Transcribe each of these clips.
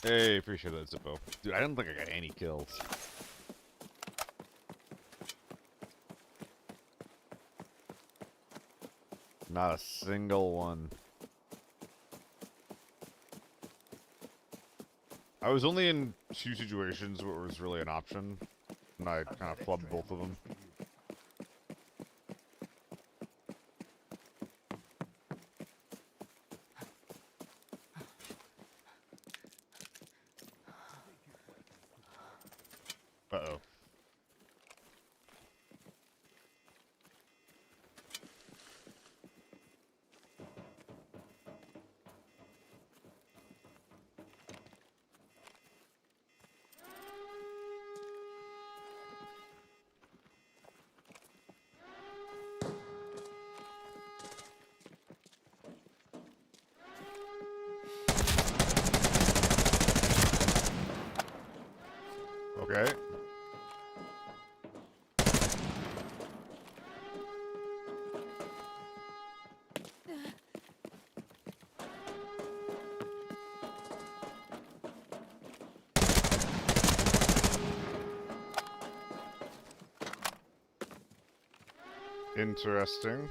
Hey, appreciate that, Zippo. Dude, I don't think I got any kills. Not a single one. I was only in 2 situations where it was really an option, and I kind of flubbed both of them. Uh-oh. Okay. Interesting.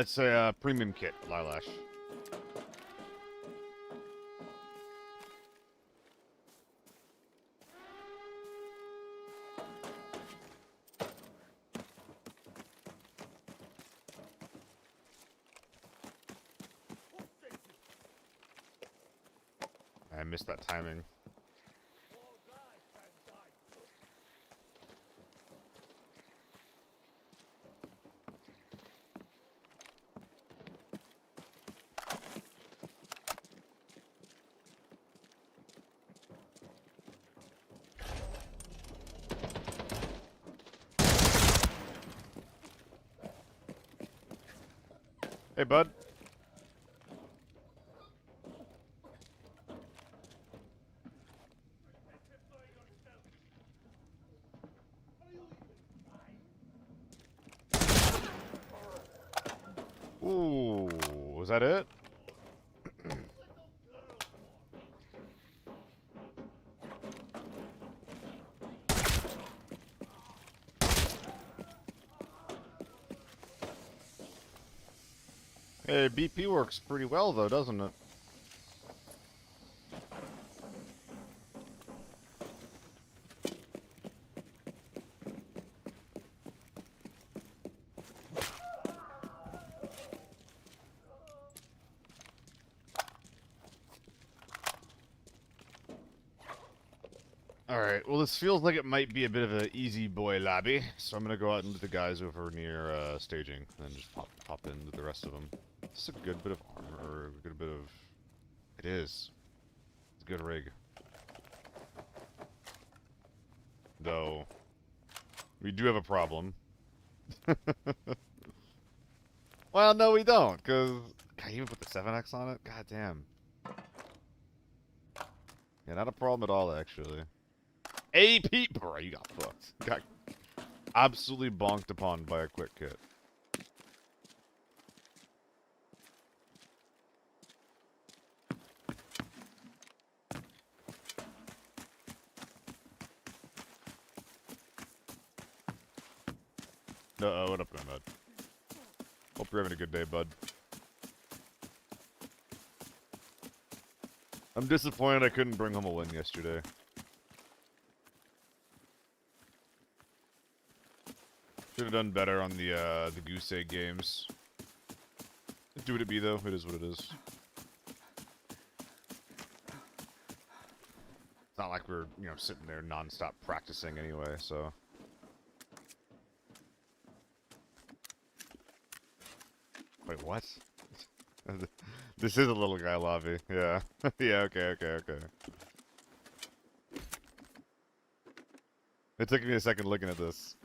It's a premium kit, Lilash. I missed that timing. Hey, bud. Ooh, was that it? Hey, BP works pretty well, though, doesn't it? Alright, well this feels like it might be a bit of an easy boy lobby, so I'm gonna go out and loot the guys over near staging, and then just pop into the rest of them. This is a good bit of armor, or a good bit of... It is. It's a good rig. Though, we do have a problem. Well, no we don't, because... Can I even put the 7X on it? God damn. Yeah, not a problem at all, actually. AP, bro, you got fucked. Got absolutely bonked upon by a quick kit. Uh-oh, what up, man, bud? Hope you're having a good day, bud. I'm disappointed I couldn't bring home a win yesterday. Should have done better on the goose egg games. Do what it be, though. It is what it is. It's not like we're, you know, sitting there non-stop practicing anyway, so... Wait, what? This is a little guy lobby. Yeah. Yeah, okay. It took me a second looking at this.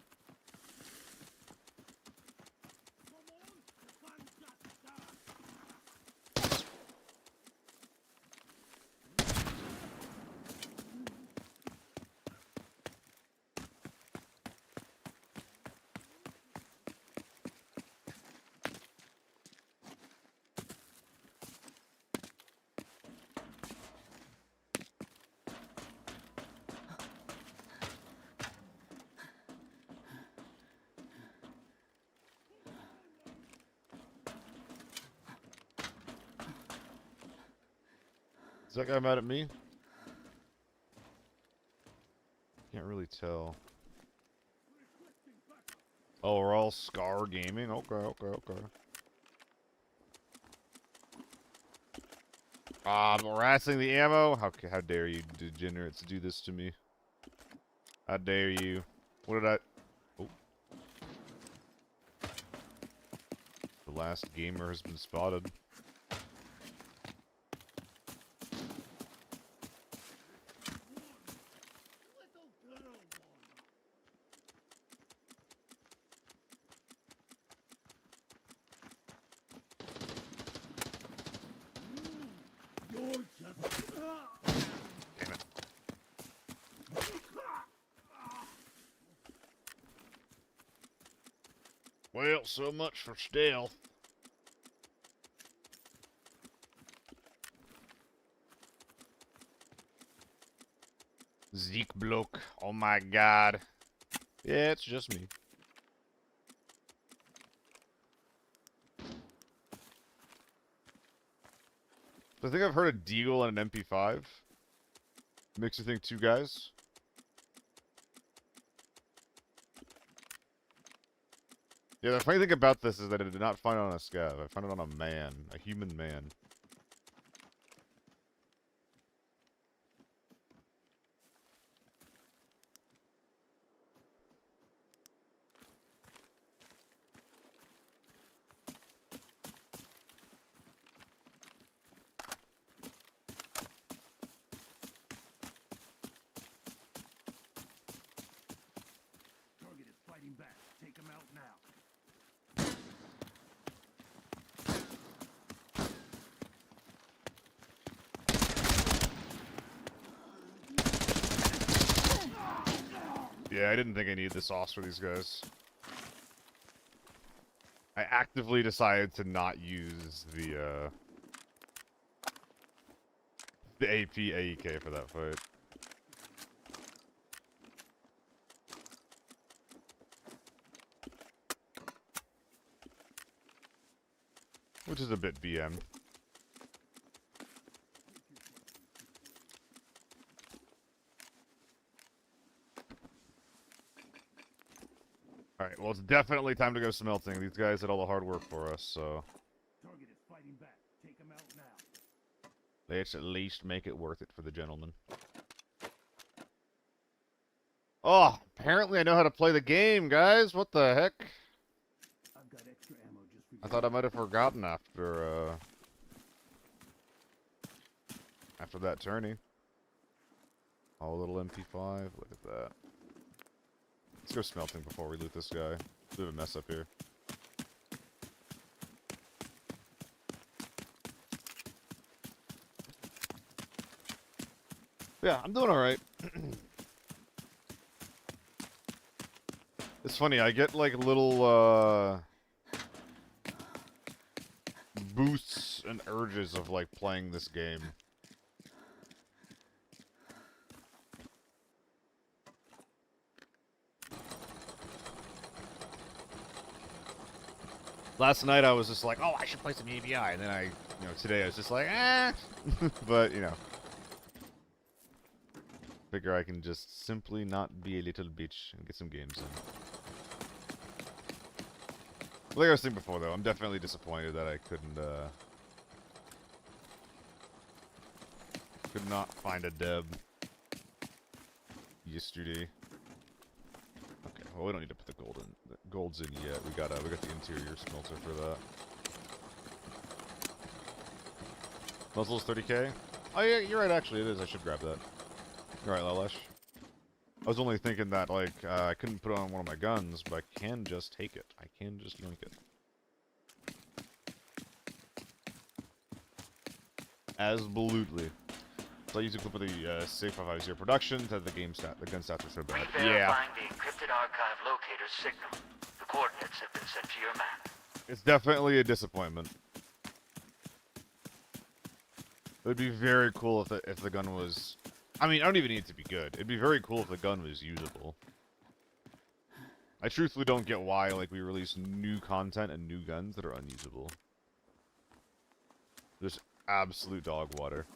Is that guy mad at me? Can't really tell. Oh, we're all Scar Gaming? Okay, okay, okay. Ah, I'm harassing the ammo? How dare you degenerates do this to me? How dare you? What did I... Oh. The last gamer has been spotted. Damn it. Well, so much for stealth. Zeke bloke. Oh my god. Yeah, it's just me. I think I've heard a deagle and an MP5. Makes you think two guys. Yeah, the funny thing about this is that I did not find it on a scav. I found it on a man. A human man. Target is fighting back. Take him out now. Yeah, I didn't think I needed the sauce for these guys. I actively decided to not use the AP AEK for that fight. Which is a bit BM. Alright, well it's definitely time to go smelting. These guys did all the hard work for us, so... Target is fighting back. Take him out now. let's at least make it worth it for the gentleman. Oh, apparently I know how to play the game, guys! What the heck? I've got extra ammo just for you. I thought I might have forgotten after that tourney. Oh, a little MP5. Look at that. Let's go smelting before we loot this guy. Bit of a mess up here. Yeah, I'm doing alright. It's funny, I get like little boosts and urges of like playing this game. Last night I was just like, oh, I should play some ABI, and then today I was just like, eh. But, figure I can just simply not be a little bitch and get some games in. Like I was saying before, though, I'm definitely disappointed that I could not find a deb yesterday. Okay, well, we don't need to put the golds in yet. We got the interior smelter for that. Muzzle's 30k? Oh yeah, you're right, actually, it is. I should grab that. Alright, Lalesh. I was only thinking that, like, I couldn't put it on one of my guns, but I can just take it. I can just yoink it. Absolutely. So I use a clip of the Safe 550 production to the gun stats are so bad. Yeah. Verifying the encrypted archive locator's signal. The coordinates have been sent to your map. It's definitely a disappointment. It would be very cool if the gun was... I mean, I don't even need it to be good. It'd be very cool if the gun was usable. I truthfully don't get why, like, we release new content and new guns that are unusable. Just absolute dog water.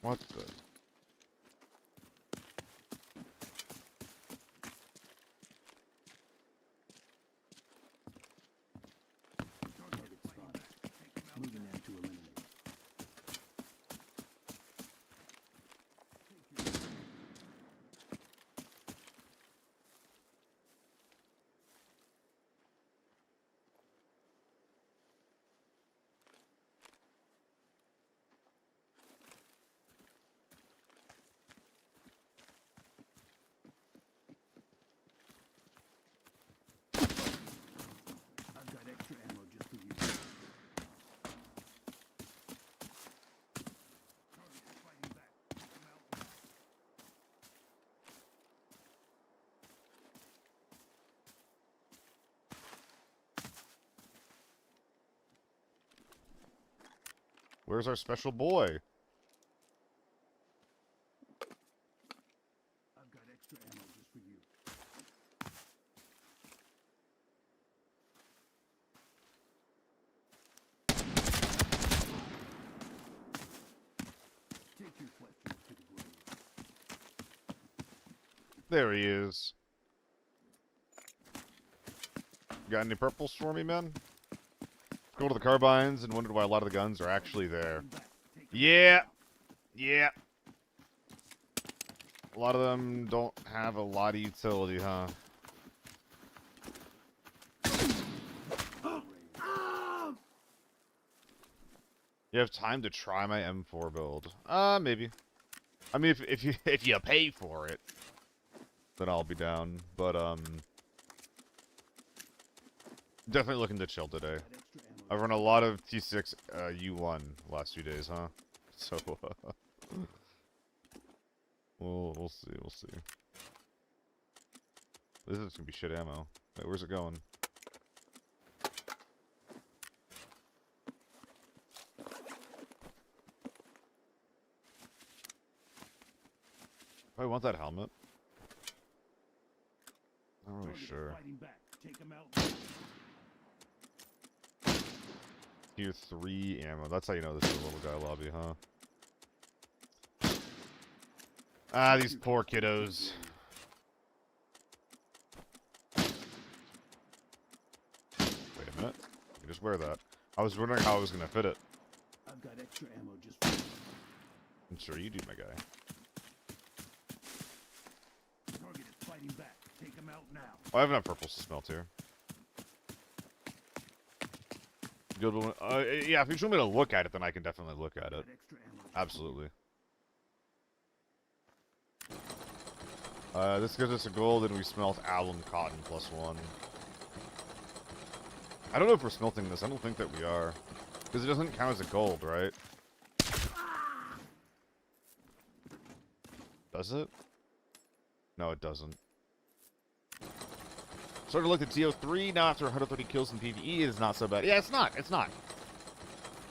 What the? Target spotted. Moving in to eliminate. I've got extra ammo just for you. Target is fighting back. Take him out now. Where's our special boy? I've got extra ammo just for you. Take your questions to the grave. There he is. Got any purples for me, man? Go to the carbines and wondered why a lot of the guns are actually there. Yeah. Yeah. A lot of them don't have a lot of utility, huh? You have time to try my M4 build? Maybe. I mean, if you if you pay for it, then I'll be down. But definitely looking to chill today. I've run a lot of T6 U1 last few days, huh? So we'll see, we'll see. This is gonna be shit ammo. Wait, where's it going? I want that helmet. Not really Target is sure. fighting back. Take him out now. Tier 3 ammo. That's how you know this is a little guy lobby, huh? Ah, these poor kiddos. Wait a minute. You just wear that. I was wondering how I was gonna fit it. I've got extra ammo just for you. I'm sure you do, my guy. Target is fighting back. Take him out now. Oh, I have enough purples to smelt here. Good one. Yeah, if you just want me to look at it, then I can definitely look at it. Got extra ammo. Absolutely. This gives us a gold, and we smelt alum cotton +1. I don't know if we're smelting this. I don't think that we are. Because it doesn't count as a gold, right? Does it? No, it doesn't. Started to look at TO3, now after 130 kills in PvE, it is not so bad. Yeah, it's not. It's not.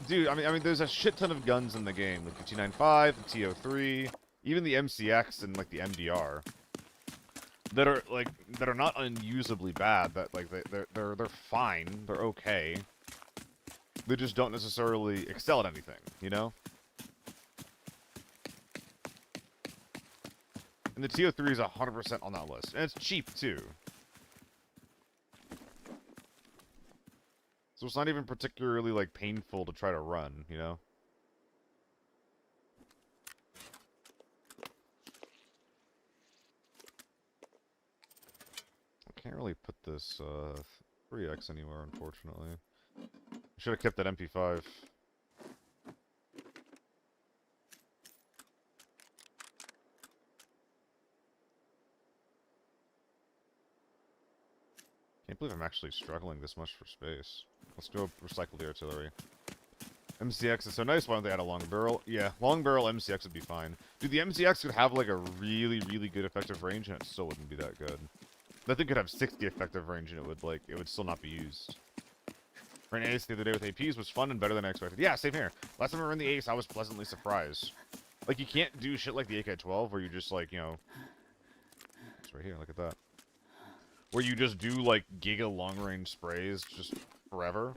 Dude, I mean, there's a shit ton of guns in the game. Like the T95, the TO3, even the MCX and, like, the MDR. That are not unusably bad. That like they're fine. They're okay. They just don't necessarily excel at anything, you know. And the TO3 is 100% on that list, and it's cheap too. So it's not even particularly like painful to try to run, you know. Can't really put this 3x anywhere, unfortunately. Should have kept that MP5. Can't believe I'm actually struggling this much for space. Let's go recycle the artillery. MCX is so nice. Why don't they add a long barrel? Yeah, long barrel MCX would be fine. Dude, the MCX could have like a really, really good effective range, and it still wouldn't be that good. That thing could have 60 effective range, and it would still not be used. For an ace the other day with APs was fun and better than I expected. Yeah, same here. Last time I ran the ace, I was pleasantly surprised. Like, you can't do shit like the AK-12 where you just, like, you know... It's right here, look at that. Where you just do, like, giga long-range sprays just forever.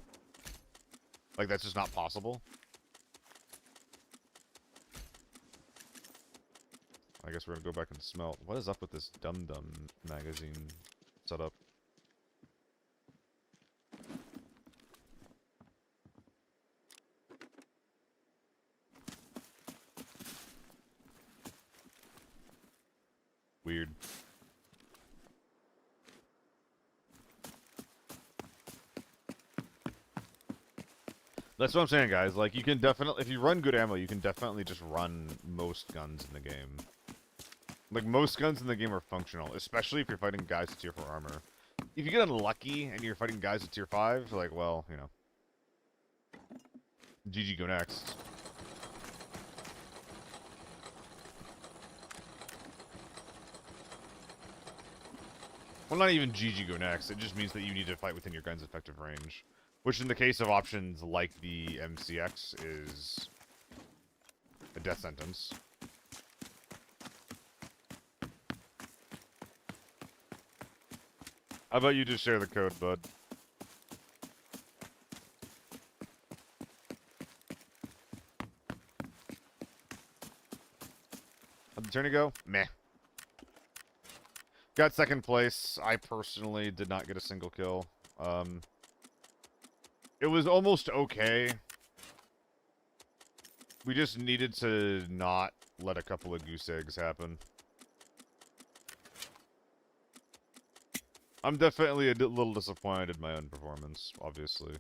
Like, that's just not possible. I guess we're gonna go back and smelt. What is up with this dum-dum magazine setup? Weird. That's what I'm saying, guys. Like, you can definitely, if you run good ammo, you can definitely just run most guns in the game. Like, most guns in the game are functional, especially if you're fighting guys with tier 4 armor. If you get unlucky and you're fighting guys with tier 5, like, well, you know. GG, go next. Well, not even GG, go next. It just means that you need to fight within your gun's effective range. Which, in the case of options like the MCX, is a death sentence. How about you just share the code, bud? How'd the tourney go? Meh. Got second place. I personally did not get a single kill. It was almost okay. We just needed to not let a couple of goose eggs happen. I'm definitely a little disappointed in my own performance, obviously.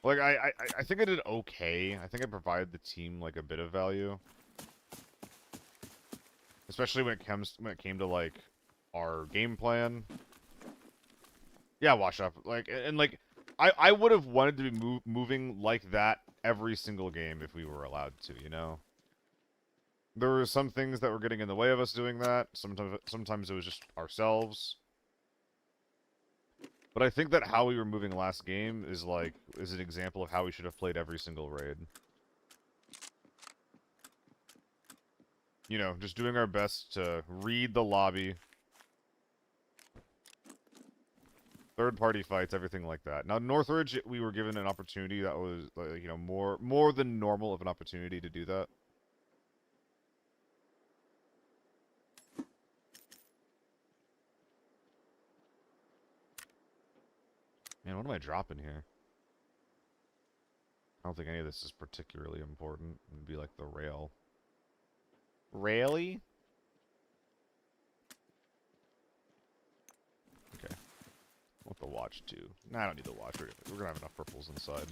Like, I think I did okay. I think I provided the team, like, a bit of value. Especially when it came to, like, our game plan. Yeah, wash up. Like, and like, I would have wanted to be moving like that every single game if we were allowed to, you know? There were some things that were getting in the way of us doing that. Sometimes it was just ourselves. But I think that how we were moving last game is an example of how we should have played every single raid. You know, just doing our best to read the lobby. Third-party fights, everything like that. Now, Northridge, we were given an opportunity that was, like, you know, more than normal of an opportunity to do that. Man, what am I dropping here? I don't think any of this is particularly important. It'd be like the rail. Really? Okay. I want the watch, too. Nah, I don't need the watch. We're gonna have enough purples inside.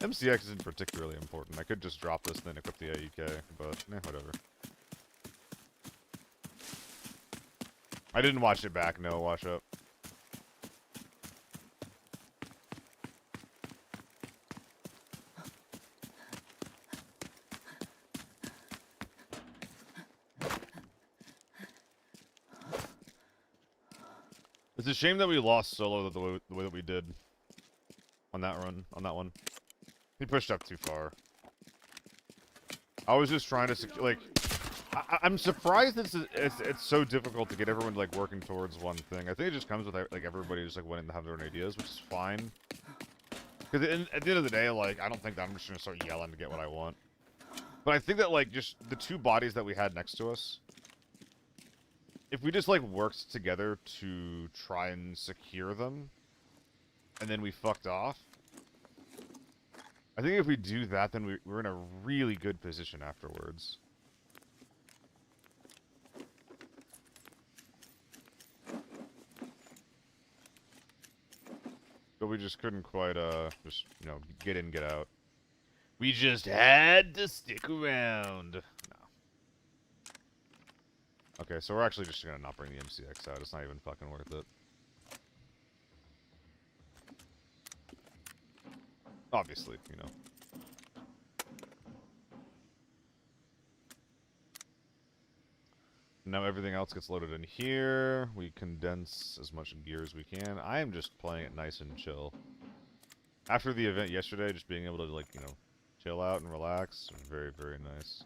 MCX isn't particularly important. I could just drop this and then equip the AEK, but, whatever. I didn't watch it back, no, wash up. It's a shame that we lost solo the way that we did on that run, on that one. He pushed up too far. I was just trying to like, I'm surprised it's so difficult to get everyone like working towards one thing. I think it just comes with like everybody just like wanting to have their own ideas, which is fine. Because at the end of the day, like, I don't think that I'm just gonna start yelling to get what I want. But I think that like just the two bodies that we had next to us, if we just, like, worked together to try and secure them, and then we fucked off, I think if we do that, then we're in a really good position afterwards. But we just couldn't quite, just, you know, get in, get out. We just had to stick around. No. Okay, so we're actually just gonna not bring the MCX out. It's not even fucking worth it. Obviously, you know. Now everything else gets loaded in here. We condense as much gear as we can. I am just playing it nice and chill. After the event yesterday, just being able to, like, you know, chill out and relax. Very, very nice.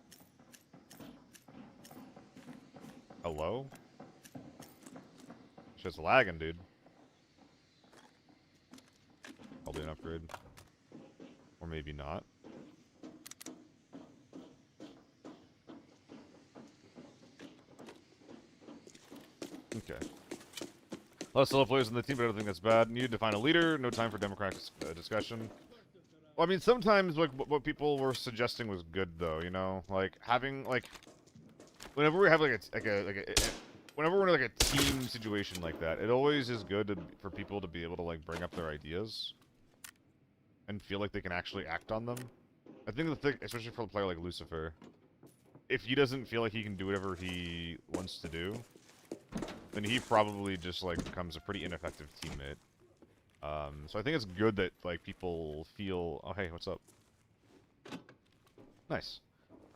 Hello? Shit's lagging, dude. Probably an upgrade. Or maybe not. A lot of solo players in the team, but I don't think that's bad. Needed to find a leader. No time for democratic discussion. Well, I mean, sometimes like what people were suggesting was good, though. You know, like having like whenever we have whenever we're in like a team situation like that, it always is good for people to be able to like bring up their ideas and feel like they can actually act on them. I think the thing, especially for a player like Lucifer, if he doesn't feel like he can do whatever he wants to do, then he probably just like becomes a pretty ineffective teammate. So I think it's good that like people feel, oh hey, what's up? Nice.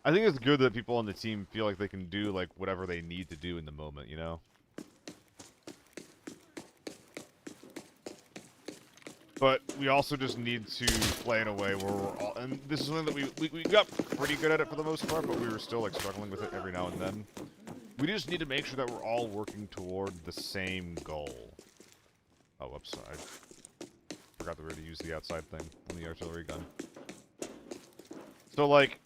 I think it's good that people on the team feel like they can do like whatever they need to do in the moment, you know? But we also just need to play in a way where we're all, and this is something that we got pretty good at it for the most part, but we were still like struggling with it every now and then. We just need to make sure that we're all working toward the same goal. Oh, whoops, I forgot that we were to use the outside thing on the artillery gun. So like,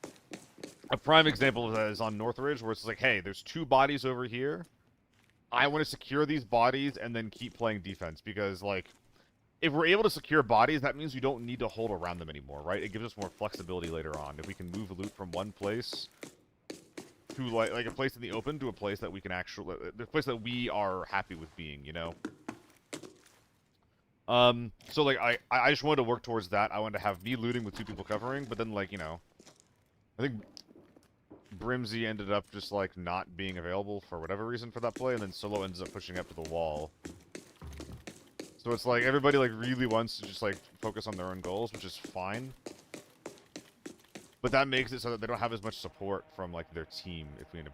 a prime example of that is on Northridge, where it's like, hey, there's 2 bodies over here. I want to secure these bodies and then keep playing defense, because like, if we're able to secure bodies, that means we don't need to hold around them anymore, right? It gives us more flexibility later on. If we can move loot from one place to like a place in the open to a place that we can actually, the place that we are happy with being, you know? So like I just wanted to work towards that. I wanted to have me looting with 2 people covering, but then like, you know, I think Brimsy ended up just like not being available for whatever reason for that play, and then Solo ends up pushing up to the wall. So it's like everybody like really wants to just like focus on their own goals, which is fine. But that makes it so that they don't have as much support from like their team if we end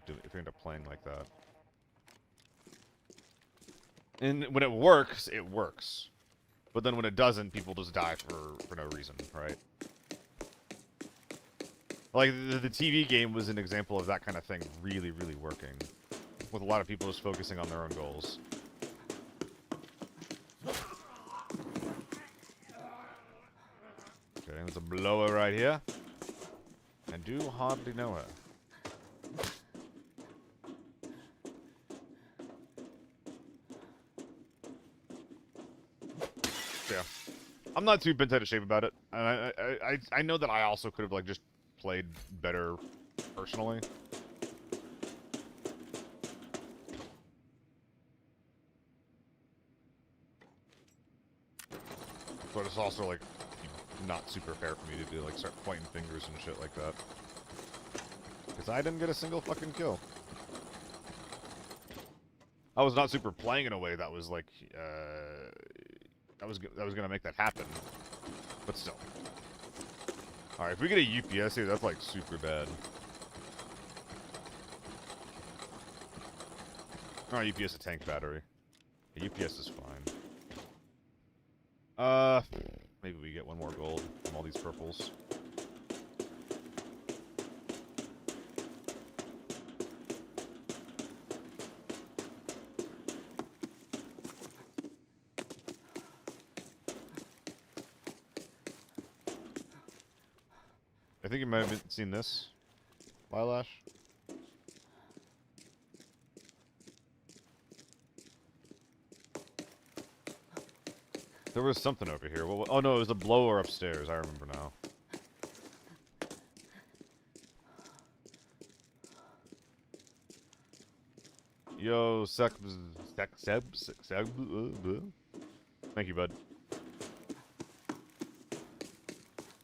up playing like that. And when it works, it works. But then when it doesn't, people just die for no reason, right? Like the TV game was an example of that kind of thing really, really working, with a lot of people just focusing on their own goals. Okay, there's a blower right here. I do hardly know her. Yeah. I'm not too bent out of shape about it. And I know that I also could have like just played better personally. But it's also like not super fair for me to do like start pointing fingers and shit like that. Because I didn't get a single fucking kill. I was not super playing in a way that was like that was gonna make that happen. But still. Alright, if we get a UPS here, that's like super bad. Oh, UPS a tank battery. A UPS is fine. Maybe we get 1 more gold from all these purples. I think you might have seen this, Lilash. There was something over here. Oh no, it was a blower upstairs. I remember now. Yo, Seb. Thank you, bud.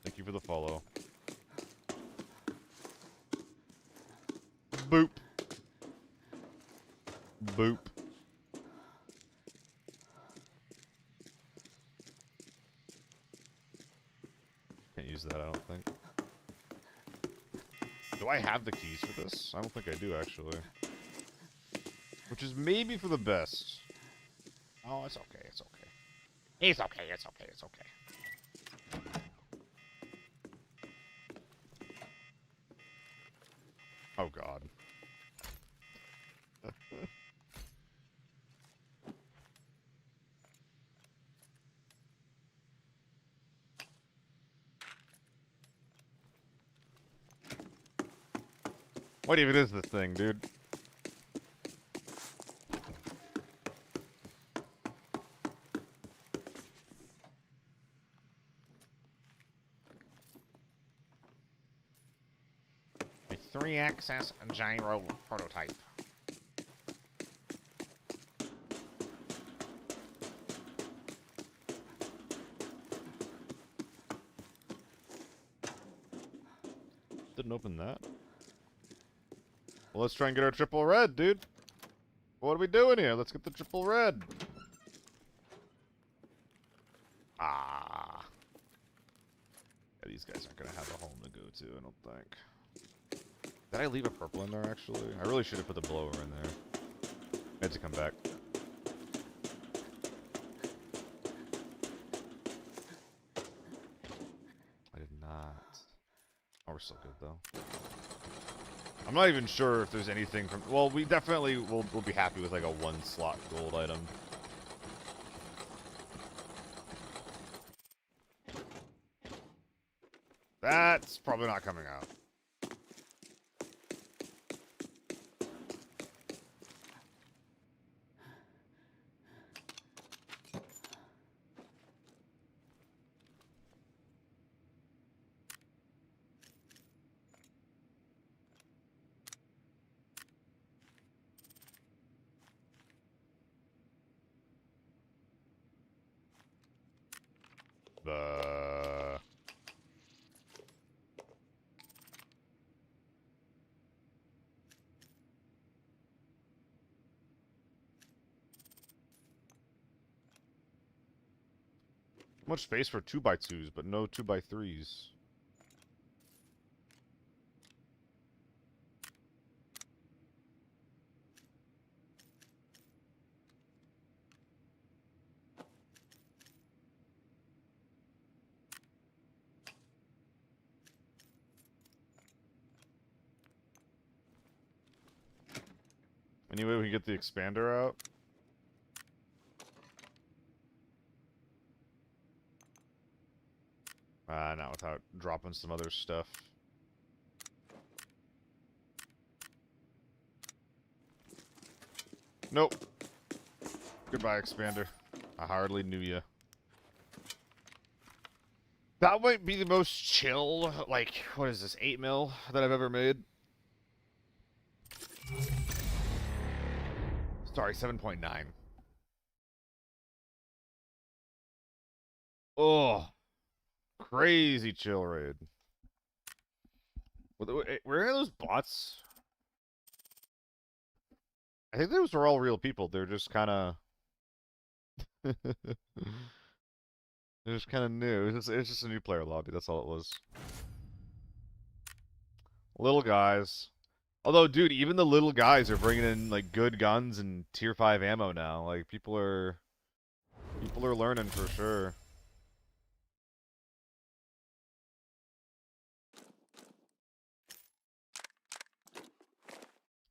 Thank you for the follow. Boop. Boop. Can't use that, I don't think. Do I have the keys for this? I don't think I do, actually. Which is maybe for the best. Oh, it's okay, it's okay. It's okay, it's okay, it's okay. Oh, God. What even is this thing, dude? 3-axis gyro prototype. Didn't open that. Well, let's try and get our triple red, dude. What are we doing here? Let's get the triple red. Ah. Yeah, these guys aren't going to have a home to go to, I don't think. Did I leave a purple in there, actually? I really should have put the blower in there. I had to come back. I did not. Oh, we're still good, though. I'm not even sure if there's anything from... Well, we definitely will be happy with, like, a one-slot gold item. That's probably not coming out. The... Much space for 2x2s, but no 2x3s. Anyway, we can get the expander out. Not without dropping some other stuff. Nope. Goodbye, expander. I hardly knew ya. That might be the most chill, like, what is this, 8 mil that I've ever made? Sorry, 7.9. Oh, crazy chill raid. Were those bots? I think those were all real people. They're just kind of... They're just kind of new. It's just a new player lobby. That's all it was. Little guys. Although, dude, even the little guys are bringing in, like, good guns and tier 5 ammo now. Like, people are learning for sure.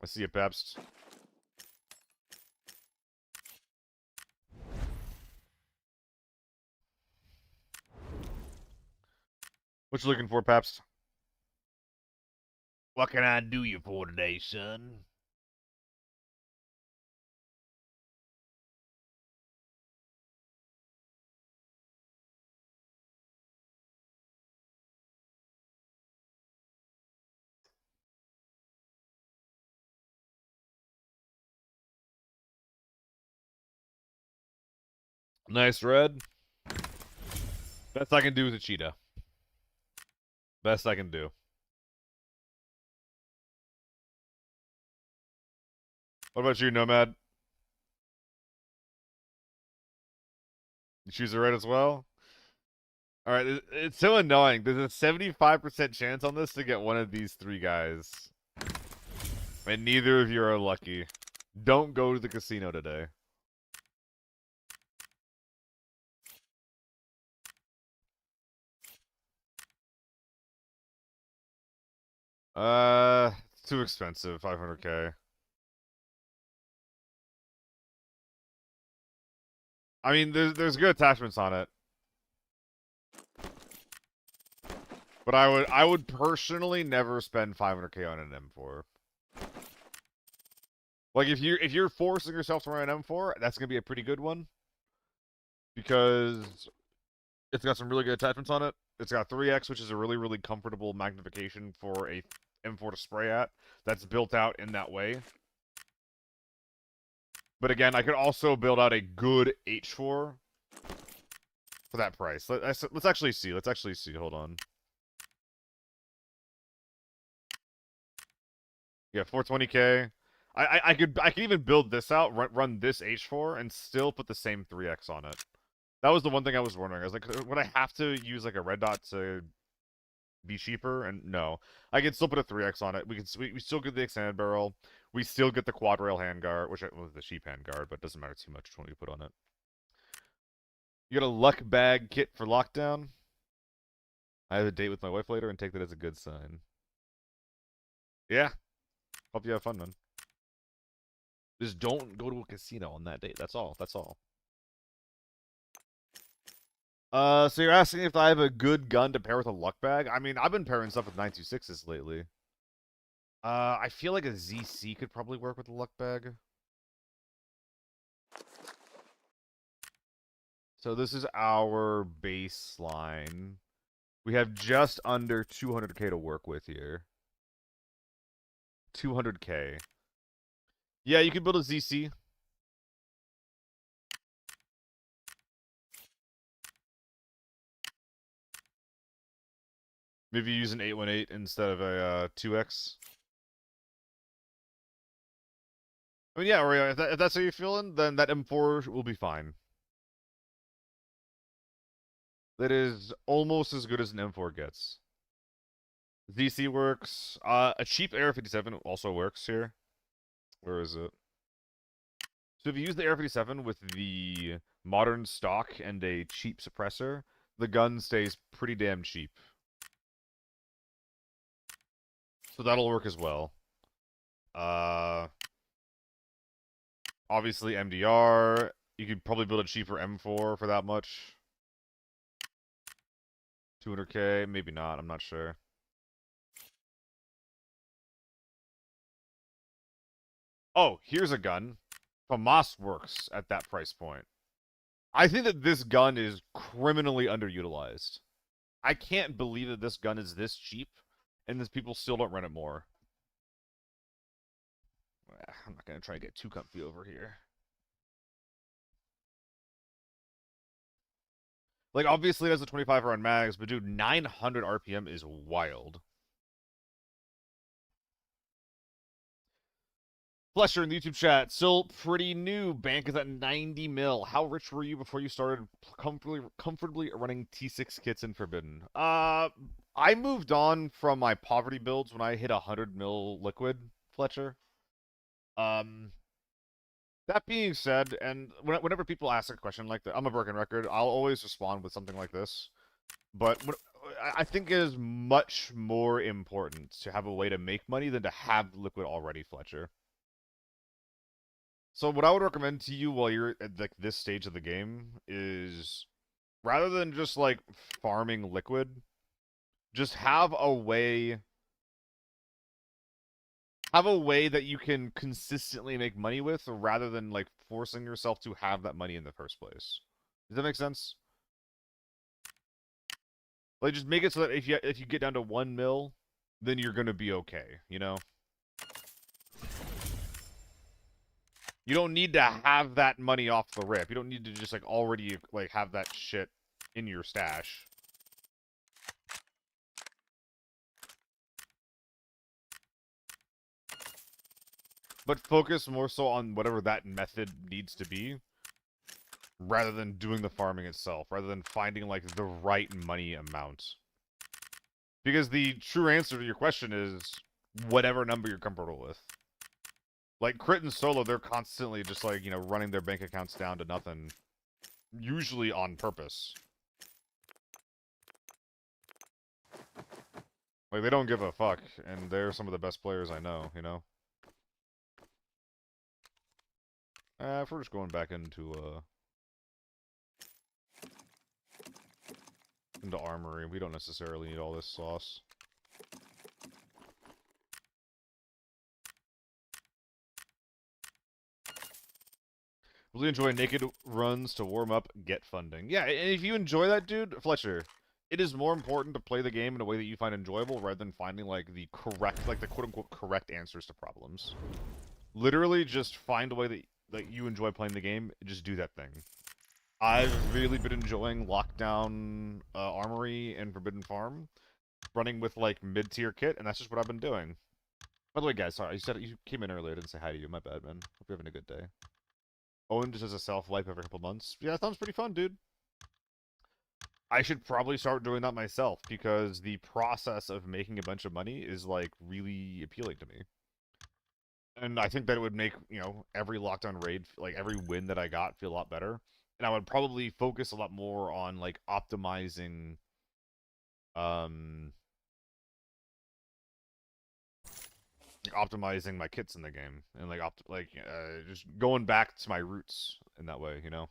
I see a Pabst. What you looking for, Pabst? What can I do you for today, son? Nice red. Best I can do is a cheetah. Best I can do. What about you, Nomad? You choose the red as well? Alright, it's so annoying. There's a 75% chance on this to get one of these 3 guys. And neither of you are lucky. Don't go to the casino today. It's too expensive, 500k. I mean, there's good attachments on it. But I would personally never spend 500k on an M4. Like if you're forcing yourself to run an M4, that's gonna be a pretty good one. Because it's got some really good attachments on it. It's got 3x, which is a really, really comfortable magnification for a M4 to spray at that's built out in that way. But again, I could also build out a good H4 for that price. Let's actually see. Let's actually see. Hold on. Yeah, 420k. I could even build this out, run this H4, and still put the same 3x on it. That was the one thing I was wondering. I was like, would I have to use like a red dot to be cheaper? And no, I can still put a 3x on it. We still get the extended barrel. We still get the quad rail handguard, which was the sheep handguard, but it doesn't matter too much which one you put on it. You got a luck bag kit for lockdown. I have a date with my wife later and take that as a good sign. Yeah. Hope you have fun, man. Just don't go to a casino on that date. That's all. That's all. So you're asking if I have a good gun to pair with a luck bag? I mean, I've been pairing stuff with 926s lately. I feel like a ZC could probably work with a luck bag. So this is our baseline. We have just under 200k to work with here. 200k. Yeah, you could build a ZC. Maybe use an 818 instead of a 2x. I mean, yeah, or if that's how you're feeling, then that M4 will be fine. That is almost as good as an M4 gets. ZC works. A cheap AR-57 also works here. Where is it? So if you use the AR-57 with the modern stock and a cheap suppressor, the gun stays pretty damn cheap. So that'll work as well. Obviously MDR. You could probably build a cheaper M4 for that much. 200k, maybe not. I'm not sure. Oh, here's a gun. FAMAS works at that price point. I think that this gun is criminally underutilized. I can't believe that this gun is this cheap, and these people still don't run it more. I'm not going to try to get too comfy over here. Like, obviously it has a 25 round mags, but dude, 900 RPM is wild. Fletcher in the YouTube chat, still pretty new. Bank is at 90 mil. How rich were you before you started comfortably running T6 kits in Forbidden? I moved on from my poverty builds when I hit 100 mil liquid, Fletcher. That being said, and whenever people ask a question like that, I'm a broken record, I'll always respond with something like this. But I think it is much more important to have a way to make money than to have liquid already, Fletcher. So what I would recommend to you while you're at like this stage of the game is, rather than just like farming liquid, just have a way that you can consistently make money with, rather than like forcing yourself to have that money in the first place. Does that make sense? Like, just make it so that if you get down to 1 mil, then you're gonna be okay, you know? You don't need to have that money off the rip. You don't need to just like already like have that shit in your stash. But focus more so on whatever that method needs to be, rather than doing the farming itself, rather than finding like the right money amount. Because the true answer to your question is whatever number you're comfortable with. Like, Crit and Solo, they're constantly just, like, you know, running their bank accounts down to nothing. Usually on purpose. Like, they don't give a fuck, and they're some of the best players I know, you know? If we're just going back into Armory, we don't necessarily need all this sauce. Really enjoy naked runs to warm up, get funding. Yeah, and if you enjoy that, dude, Fletcher, it is more important to play the game in a way that you find enjoyable rather than finding like the correct, like the quote-unquote correct answers to problems. Literally just find a way that you enjoy playing the game and just do that thing. I've really been enjoying Lockdown Armory and Forbidden Farm, running with like mid-tier kit, and that's just what I've been doing. By the way, guys, sorry, you came in earlier. I didn't say hi to you. My bad, man. Hope you're having a good day. Owen just does a self-wipe every couple months. Yeah, that sounds pretty fun, dude. I should probably start doing that myself because the process of making a bunch of money is like really appealing to me. And I think that it would make, you know, every lockdown raid, like every win that I got, feel a lot better. And I would probably focus a lot more on like um optimizing my kits in the game and like just going back to my roots in that way, you know.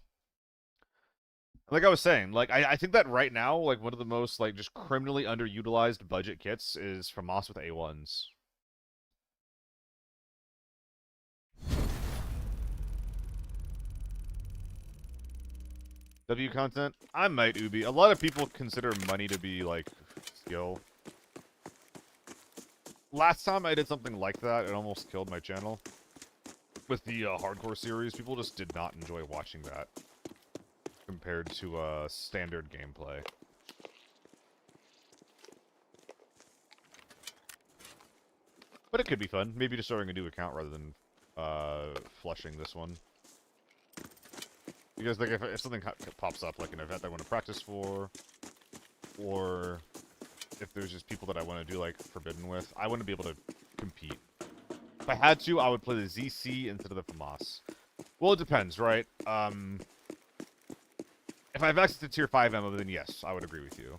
Like I was saying, like I think that right now, like one of the most like just criminally underutilized budget kits is from Moss with A1s. W content? I might, Ubi. A lot of people consider money to be like skill. Last time I did something like that, it almost killed my channel. With the hardcore series, people just did not enjoy watching that compared to standard gameplay. But it could be fun. Maybe just starting a new account rather than flushing this one. Because like if something pops up, like an event I want to practice for, or if there's just people that I want to do like Forbidden with, I want to be able to compete. If I had to, I would play the ZC instead of the FAMAS. Well, it depends, right? If I have access to tier 5 ammo, then yes, I would agree with you.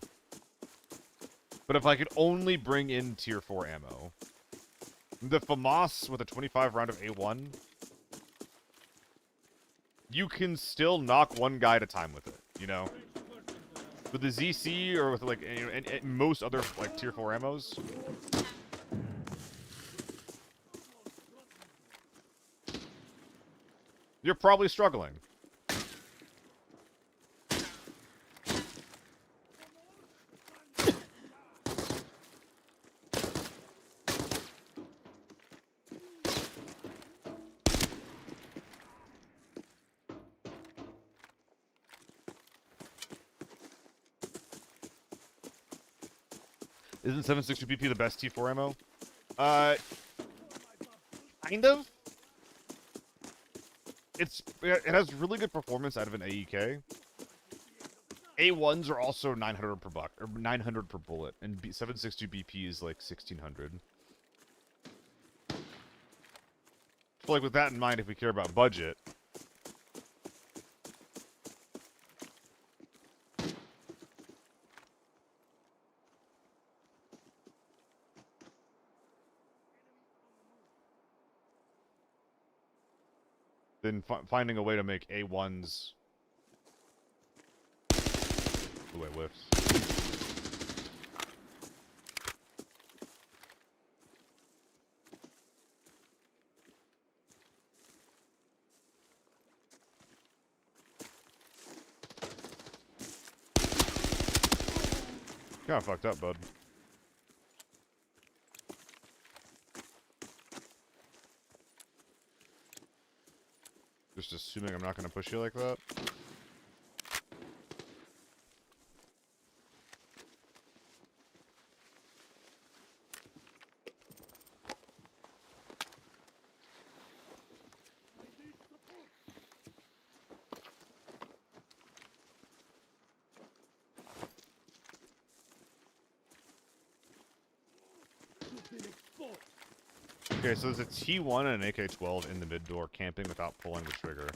But if I could only bring in tier 4 ammo, the FAMAS with a 25 round of A1, you can still knock one guy at a time with it, you know? With the ZC or with like and most other like tier 4 ammos, you're probably struggling. Isn't 760 BP the best T4 ammo? Kind of. It has really good performance out of an AEK. A1s are also 900 per buck or 900 per bullet, and 760 BP is like 1600. So like with that in mind, if we care about budget, then finding a way to make A1s. Oh, wait, whiffs. Kinda fucked up, bud. Just assuming I'm not gonna push you like that. Okay, so there's a T1 and an AK-12 in the mid door, camping without pulling the trigger.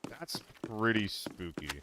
That's pretty spooky.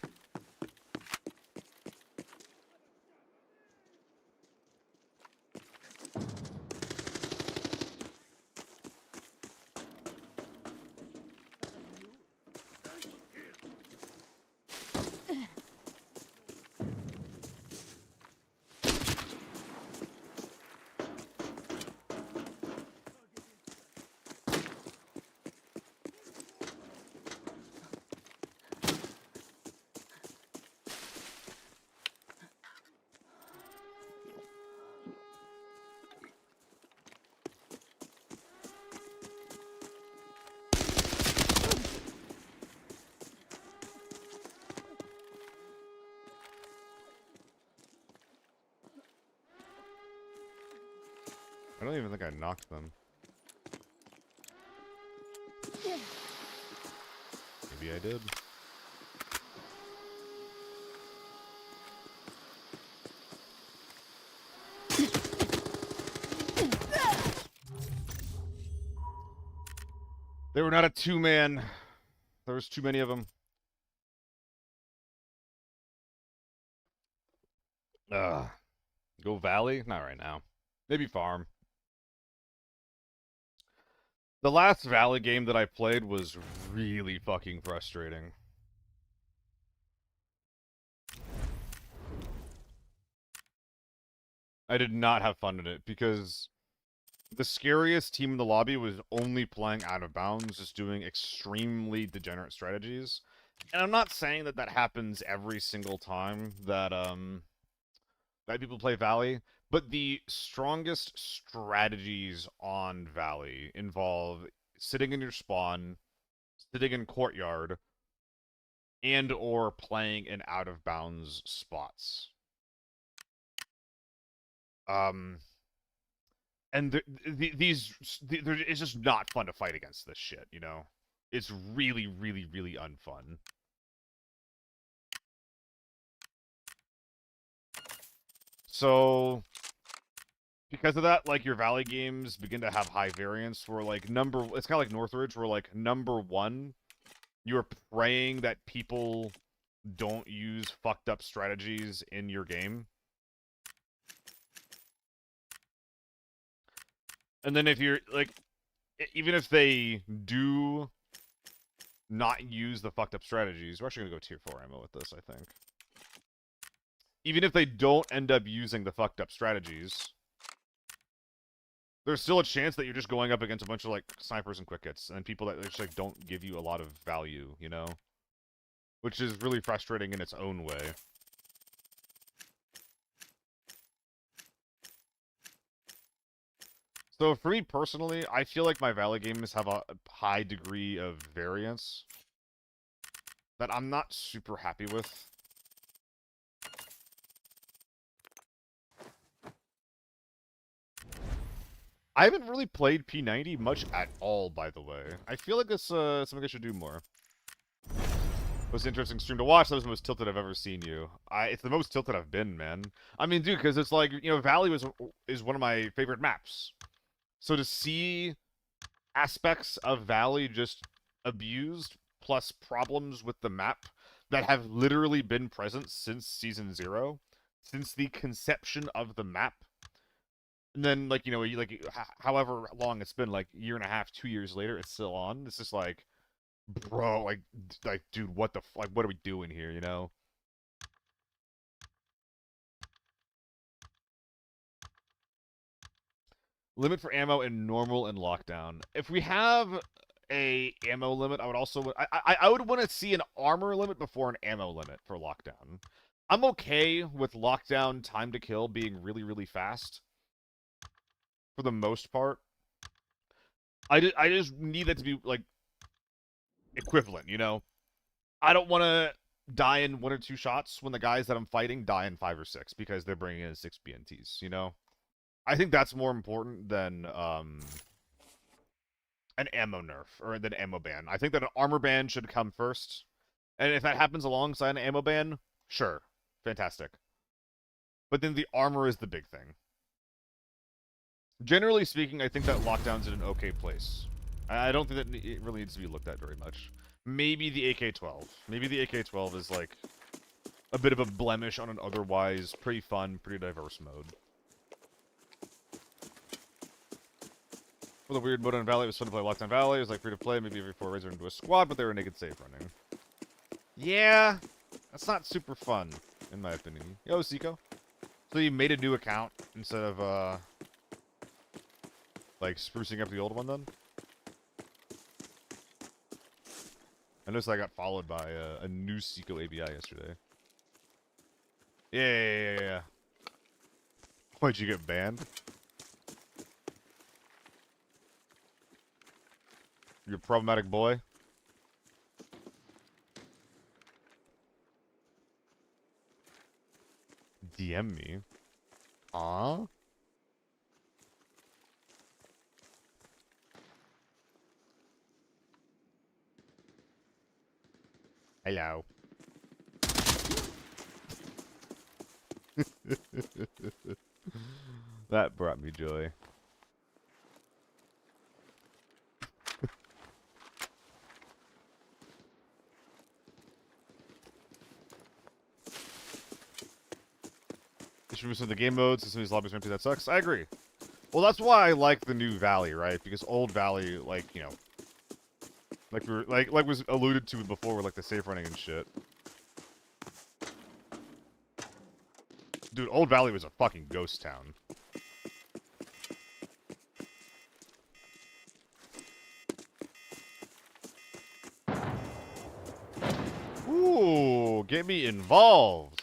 I don't even think I knocked them. Maybe I did. They were not a two-man. There was too many of them. Ugh. Go Valley? Not right now. Maybe Farm. The last Valley game that I played was really fucking frustrating. I did not have fun in it because the scariest team in the lobby was only playing out of bounds, just doing extremely degenerate strategies. And I'm not saying that that happens every single time that people play Valley, but the strongest strategies on Valley involve sitting in your spawn, sitting in courtyard, and or playing in out of bounds spots. And it's just not fun to fight against this shit, you know? It's really, really, really unfun. So, because of that, like, your Valley games begin to have high variance where, like, it's kind of like Northridge, where, like, number one, you're praying that people don't use fucked up strategies in your game. And then if you're, like, even if they do not use the fucked up strategies, we're actually gonna go tier 4 ammo with this, I think. Even if they don't end up using the fucked up strategies, there's still a chance that you're just going up against a bunch of, like, snipers and quick hits, and people that just, like, don't give you a lot of value, you know? Which is really frustrating in its own way. So for me personally, I feel like my Valley games have a high degree of variance that I'm not super happy with. I haven't really played P90 much at all, by the way. I feel like it's something I should do more. It was an interesting stream to watch. That was the most tilted I've ever seen you. It's the most tilted I've been, man. I mean, dude, because it's like, you know, Valley is one of my favorite maps. So to see aspects of Valley just abused, plus problems with the map that have literally been present since Season 0, since the conception of the map, and then, like, you know, like, however long it's been, like, a year and a half, 2 years later, it's still on. It's just like, bro, like, dude, what the, like, what are we doing here, you know? Limit for ammo in normal and lockdown. If we have a ammo limit, I would also, I would want to see an armor limit before an ammo limit for lockdown. I'm okay with lockdown time to kill being really, really fast. For the most part. I just need that to be, like, equivalent, you know? I don't want to die in 1 or 2 shots when the guys that I'm fighting die in 5 or 6 because they're bringing in 6 BNTs, you know? I think that's more important than an ammo nerf or than ammo ban. I think that an armor ban should come first. And if that happens alongside an ammo ban, sure. Fantastic. But then the armor is the big thing. Generally speaking, I think that lockdown's in an okay place. I don't think that it really needs to be looked at very much. Maybe the AK-12. Maybe the AK-12 is, like, a bit of a blemish on an otherwise pretty fun, pretty diverse mode. With a weird mode on Valley, it was fun to play Lockdown Valley. It was like free to play, maybe every 4 raids are into a squad, but they were naked safe running. Yeah, that's not super fun, in my opinion. Yo, Seiko. So you made a new account instead of, like, sprucing up the old one, then? I noticed I got followed by a new Seiko ABI yesterday. Yeah. Why'd you get banned? You're a problematic boy? DM me? Huh? Hello. That brought me joy. They should remove some of the game modes and some of these lobbies are empty. That sucks. I agree. Well, that's why I like the new Valley, right? Because old Valley, like, you know, like we were, like was alluded to before with like the safe running and shit. Dude, Old Valley was a fucking ghost town. Ooh, get me involved.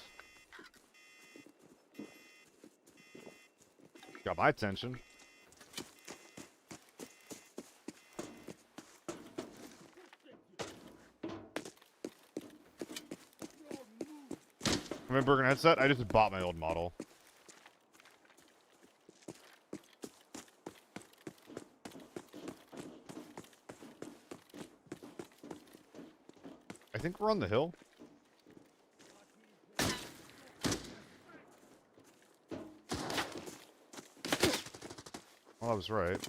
Got my attention. Remember Burger headset? I just bought my old model. I think we're on the hill. Well, I was right.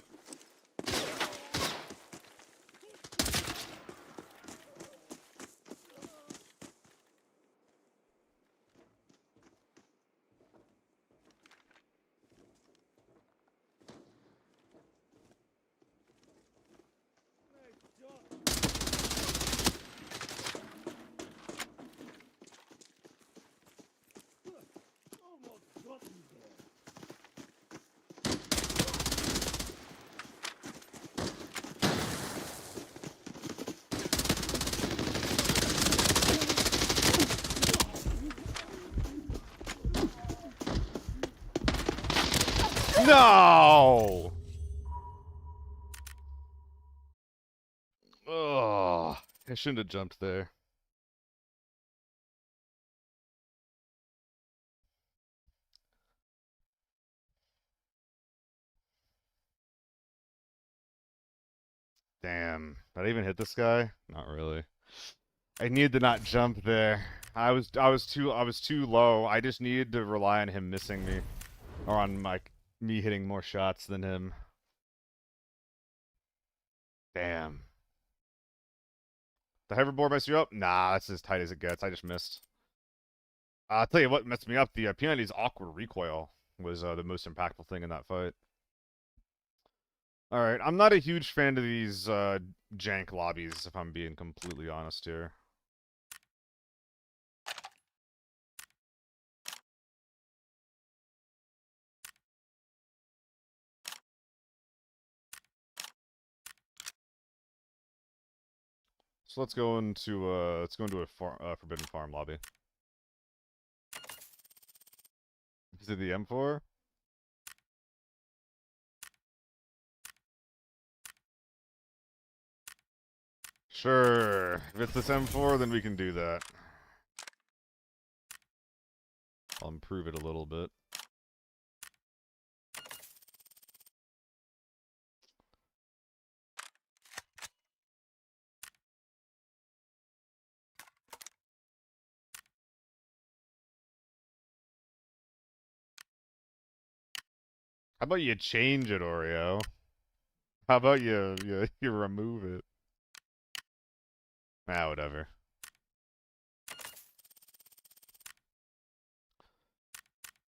Almost got me there. No! Ugh. I shouldn't have jumped there. Damn. Did I even hit this guy? Not really. I needed to not jump there. I was too low. I just needed to rely on him missing me. Or on me hitting more shots than him. Damn. The hoverboard mess you up? Nah, that's as tight as it gets. I just missed. I'll tell you what messed me up. The P90's awkward recoil was the most impactful thing in that fight. Alright, I'm not a huge fan of these jank lobbies, if I'm being completely honest here. So let's go into a Forbidden Farm lobby. Is it the M4? Sure. If it's this M4, then we can do that. I'll improve it a little bit. How about you change it, Oreo? How about you remove it? Ah, whatever.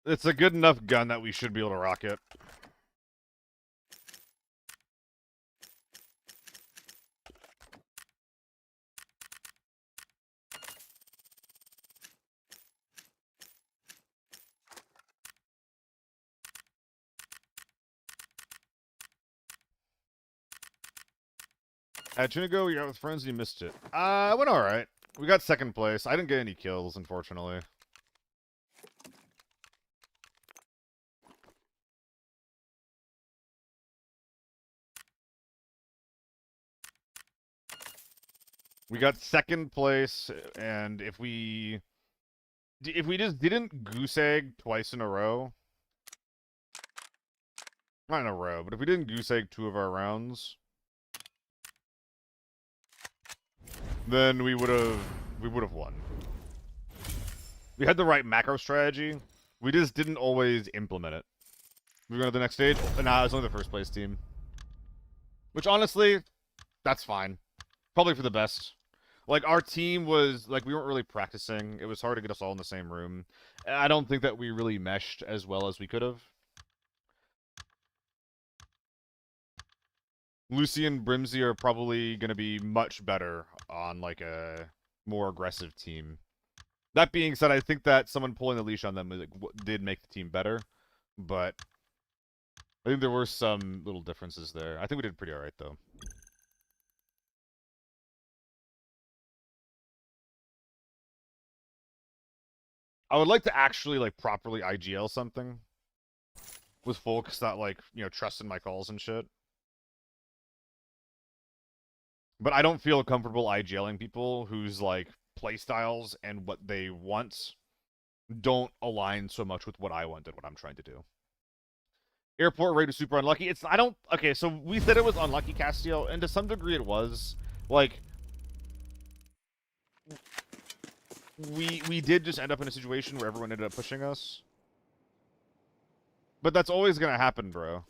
It's a good enough gun that we should be able to rock it. At Chinigo, you're out with friends and you missed it. It went alright. We got second place. I didn't get any kills, unfortunately. We got second place, and if we just didn't goose egg twice in a row, not in a row, but if we didn't goose egg 2 of our rounds, then we would have we would have won. We had the right macro strategy. We just didn't always implement it. We go to the next stage. Nah, it was only the first place team. Which, honestly, that's fine. Probably for the best. Like, our team was, like, we weren't really practicing. It was hard to get us all in the same room. And I don't think that we really meshed as well as we could have. Lucy and Brimsey are probably going to be much better on, like, a more aggressive team. That being said, I think that someone pulling the leash on them like, did make the team better. But I think there were some little differences there. I think we did pretty alright, though. I would like to actually, like, properly IGL something with folks that, like, you know, trust in my calls and shit. But I don't feel comfortable IGLing people whose, like, playstyles and what they want don't align so much with what I want and what I'm trying to do. Airport raid was super unlucky. Okay, so we said it was unlucky, Castiel, and to some degree it was. Like, we did just end up in a situation where everyone ended up pushing us. But that's always gonna happen, bro.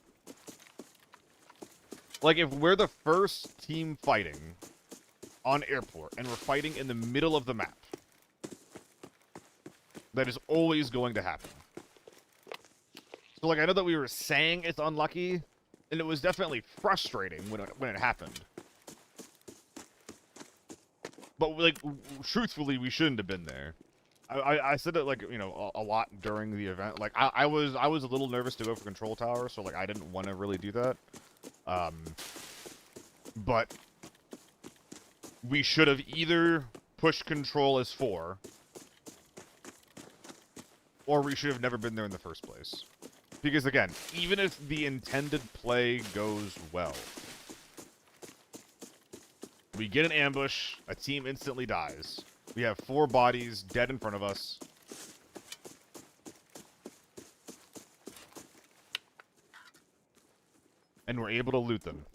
Like, if we're the first team fighting on airport, and we're fighting in the middle of the map, that is always going to happen. So, like, I know that we were saying it's unlucky, and it was definitely frustrating when it happened. But, like, truthfully, we shouldn't have been there. I said it, like, you know, a lot during the event. Like, I was a little nervous to go for control tower, so, like, I didn't want to really do that. But we should have either pushed control as 4, or we should have never been there in the first place. Because, again, even if the intended play goes well, we get an ambush, a team instantly dies. We have 4 bodies dead in front of us. And we're able to loot them.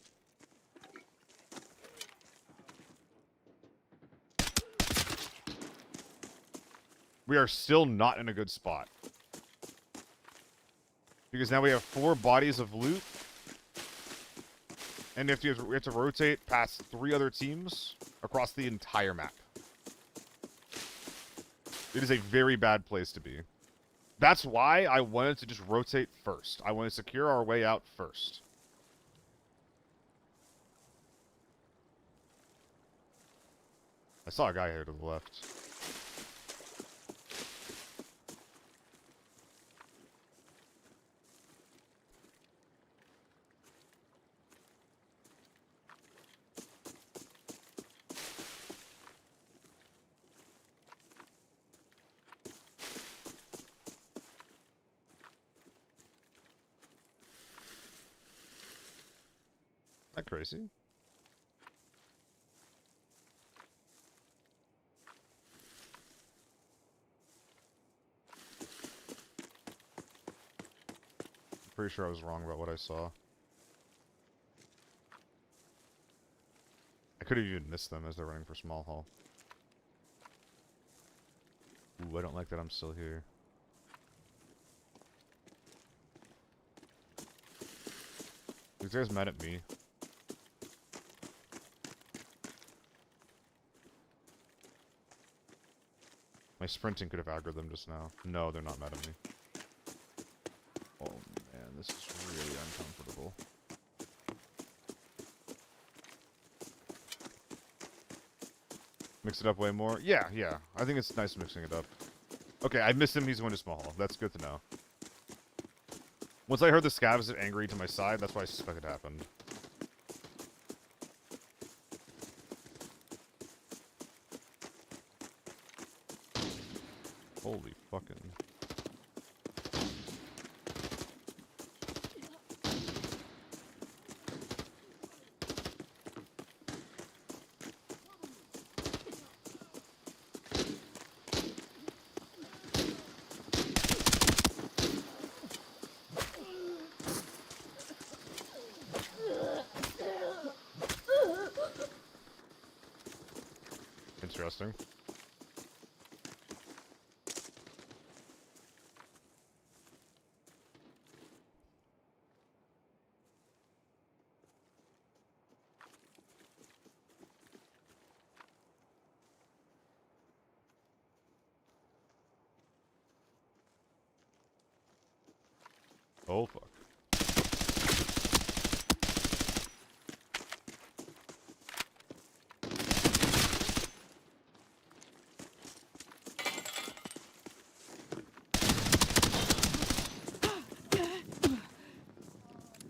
We are still not in a good spot. Because now we have 4 bodies of loot. And we have to rotate past 3 other teams across the entire map. It is a very bad place to be. That's why I wanted to just rotate first. I want to secure our way out first. I saw a guy here to the left. Isn't that crazy? Pretty sure I was wrong about what I saw. I could have even missed them as they're running for small hall. Ooh, I don't like that I'm still here. These guys mad at me. My sprinting could have aggroed them just now. No, they're not mad at me. Oh man, this is really uncomfortable. Mix it up way more? Yeah, yeah. I think it's nice mixing it up. Okay, I missed him. He's going to small hall. That's good to know. Once I heard the scavs get angry to my side, that's why I suspect it happened. Holy fucking... Interesting. Oh, fuck.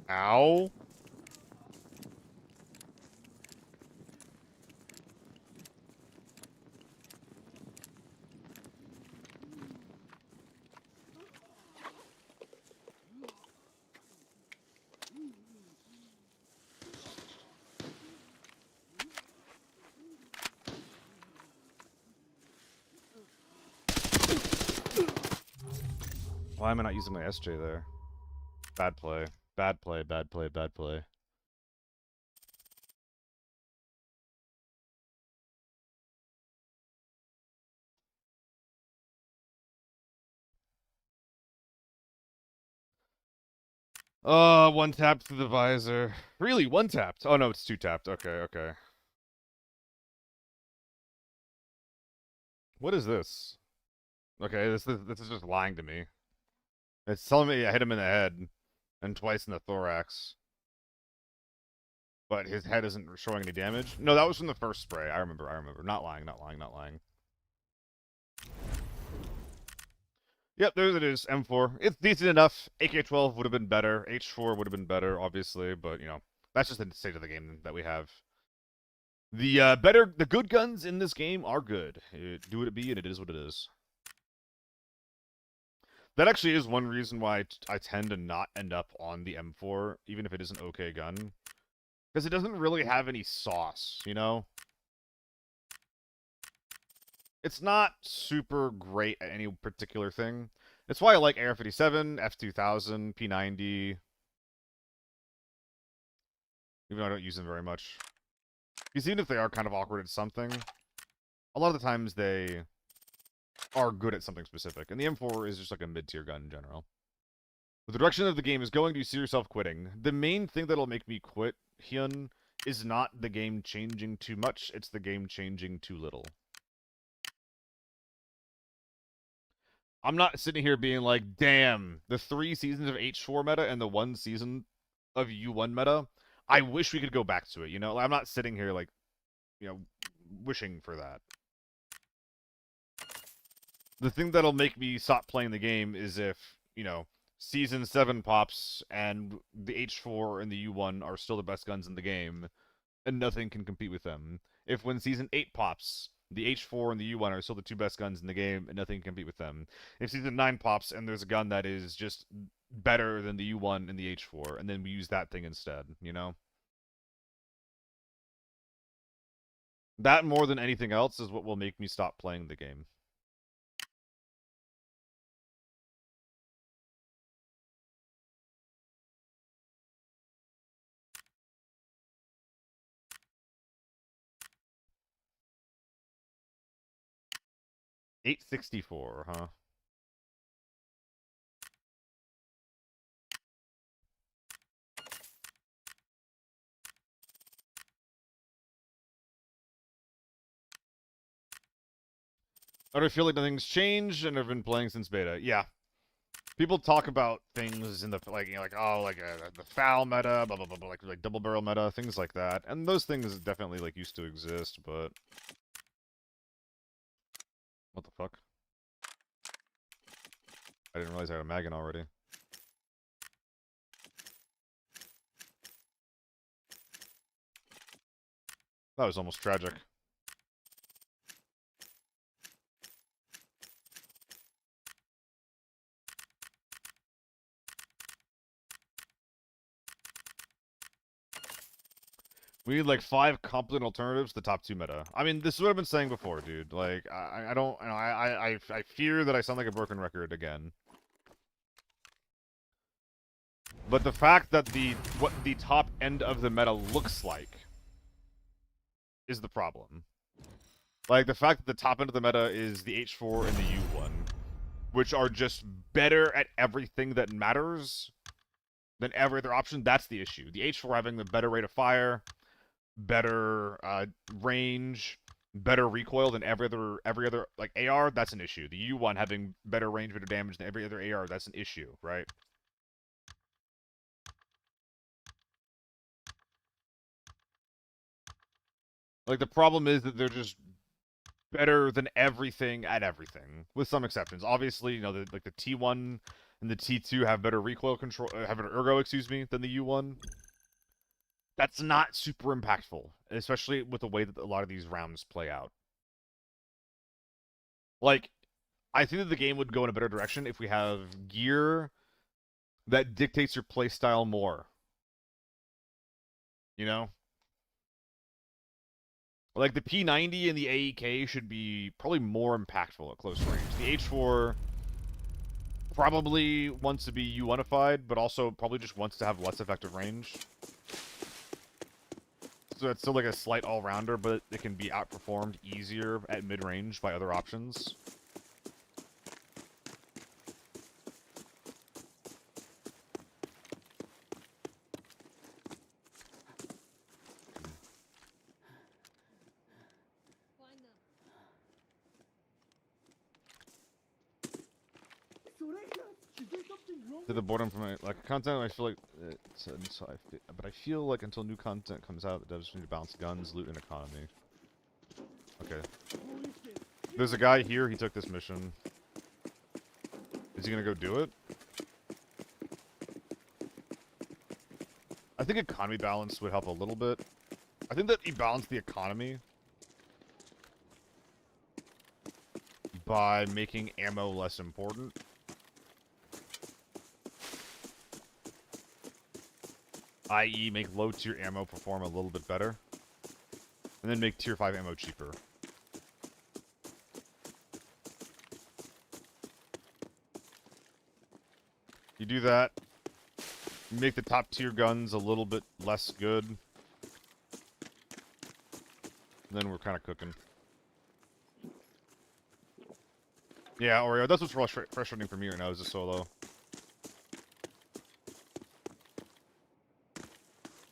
Ow. Why am I not using my SJ there? Bad play. Bad play, bad play, bad play. One tap through the visor. Really, one tapped? Oh no, it's two tapped. Okay, okay. What is this? Okay, this is just lying to me. It's telling me I hit him in the head and twice in the thorax. But his head isn't showing any damage. No, that was from the first spray. I remember, I remember. Not lying, not lying, not lying. Yep, there it is, M4. It's decent enough. AK-12 would have been better. H4 would have been better, obviously, but, you know, that's just the state of the game that we have. The good guns in this game are good. Do what it be, and it is what it is. That actually is one reason why I tend to not end up on the M4, even if it is an okay gun. Because it doesn't really have any sauce, you know? It's not super great at any particular thing. That's why I like AR-57, F2000, P90. Even though I don't use them very much. Because even if they are kind of awkward at something, a lot of the times they are good at something specific. And the M4 is just like a mid-tier gun in general. The direction of the game is going, do you see yourself quitting? The main thing that'll make me quit, Hyun, is not the game changing too much, it's the game changing too little. I'm not sitting here being like, damn, the 3 seasons of H4 meta and the 1 season of U1 meta, I wish we could go back to it, you know? I'm not sitting here like, you know, wishing for that. The thing that'll make me stop playing the game is if, you know, Season 7 pops and the H4 and the U1 are still the best guns in the game, and nothing can compete with them. If when Season 8 pops, the H4 and the U1 are still the 2 best guns in the game, and nothing can compete with them. If Season 9 pops and there's a gun that is just better than the U1 and the H4, and then we use that thing instead, you know? That more than anything else is what will make me stop playing the game. $864, huh? I feel like nothing's changed, and I've been playing since beta. Yeah. People talk about things in the, like, you know, like, oh, like, the foul meta, blah, blah, blah, blah, like double barrel meta, things like that. And those things definitely, like, used to exist, but... What the fuck? I didn't realize I had a mag in already. That was almost tragic. We need like 5 competent alternatives to the top 2 meta. I mean, this is what I've been saying before, dude. Like, I don't, you know, I fear that I sound like a broken record again. But the fact that what the top end of the meta looks like is the problem. Like, the fact that the top end of the meta is the H4 and the U1, which are just better at everything that matters than every other option, that's the issue. The H4 having the better rate of fire, better range, better recoil than every other like AR, that's an issue. The U1 having better range, better damage than every other AR, that's an issue, right? Like, the problem is that they're just better than everything at everything, with some exceptions. Obviously, you know, like the T1 and the T2 have better recoil control, have better ergo, excuse me, than the U1. That's not super impactful, especially with the way that a lot of these rounds play out. Like, I think that the game would go in a better direction if we have gear that dictates your playstyle more. You know? Like, the P90 and the AEK should be probably more impactful at close range. The H4 probably wants to be U1ified, but also probably just wants to have less effective range. So it's still like a slight all-rounder, but it can be outperformed easier at mid-range by other options. To the boredom from my like content, I feel like but I feel like until new content comes out, the devs need to balance guns, loot, and economy. Okay. There's a guy here. He took this mission. Is he gonna go do it? I think economy balance would help a little bit. I think that he balanced the economy by making ammo less important. I.e. make low tier ammo perform a little bit better. And then make tier 5 ammo cheaper. You do that, you make the top tier guns a little bit less good. Then we're kind of cooking. Yeah, Oreo, that's what's frustrating for me right now is the solo.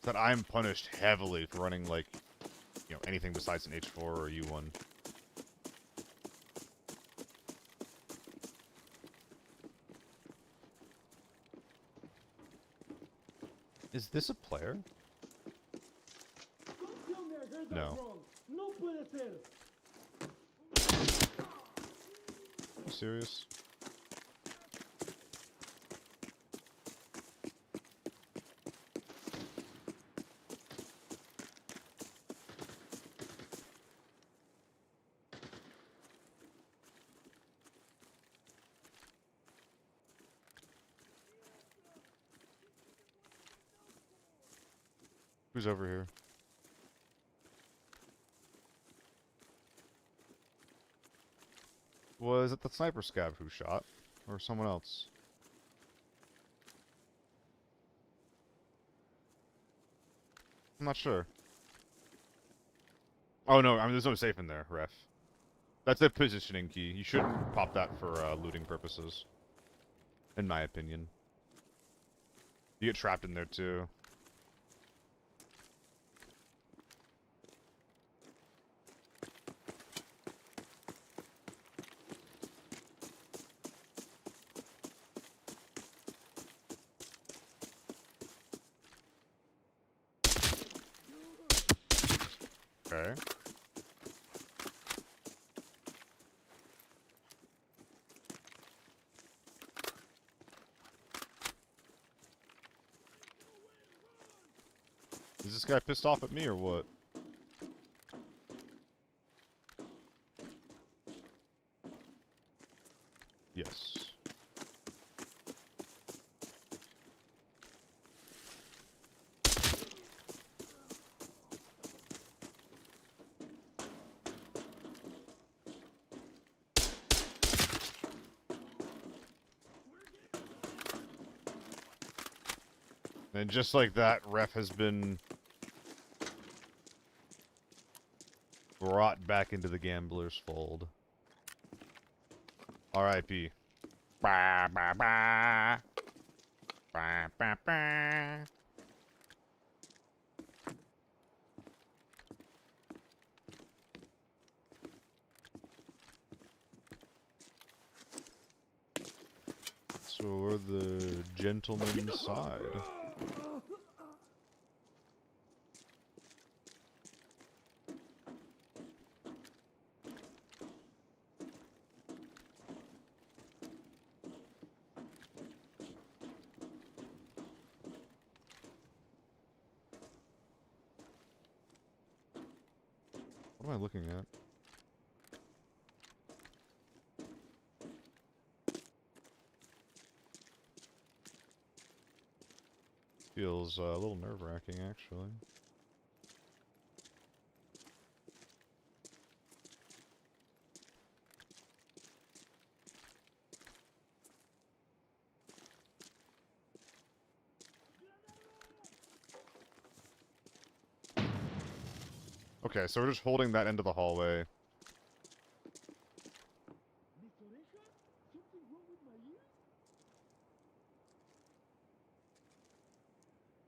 That I'm punished heavily for running, like, you know, anything besides an H4 or a U1. Is this a player? No. Are you serious? Who's over here? Was it the sniper scab who shot? Or someone else? I'm not sure. Oh no, I mean there's no safe in there, ref. That's a positioning key. You shouldn't pop that for looting purposes. In my opinion. You get trapped in there too. Okay. Is this guy pissed off at me or what? Yes. And just like that, ref has been brought back into the gambler's fold. R.I.P. Ba ba ba. Ba ba ba. So we're the gentleman's side. What am I looking at? Feels a little nerve-wracking, actually. Okay, so we're just holding that end of the hallway.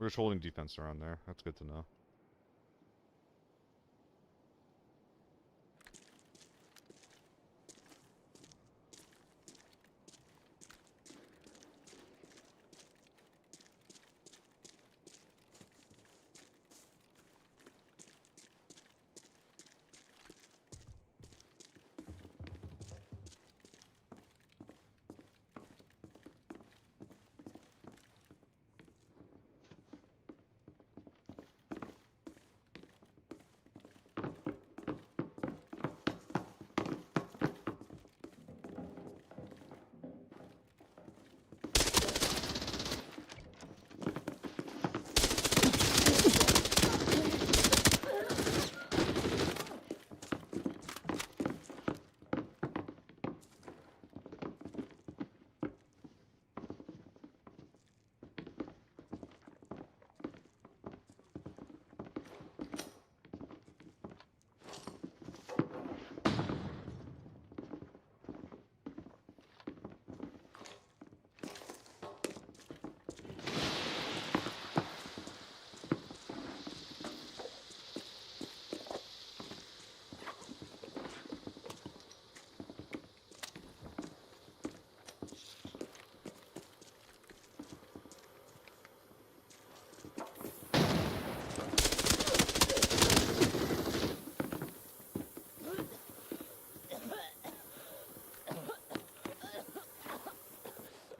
We're just holding defense around there. That's good to know.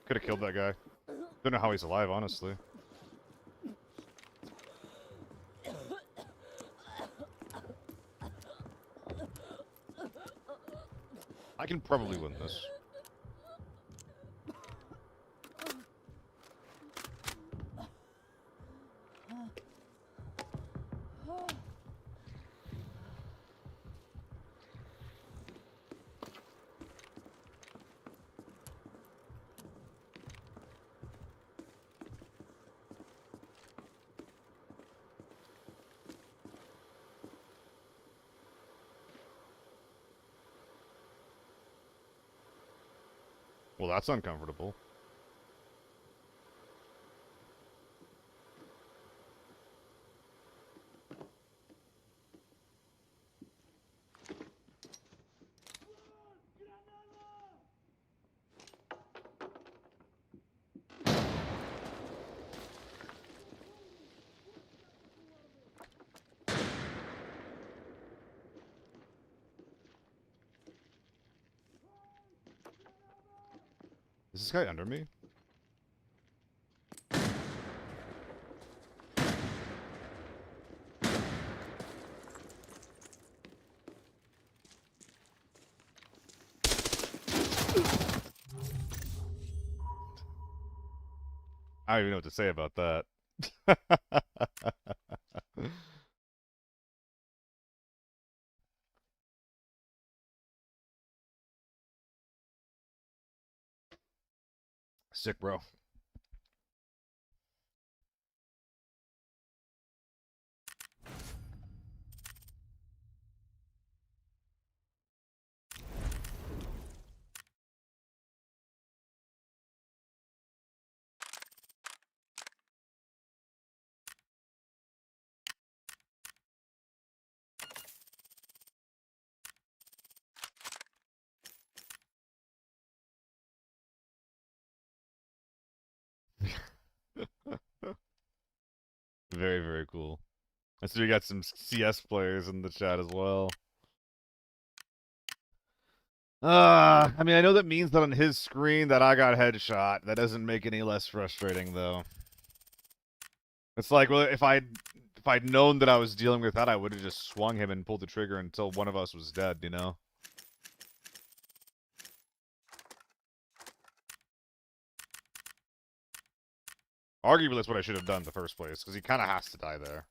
Could have killed that guy. Don't know how he's alive, honestly. I can probably win this. Well, that's uncomfortable. Is this guy under me? I don't even know what to say about that. Sick, bro. Very, very cool. I see we got some CS players in the chat as well. I mean, I know that means that on his screen that I got headshot. That doesn't make it any less frustrating, though. It's like, well, if if I'd known that I was dealing with that, I would have just swung him and pulled the trigger until one of us was dead, you know? Arguably, that's what I should have done in the first place, because he kind of has to die there.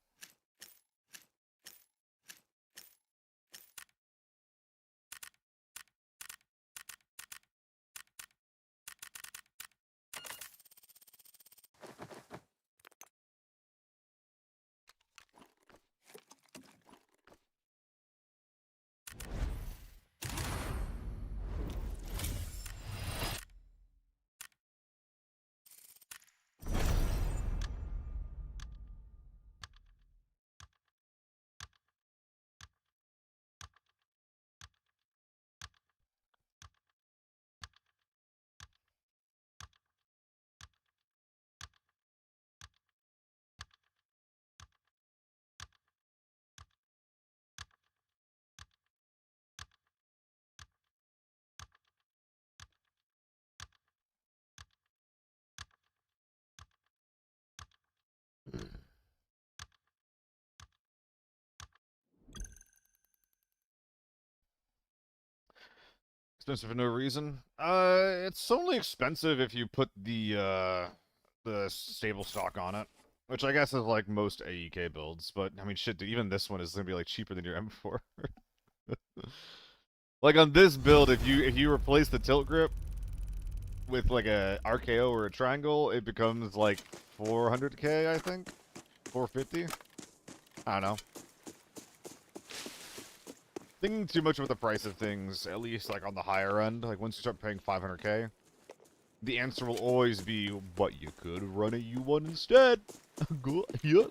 Expensive for no reason. It's only expensive if you put the stable stock on it, which I guess is like most AEK builds. But I mean, shit, dude, even this one is gonna be like cheaper than your M4. Like on this build, if you replace the tilt grip with like a RKO or a triangle, it becomes like 400k, I think, 450. I don't know. Thinking too much about the price of things, at least like on the higher end. Like once you start paying 500k, the answer will always be, "What, you could run a U1 instead." Go, yeah.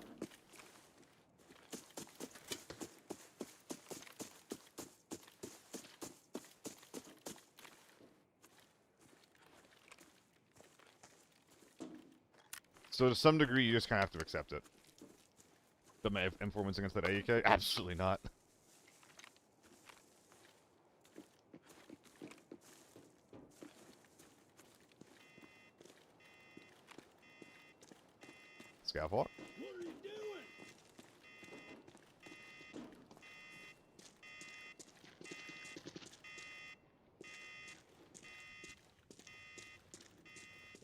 So to some degree, you just kind of have to accept it. But my M4 wins against that AEK? Absolutely not. Scaffold. What are you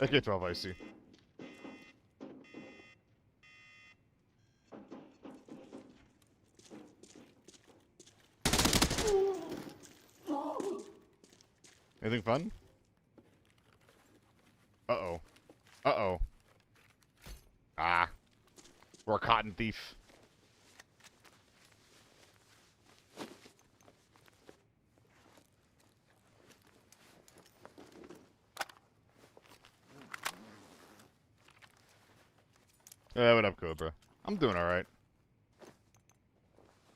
doing? AK-12, I see. Anything fun? Uh-oh. Uh-oh. Ah. We're a cotton thief. What up, Cobra? I'm doing alright.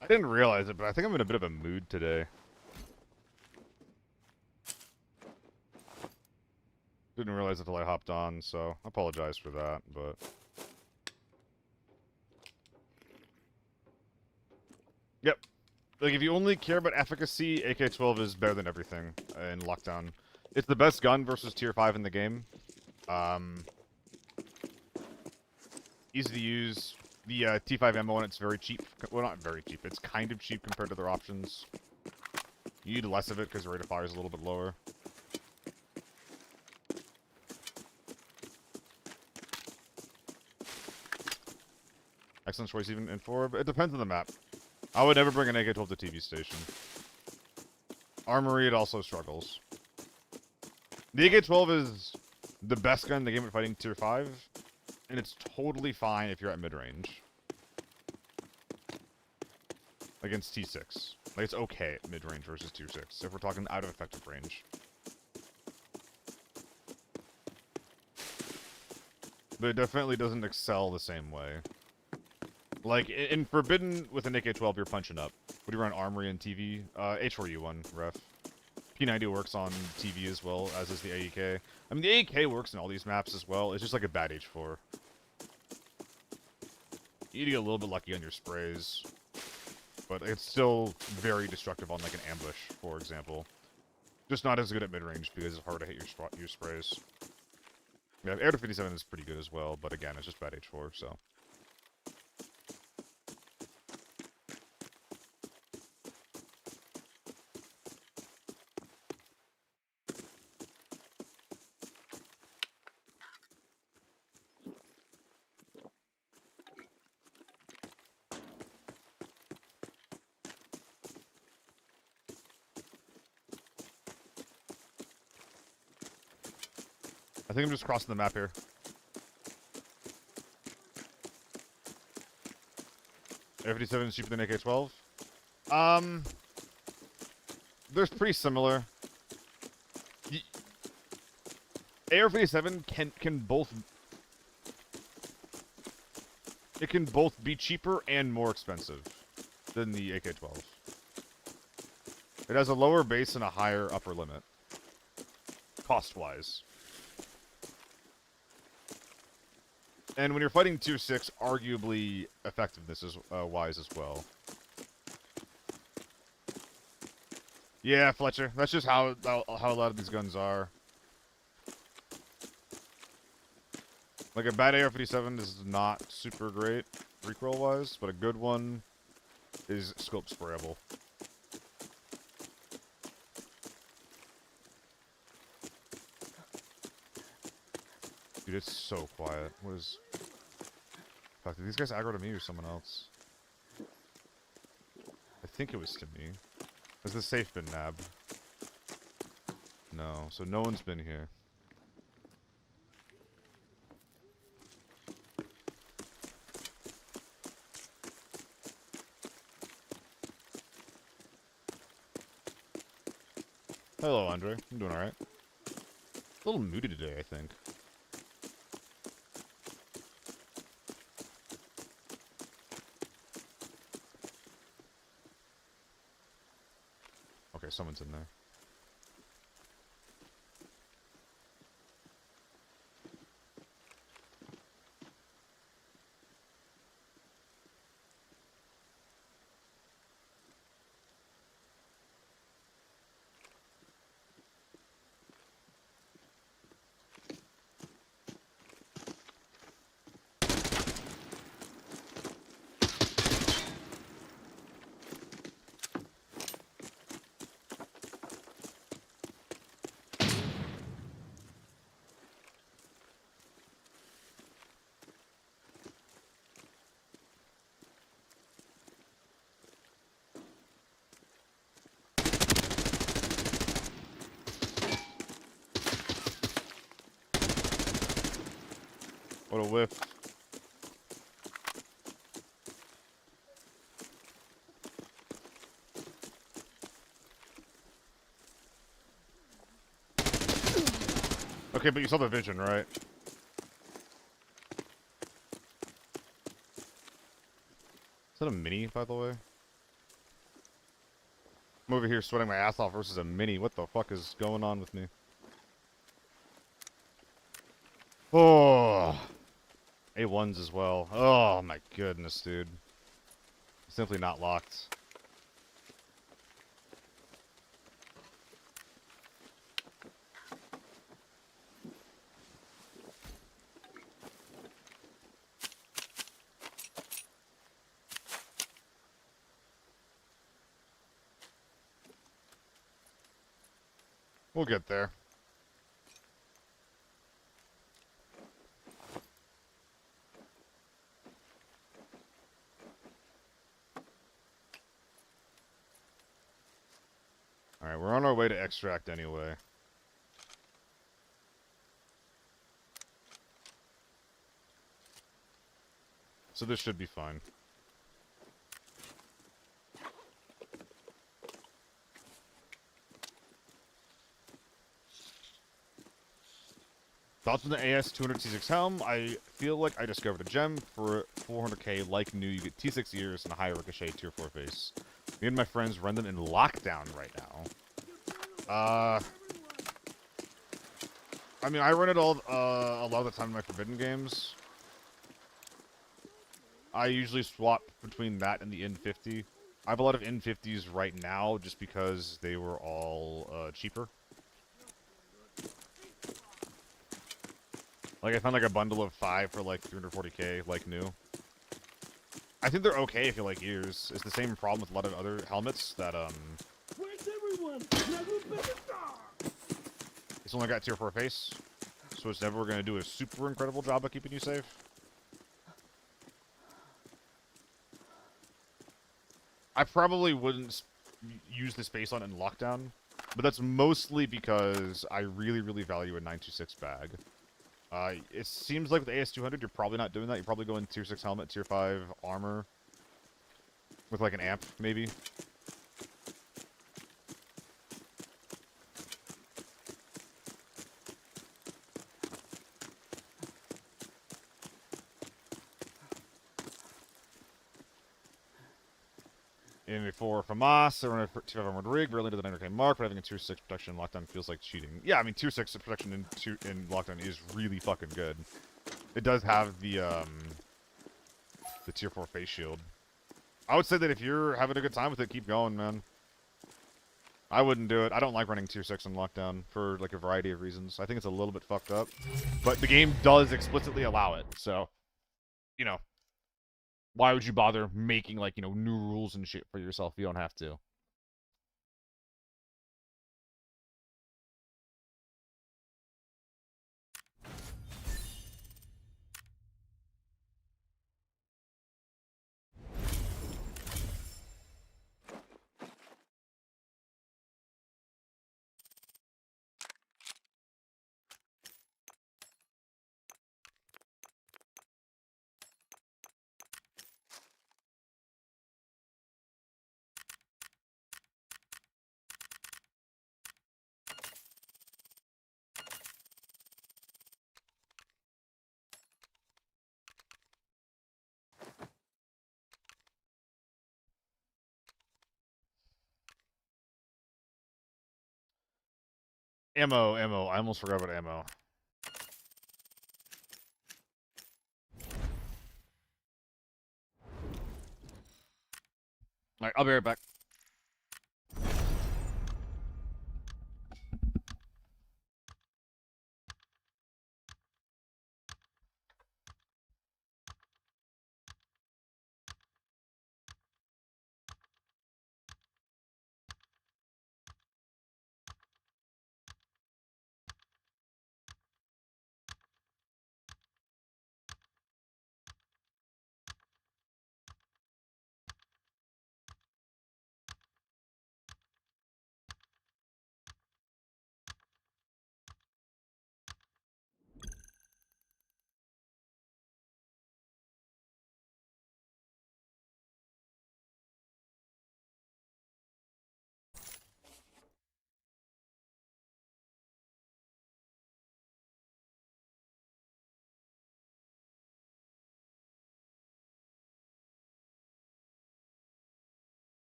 I didn't realize it, but I think I'm in a bit of a mood today. Didn't realize it until I hopped on, so I apologize for that, but... Yep. Like, if you only care about efficacy, AK-12 is better than everything in Lockdown. It's the best gun versus Tier 5 in the game. Easy to use. The T5 ammo on it's very cheap. Well, not very cheap. It's kind of cheap compared to other options. You need less of it because the rate of fire is a little bit lower. Excellent choice even in 4, but it depends on the map. I would never bring an AK-12 to TV station. Armory, it also struggles. The AK-12 is the best gun in the game at fighting Tier 5, and it's totally fine if you're at mid-range. Against T6. Like, it's okay at mid-range versus Tier 6, if we're talking out of effective range. But it definitely doesn't excel the same way. Like, in Forbidden, with an AK-12, you're punching up. What do you run, Armory and TV? H4U1, ref. P90 works on TV as well, as is the AEK. I mean, the AEK works in all these maps as well. It's just like a bad H4. You need to get a little bit lucky on your sprays. But it's still very destructive on, like, an ambush, for example. Just not as good at mid-range because it's hard to hit your sprays. Yeah, Air to 57 is pretty good as well, but again, it's just bad H4, so... I think I'm just crossing the map here. AR-57 is cheaper than AK-12. They're pretty similar. AR-57 can both. It can both be cheaper and more expensive than the AK-12. It has a lower base and a higher upper limit, cost-wise. And when you're fighting tier 6, arguably effectiveness is wise as well. Yeah, Fletcher. That's just how a lot of these guns are. Like a bad AR-57 is not super great recoil-wise, but a good one is scope sprayable. Dude, it's so quiet. What is... Fuck, did these guys aggro to me or someone else? I think it was to me. Has the safe been nabbed? No, so no one's been here. Hello, Andre. I'm doing alright. A little moody today, I think. Okay, someone's in there. What a whiff. Okay, but you saw the vision, right? Is that a mini, by the way? I'm over here sweating my ass off versus a mini. What the fuck is going on with me? Oh, A1s as well. Oh my goodness, dude. Simply not locked. We'll get there. Alright, we're on our way to extract anyway. So this should be fine. Thoughts on the AS 200 T6 helm? I feel like I discovered a gem for 400k like new. You get T6 ears and a high ricochet tier 4 face. Me and my friends run them in lockdown right now. I mean, I run it all a lot of the time in my Forbidden games. I usually swap between that and the N50. I have a lot of N50s right now just because they were all cheaper. Like, I found like a bundle of 5 for like 340k, like new. I think they're okay if you like ears. It's the same problem with a lot of other helmets that, Where's everyone? Now we better start. it's only got tier 4 face. So it's never going to do a super incredible job of keeping you safe. I probably wouldn't use the space on in lockdown, but that's mostly because I really, really value a 926 bag. It seems like with AS200, you're probably not doing that. You're probably going tier 6 helmet, tier 5 armor, with like an amp, maybe. And for FAMAS, they're on a tier 5 armored rig, barely to the 900k mark, but having a tier 6 protection in lockdown feels like cheating. Yeah, I mean, tier 6 protection in lockdown is really fucking good. It does have the tier 4 face shield. I would say that if you're having a good time with it, keep going, man. I wouldn't do it. I don't like running tier 6 in lockdown for like a variety of reasons. I think it's a little bit fucked up. But the game does explicitly allow it, so, you know, why would you bother making, like, you know, new rules and shit for yourself if you don't have to? Ammo. I almost forgot about ammo. Alright, I'll be right back.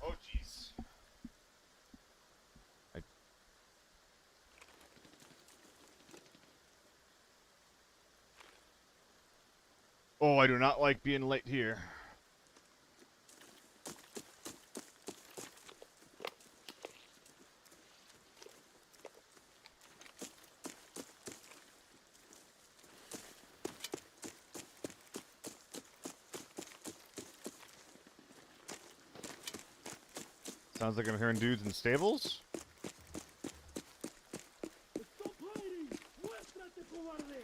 Oh, jeez. Oh, I do not like being late here. Sounds like I'm hearing dudes in stables. ¡Stop hiding! ¡Muéstrate, cobarde!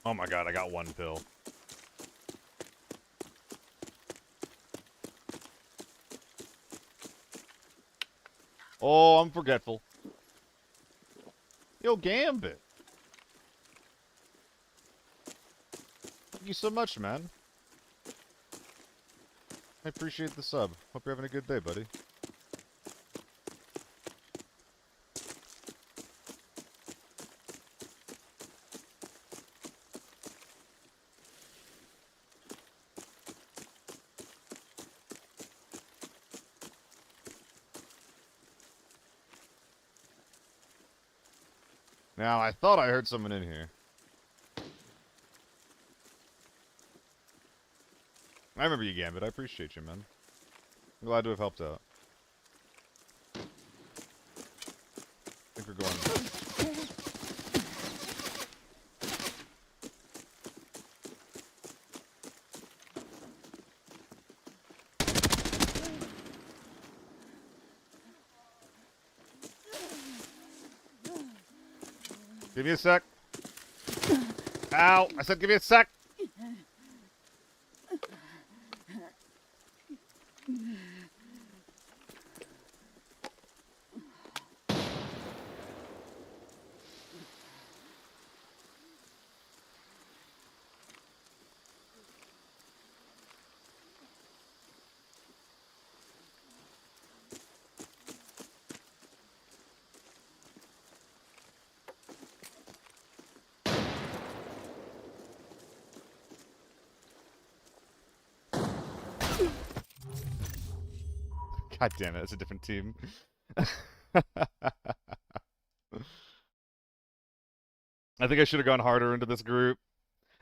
Oh my god, I got one pill. Oh, I'm forgetful. Yo, Gambit. Thank you so much, man. I appreciate the sub. Hope you're having a good day, buddy. Now, I thought I heard someone in here. I remember you, Gambit. I appreciate you, man. I'm glad to have helped out. I think we're going... Give me a sec. Ow! I said give me a sec! God damn it, it's a different team. I think I should have gone harder into this group.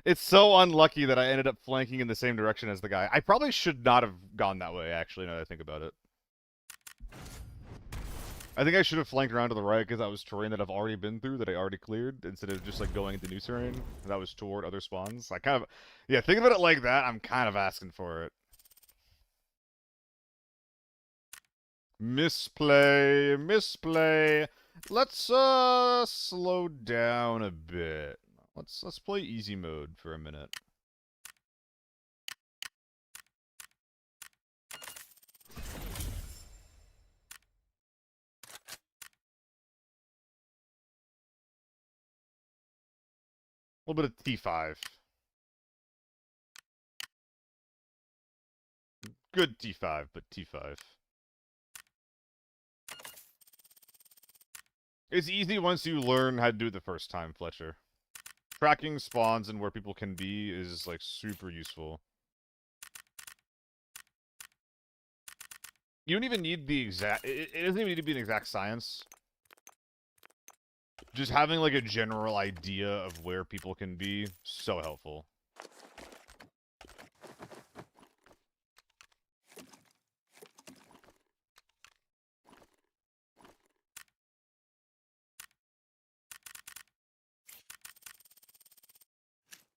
It's so unlucky that I ended up flanking in the same direction as the guy. I probably should not have gone that way, actually, now that I think about it. I think I should have flanked around to the right because that was terrain that I've already been through, that I already cleared, instead of just, like, going into new terrain. That was toward other spawns. I kind of... Yeah, think of it like that, I'm kind of asking for it. Misplay, misplay. Let's slow down a bit. Let's play easy mode for a minute. A little bit of T5. Good T5, but T5. It's easy once you learn how to do it the first time, Fletcher. Tracking spawns and where people can be is, like, super useful. You don't even need the exact... It doesn't even need to be an exact science. Just having, like, a general idea of where people can be, so helpful.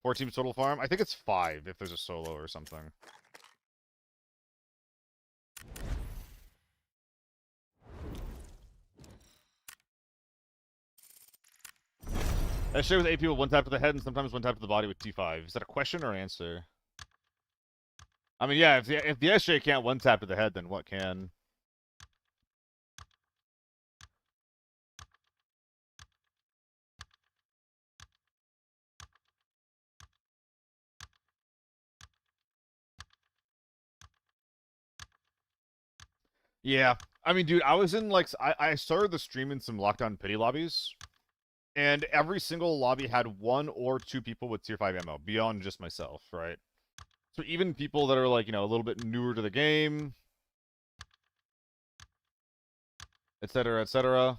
Four teams total farm? I think it's 5 if there's a solo or something. I share with 8 people, 1 tap to the head and sometimes 1 tap to the body with T5. Is that a question or an answer? I mean, yeah, if the SJ can't 1 tap to the head, then what can? Yeah. I mean, dude, I was in, like, I started the stream in some lockdown pity lobbies, and every single lobby had 1 or 2 people with tier 5 ammo, beyond just myself, right? So even people that are, like, you know, a little bit newer to the game, etc., etc.,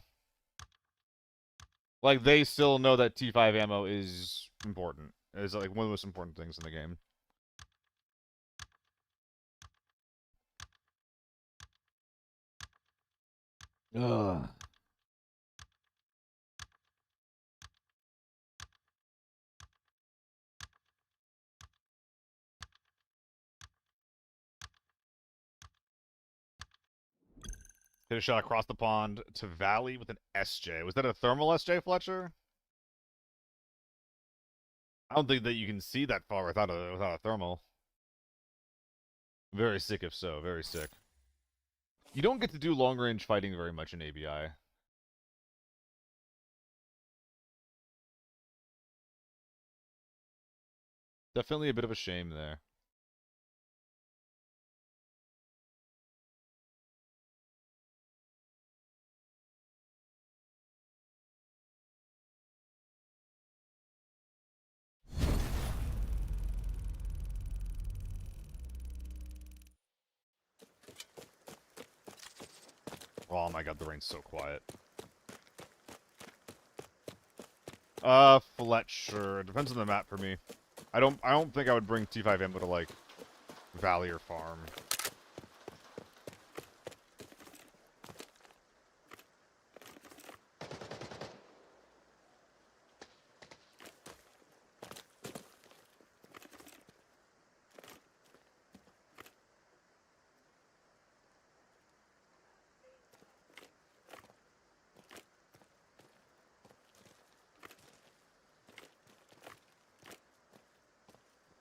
like, they still know that T5 ammo is important. It's, like, one of the most important things in the game. Ugh. Hit a shot across the pond to Valley with an SJ. Was that a thermal SJ, Fletcher? I don't think that you can see that far without a thermal. Very sick if so, very sick. You don't get to do long-range fighting very much in ABI. Definitely a bit of a shame there. Oh my god, the rain's so quiet. Fletcher. It depends on the map for me. I don't think I would bring T5 ammo to, like, Valley or Farm.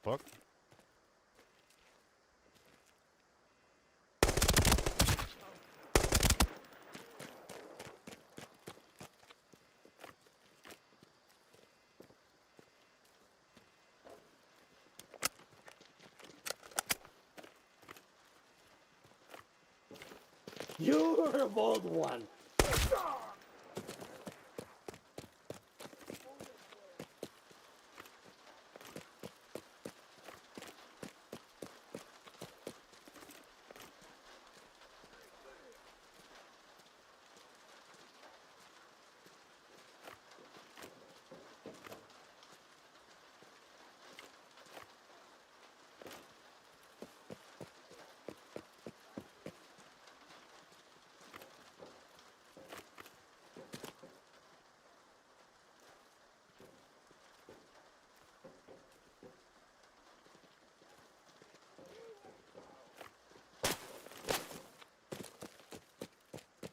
Fuck. You're a bold one.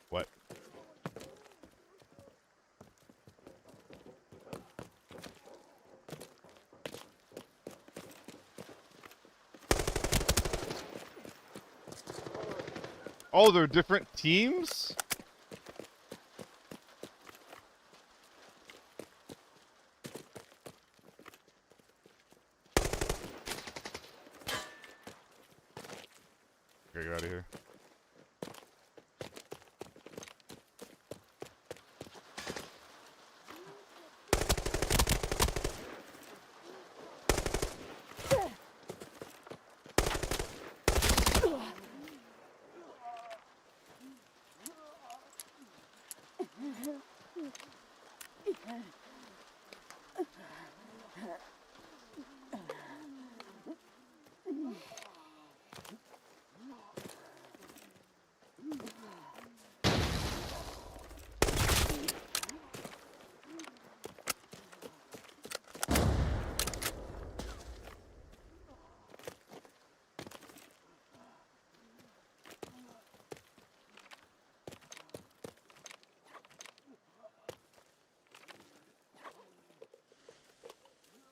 What? Oh, they're different teams? Okay, get out of here.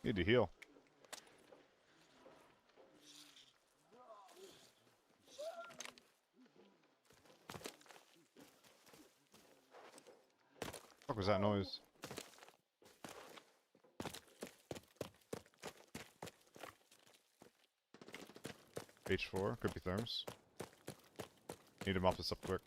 Need to heal. What was that noise? H4, could be therms. Need to mop this up quick.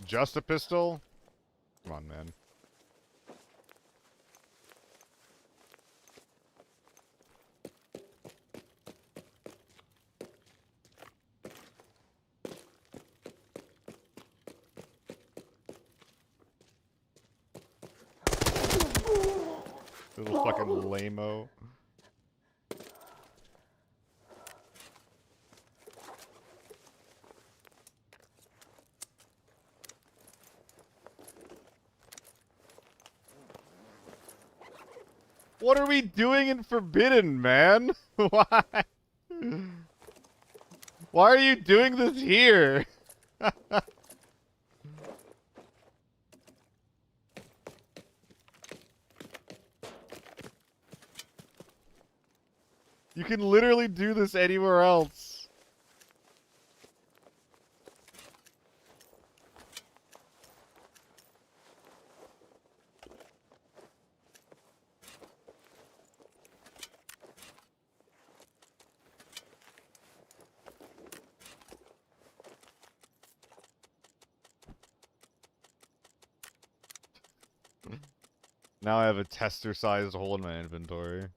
Just a pistol? Come on, man. Little fucking lame-o. What are we doing in Forbidden, man? Why? Why are you doing this here? You can literally do this anywhere else. Now I have a tester-sized hole in my inventory.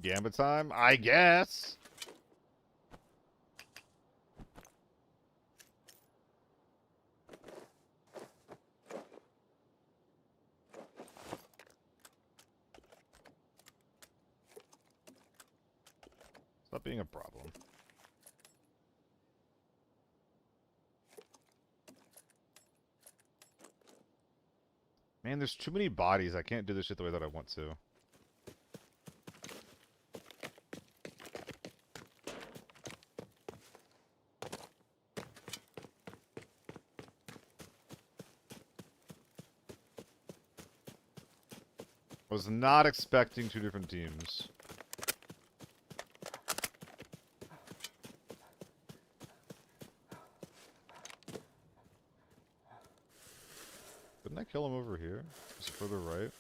Gambit time? I guess. Stop being a problem. Man, there's too many bodies. I can't do this shit the way that I want to. Was not expecting two different teams. Didn't I kill him over here? Is it further right?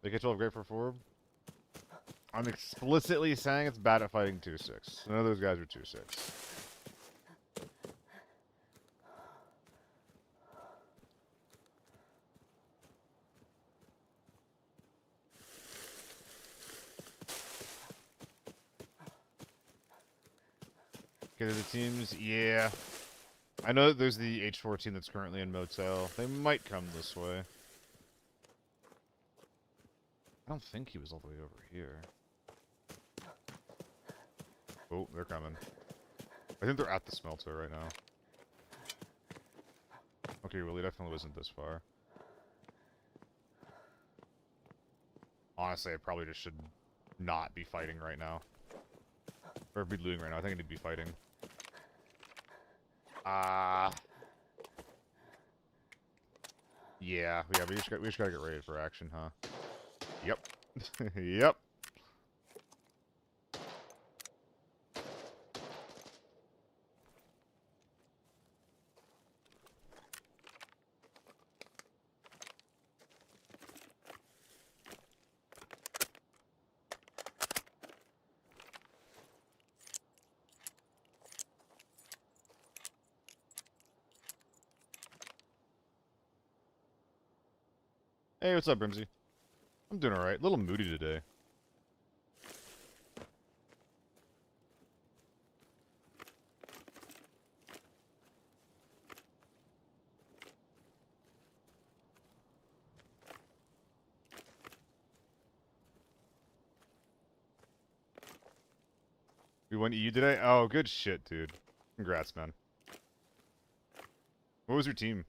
They get 12 great for Forb? I'm explicitly saying it's bad at fighting 2-6. None of those guys are 2-6. Okay, the teams, yeah. I know that there's the H14 that's currently in Motel. They might come this way. I don't think he was all the way over here. Oh, they're coming. I think they're at the smelter right now. Okay, well, he definitely wasn't this far. Honestly, I probably just should not be fighting right now. Or be looting right now. I think I need to be fighting. Yeah, we just gotta get ready for action, huh? Yep. Yep. Hey, what's up, Brimsy? I'm doing alright. A little moody today. We went EU today? Oh, good shit, dude. Congrats, man. What was your team?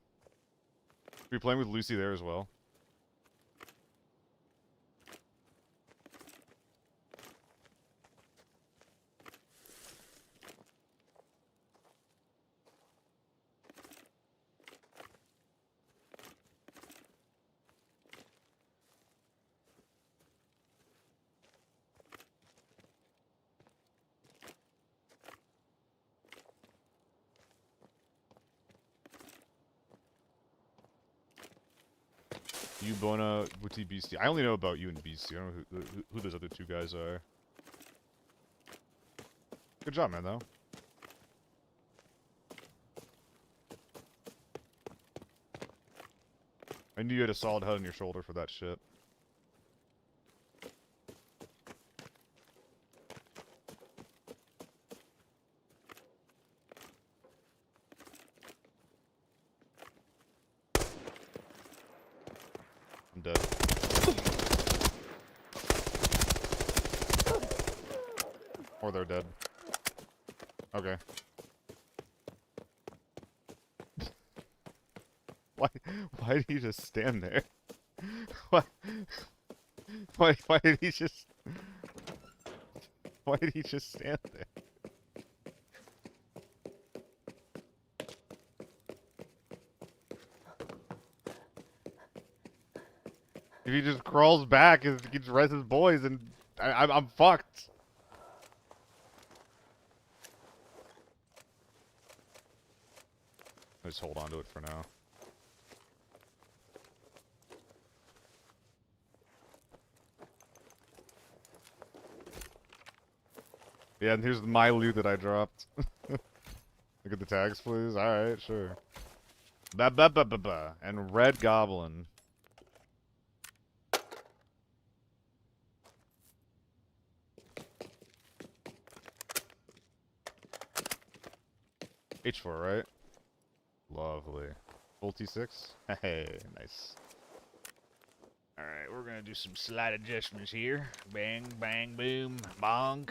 Were you playing with Lucy there as well? You, Bona, Buti, Beastie. I only know about you and Beastie. I don't know who those other two guys are. Good job, man, though. I knew you had a solid head on your shoulder for that shit. I'm dead. Or they're dead. Okay. Why did he just stand there? Why why did he just why did he just stand there? If he just crawls back and gets res his boys, and I'm fucked. Just hold on to it for now. Yeah, and here's my loot that I dropped. Look at the tags, please. Alright, sure. Ba ba ba ba ba. And Red Goblin. H4, right? Lovely. Full T6? Hey, nice. Alright, we're gonna do some slight adjustments here. Bang, bang, boom, bonk,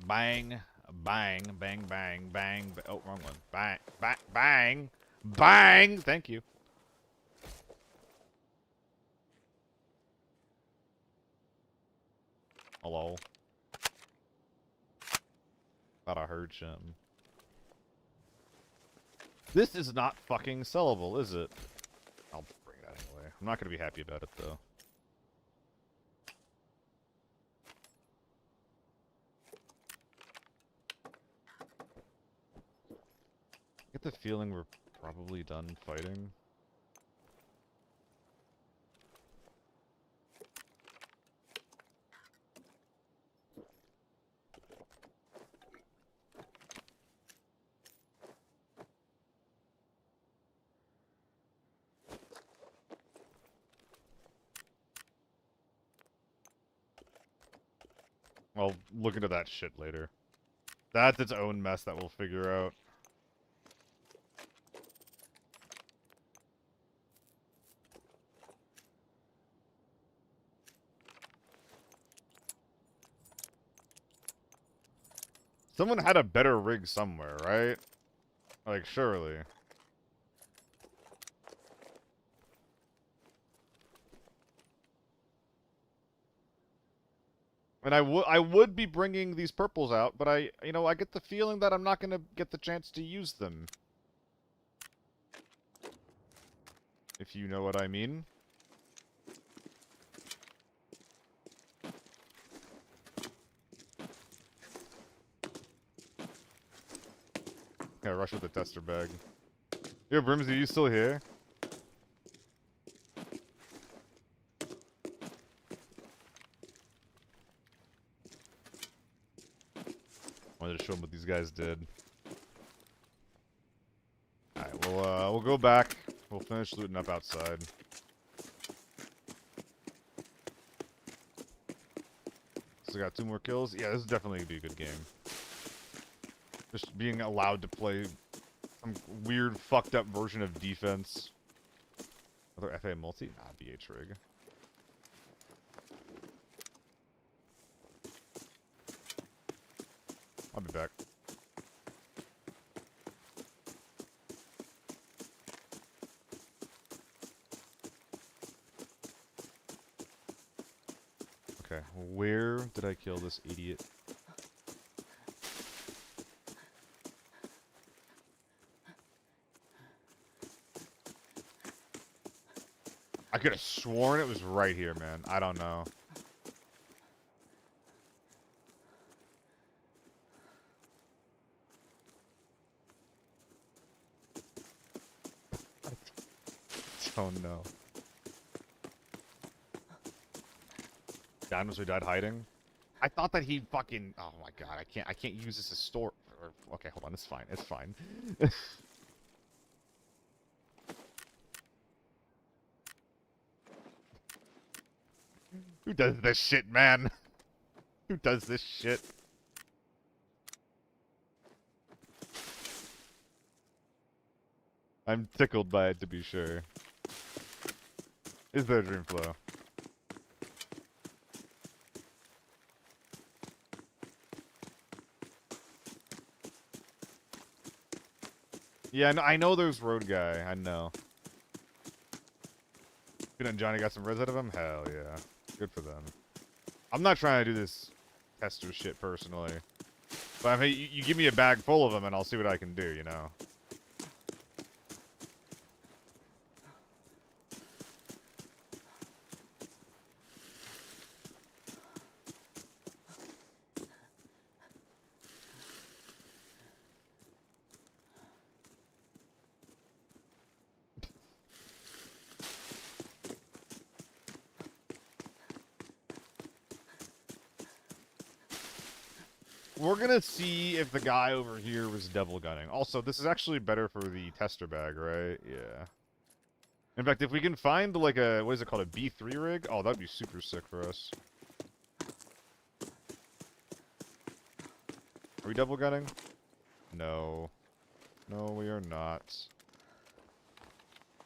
bang, bang, bang, bang, bang. Oh, wrong one. Bang, bang, bang, bang! Thank you. Hello. Thought I heard something. This is not fucking sellable, is it? I'll bring that anyway. I'm not gonna be happy about it, though. I get the feeling we're probably done fighting. I'll look into that shit later. That's its own mess that we'll figure out. Someone had a better rig somewhere, right? Like, surely. And I would be bringing these purples out, but I get the feeling that I'm not gonna get the chance to use them. If you know what I mean. Yeah, rush with the tester bag. Yo, Brimsy, you still here? Wanted to show them what these guys did. Alright, we'll go back. We'll finish looting up outside. So got 2 more kills. Yeah, this is definitely gonna be a good game. Just being allowed to play some weird, fucked up version of defense. Another FA multi? Nah, BH rig. I'll be back. Okay, where did I kill this idiot? I could have sworn it was right here, man. I don't know. I don't know. Dinosaur died hiding. I thought that he fucking. Oh my god! I can't use this as store. Okay, hold on. It's fine. It's fine. Who does this shit, man? Who does this shit? I'm tickled by it, to be sure. Is there Dreamflow? Yeah, I know there's road guy. I know. Good and Johnny got some res out of him? Hell yeah. Good for them. I'm not trying to do this tester shit personally. But I mean, you give me a bag full of them and I'll see what I can do, you know? We're gonna see if the guy over here was double gunning. Also, this is actually better for the tester bag, right? Yeah. In fact, if we can find, like, a... What is it called? A B3 rig? Oh, that'd be super sick for us. Are we double gunning? No. No, we are not.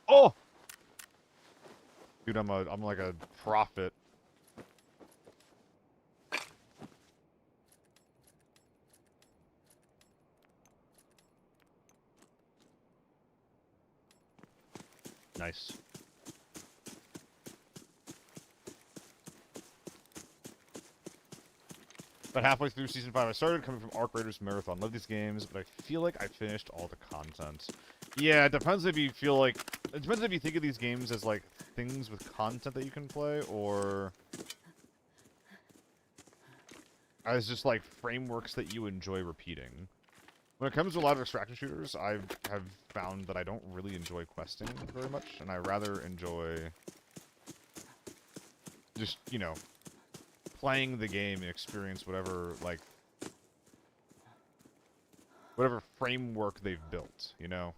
Oh! Dude, I'm like a prophet. Nice. About halfway through Season 5, I started coming from Arc Raiders Marathon. Love these games, but I feel like I finished all the content. Yeah, it depends if you feel like... It depends if you think of these games as, like, things with content that you can play, or... as just, like, frameworks that you enjoy repeating. When it comes to a lot of extraction shooters, I have found that I don't really enjoy questing very much, and I rather enjoy... just, you know... playing the game and experience whatever, like, whatever framework they've built, you know?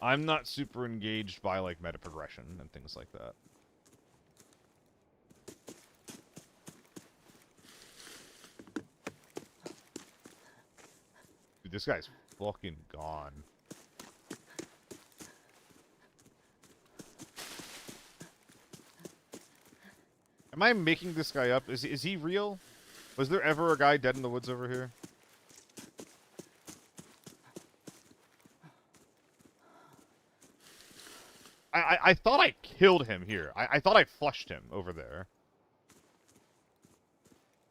I'm not super engaged by, like, meta progression and things like that. Dude, this guy's fucking gone. Am I making this guy up? Is he real? Was there ever a guy dead in the woods over here? I thought I killed him here. I thought I flushed him over there.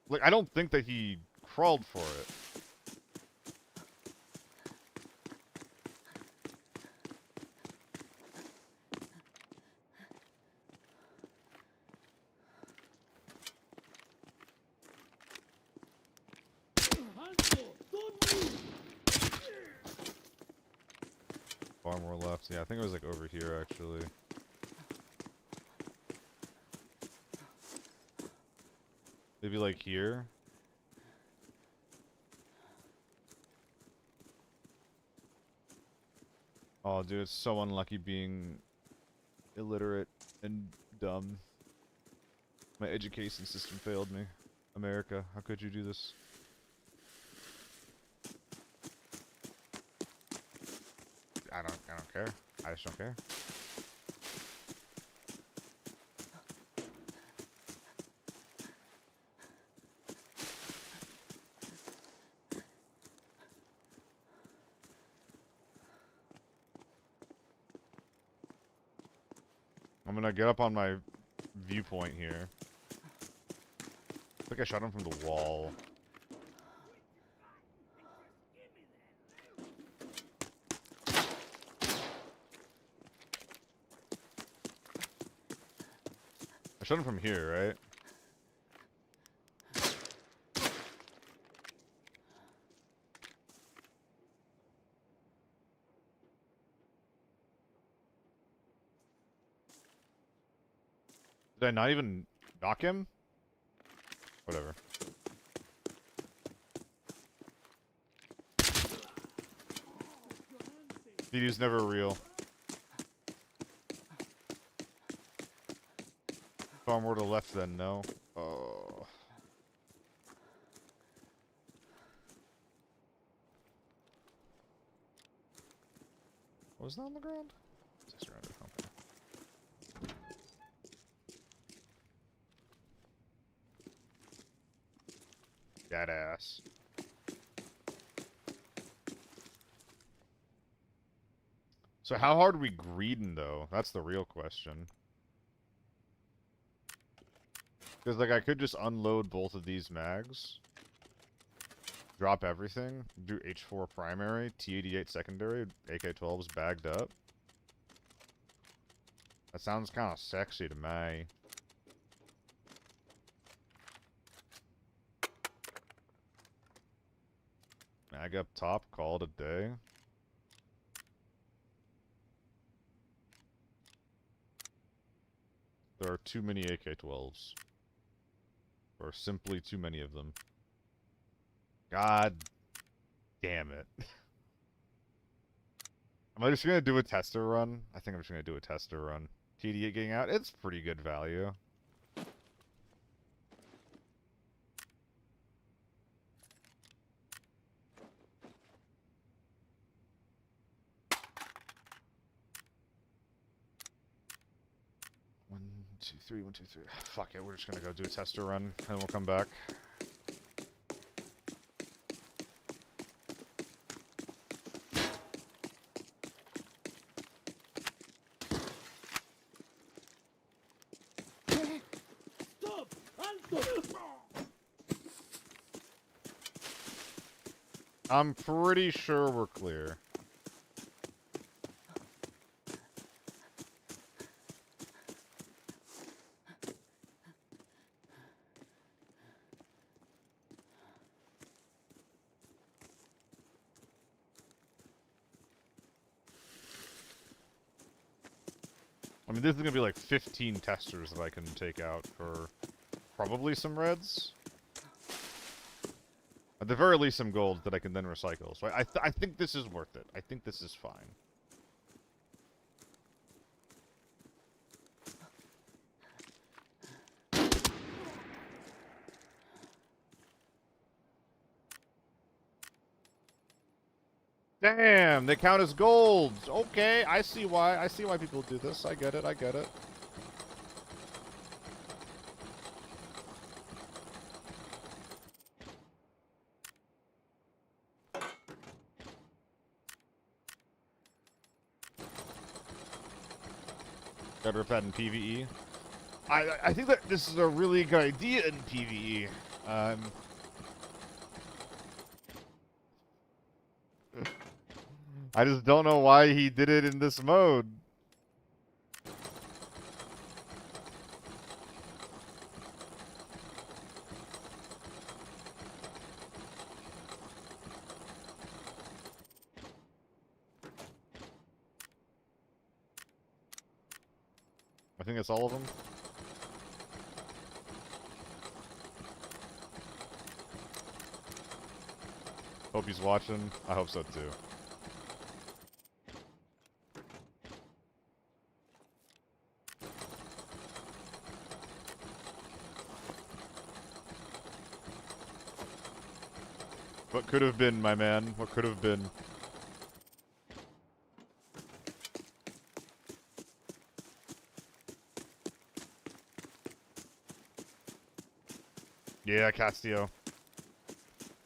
Like, I don't think that he crawled for it. Far more left. Yeah, I think it was like over here actually. Maybe like here. Oh, dude, it's so unlucky being illiterate and dumb. My education system failed me. America, how could you do this? I don't care. I just don't care. I'm gonna get up on my viewpoint here. I think I shot him from the wall. I shot him from here, right? Did I not even knock him? Whatever. Video's never real. Far more to the left then, no. Oh. What was that on the ground? Just around it, okay. Badass. So how hard are we greeding, though? That's the real question. Because, like, I could just unload both of these mags. Drop everything. Do H4 primary, T88 secondary, AK-12's bagged up. That sounds kind of sexy to me. Mag up top, call it a day. There are too many AK-12s. Or simply too many of them. God damn it. Am I just gonna do a tester run? I think I'm just gonna do a tester run. TD8 getting out, it's pretty good value. One, two, three, 1, 2, 3. Fuck it, we're just gonna go do a tester run, and we'll come back. Stop! Alto! I'm pretty sure we're clear. I mean, this is gonna be like 15 testers that I can take out for probably some reds. At the very least, some gold that I can then recycle. So I think this is worth it. I think this is fine. Damn, they count as golds. Okay, I see why. I see why people do this. I get it. I get it. Gotta rip that in PvE. I think that this is a really good idea in PvE. I just don't know why he did it in this mode. I think that's all of them. Hope he's watching. I hope so too. What could have been, my man? What could have been? Yeah, Castillo.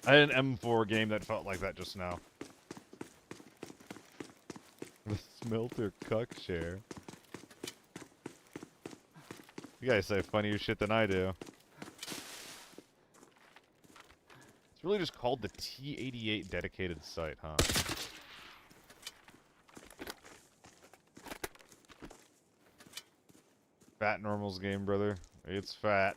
I had an M4 game that felt like that just now. The smelter cuck share. You guys say funnier shit than I do. It's really just called the T88 dedicated site, huh? Fat normals game, brother. It's fat.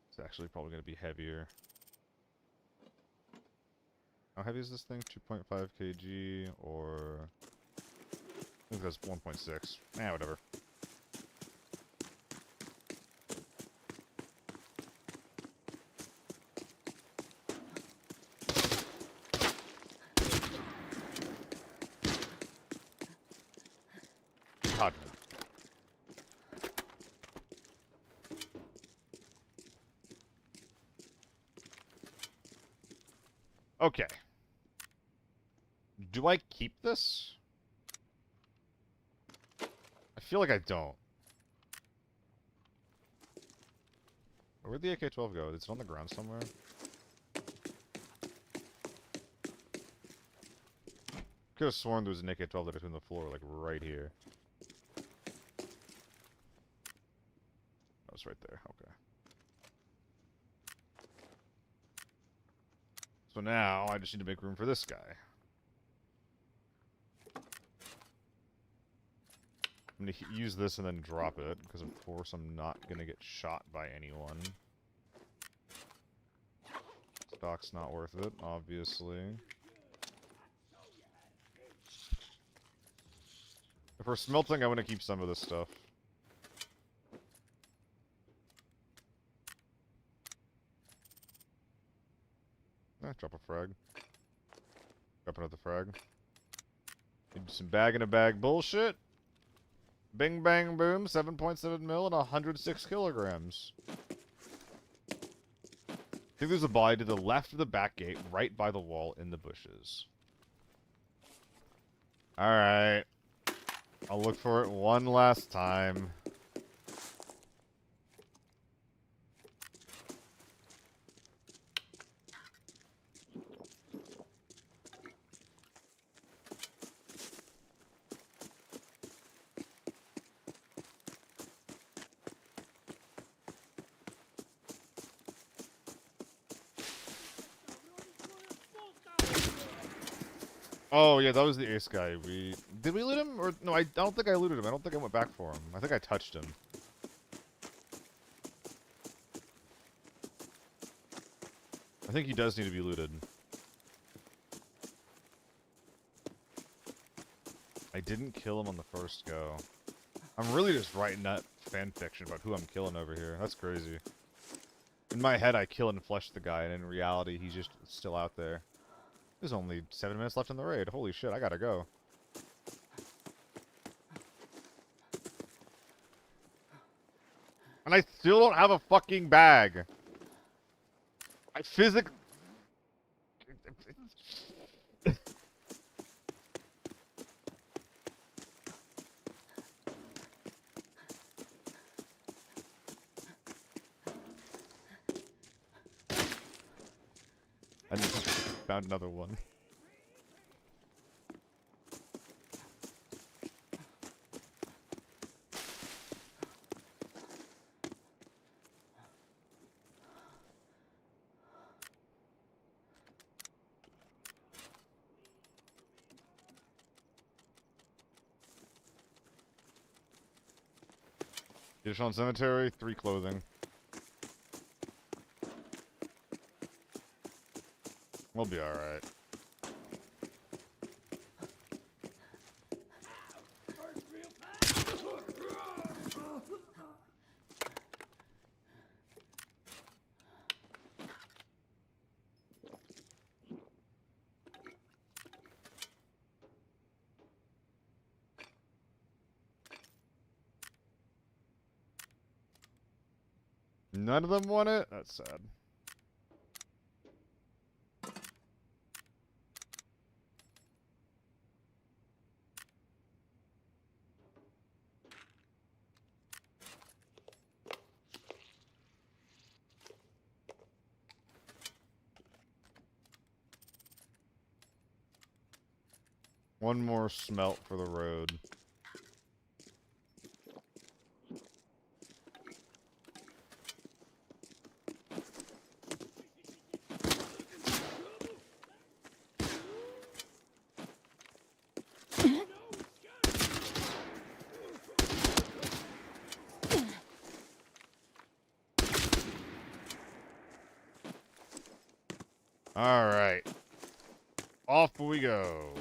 It's actually probably going to be heavier. How heavy is this thing? 2.5 kg or... I think that's 1.6. Yeah, whatever. God. Okay. Do I keep this? I feel like I don't. Where'd the AK-12 go? Is it on the ground somewhere? Could have sworn there was an AK-12 that was on the floor, like right here. Oh, it's right there. Okay. So now I just need to make room for this guy. I'm gonna use this and then drop it, because of course I'm not gonna get shot by anyone. Stock's not worth it, obviously. If we're smelting, I want to keep some of this stuff. Drop a frag. Drop another frag. Need some bag in a bag bullshit. Bing bang boom, 7.7 mil and 106 kilograms. I think there's a body to the left of the back gate, right by the wall in the bushes. Alright. I'll look for it one last time. Oh, yeah, that was the ace guy. Did we loot him? Or no, I don't think I looted him. I don't think I went back for him. I think I touched him. I think he does need to be looted. I didn't kill him on the first go. I'm really just writing that fan fiction about who I'm killing over here. That's crazy. In my head, I kill and flesh the guy, and in reality, he's just still out there. There's only 7 minutes left in the raid. Holy shit, I gotta go. And I still don't have a fucking bag. I physically... I just found another one. Additional cemetery, 3 clothing. We'll be alright. None of them want it? That's sad. One more smelt for the road. Alright. Off we go.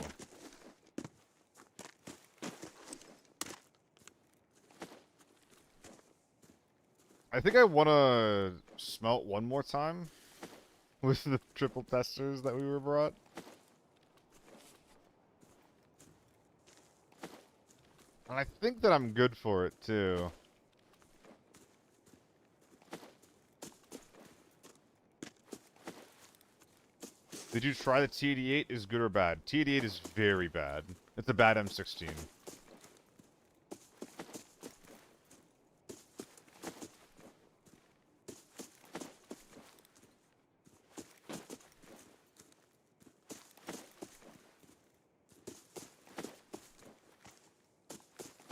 I think I want to smelt one more time with the triple testers that we were brought. And I think that I'm good for it, too. Did you try the T88? Is good or bad? T88 is very bad. It's a bad M16.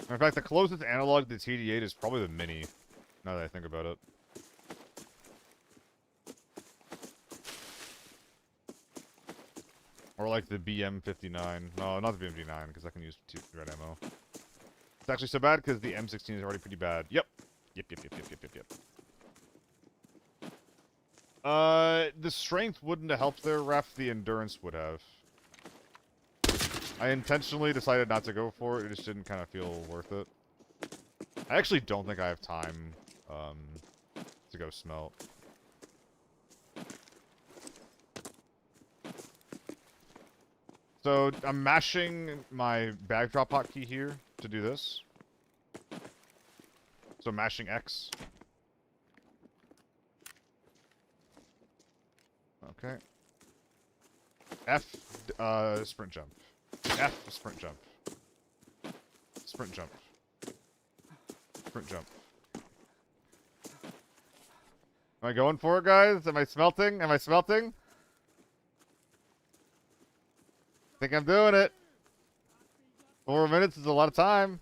In fact, the closest analog to the TD8 is probably the Mini, now that I think about it. Or like the BM59. No, not the BM59, because I can use 2 red ammo. It's actually so bad because the M16 is already pretty bad. Yep. Yep. The strength wouldn't have helped there, ref. The endurance would have. I intentionally decided not to go for it. It just didn't kind of feel worth it. I actually don't think I have time, to go smelt. So, I'm mashing my bag drop hotkey here to do this. So, mashing X. Okay. F, sprint jump. F, sprint jump. Sprint jump. Sprint jump. Am I going for it, guys? Am I smelting? Am I smelting? I think I'm doing it. 4 minutes is a lot of time.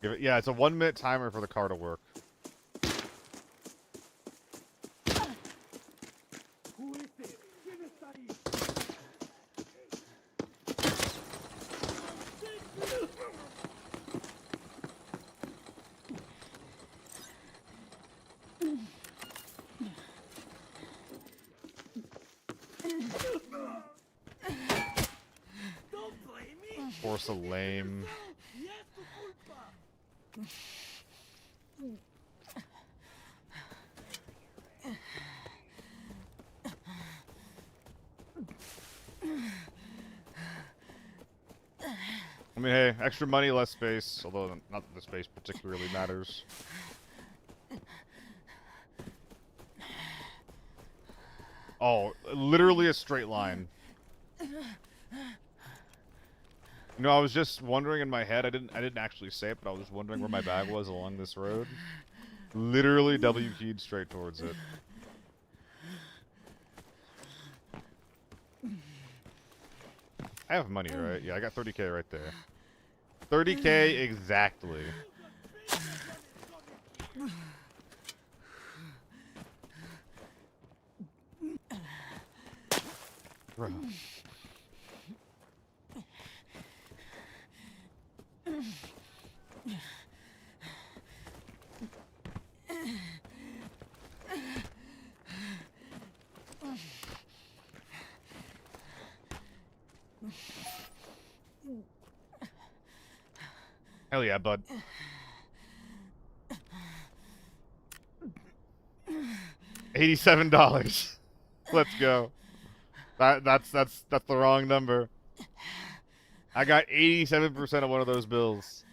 Give it, yeah, it's a 1-minute timer for the car to work. Who is it? ¿Quién está ahí? Don't blame me. Force a lame. Y es tu culpa. I mean, hey, extra money, less space. Although, not that the space particularly matters. Oh, literally a straight line. You know, I was just wondering in my head. I didn't actually say it, but I was wondering where my bag was along this road. Literally W keyed straight towards it. I have money, right? Yeah, I got 30K right there. 30K exactly. Bro. Hell yeah, bud. $87. Let's go. That's the wrong number. I got 87% of one of those bills.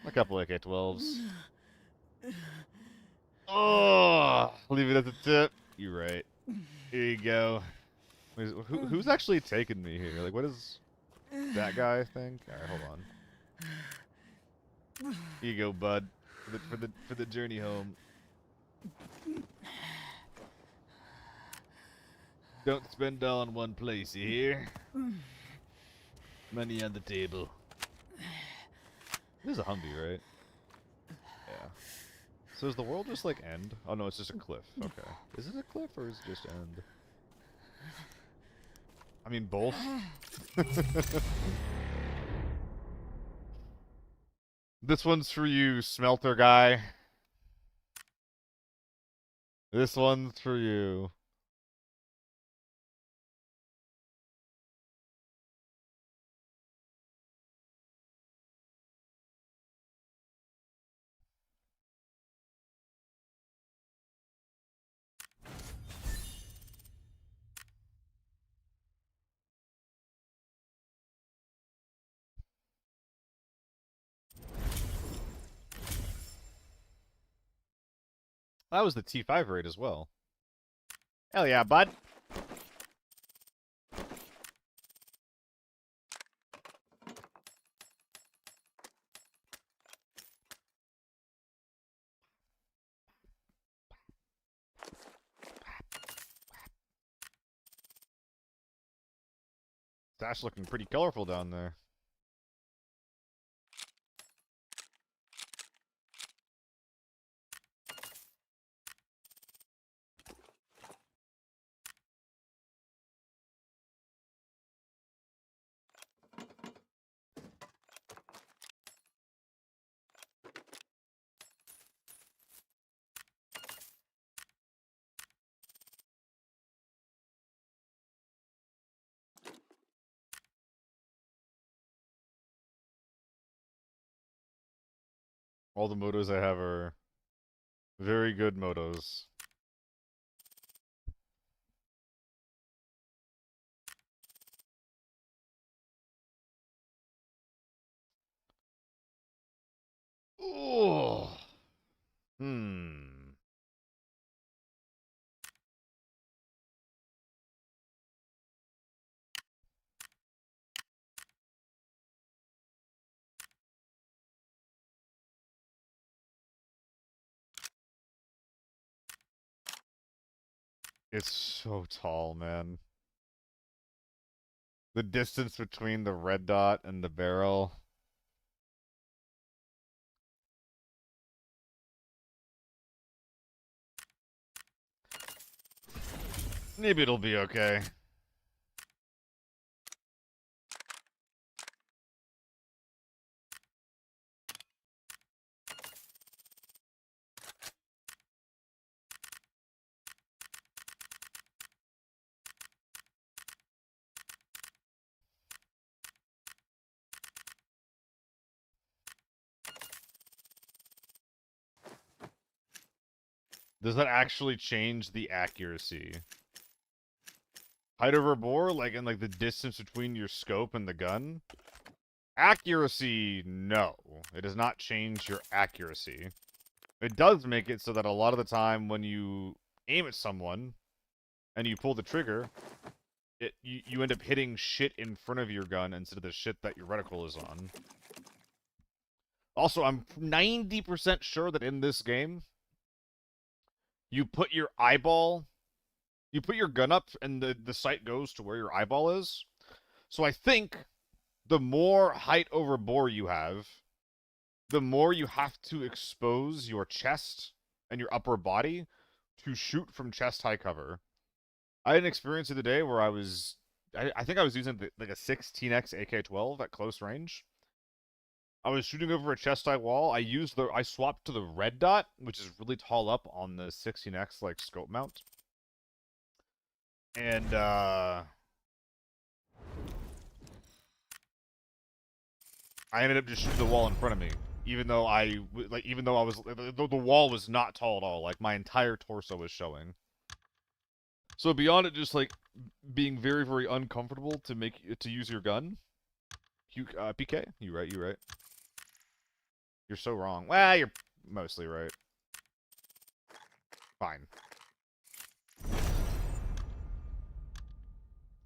A couple AK-12s. Oh, leave it as a tip. You're right. Here you go. Who's actually taking me here? Like, what is that guy think? All right, hold on. Here you go, bud. For the journey home. Don't spend all in one place, you hear? Money on the table. This is a Humvee, right? Yeah. So does the world just, like, end? Oh, no, it's just a cliff. Okay. Is it a cliff, or is it just end? I mean, both. This one's for you, smelter guy. This one's for you. That was the T5 raid as well. Hell yeah, bud. Stash looking pretty colorful down there. All the motos I have are very good motos. Ooh. Hmm. It's so tall, man. The distance between the red dot and the barrel. Maybe it'll be okay. Does that actually change the accuracy? Height over bore, like in like the distance between your scope and the gun? Accuracy, no. It does not change your accuracy. It does make it so that a lot of the time when you aim at someone and you pull the trigger, you end up hitting shit in front of your gun instead of the shit that your reticle is on. Also, I'm 90% sure that in this game, you put your gun up and the sight goes to where your eyeball is. So I think the more height over bore you have, the more you have to expose your chest and your upper body to shoot from chest high cover. I had an experience the other day where I think I was using like a 16x AK-12 at close range. I was shooting over a chest high wall. I swapped to the red dot, which is really tall up on the 16x like scope mount. And I ended up just shooting the wall in front of me, even though I was the wall was not tall at all. Like my entire torso was showing. So beyond it just like being very very uncomfortable to use your gun, PK, you right. You're so wrong. Well, you're mostly right. Fine.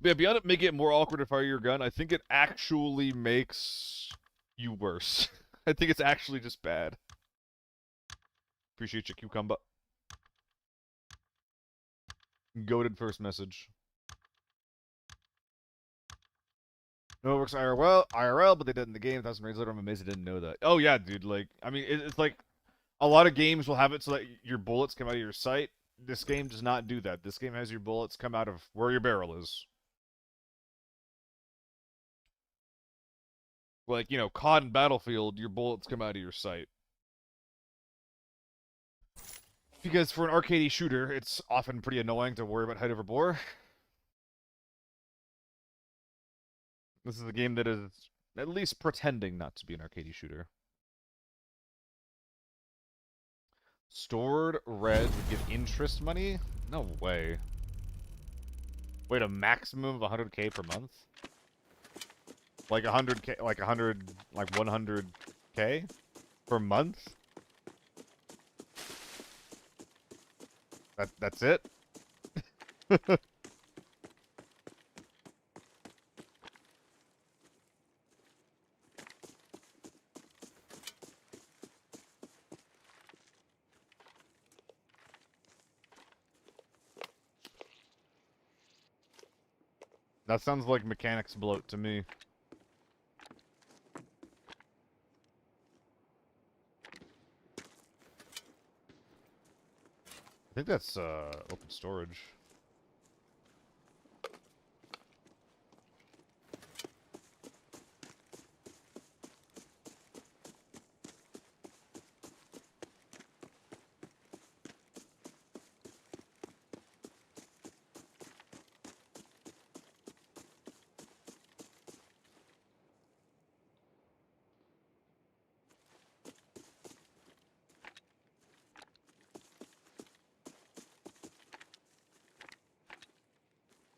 But yeah, beyond it making it more awkward to fire your gun, I think it actually makes you worse. I think it's actually just bad. Appreciate your cucumber. Goated first message. No, it works IRL, but they did in the game. 1,000 raids later, I'm amazed I didn't know that. Oh yeah, dude. Like, I mean, it's like a lot of games will have it so that your bullets come out of your sight. This game does not do that. This game has your bullets come out of where your barrel is. Like, you know, COD and Battlefield, your bullets come out of your sight. Because for an arcadey shooter, it's often pretty annoying to worry about height over bore. This is a game that is at least pretending not to be an arcadey shooter. Stored red would give interest money? No way. Wait, a maximum of 100k per month? Like 100k, like 100k per month? That's it? That sounds like mechanics bloat to me. I think that's open storage.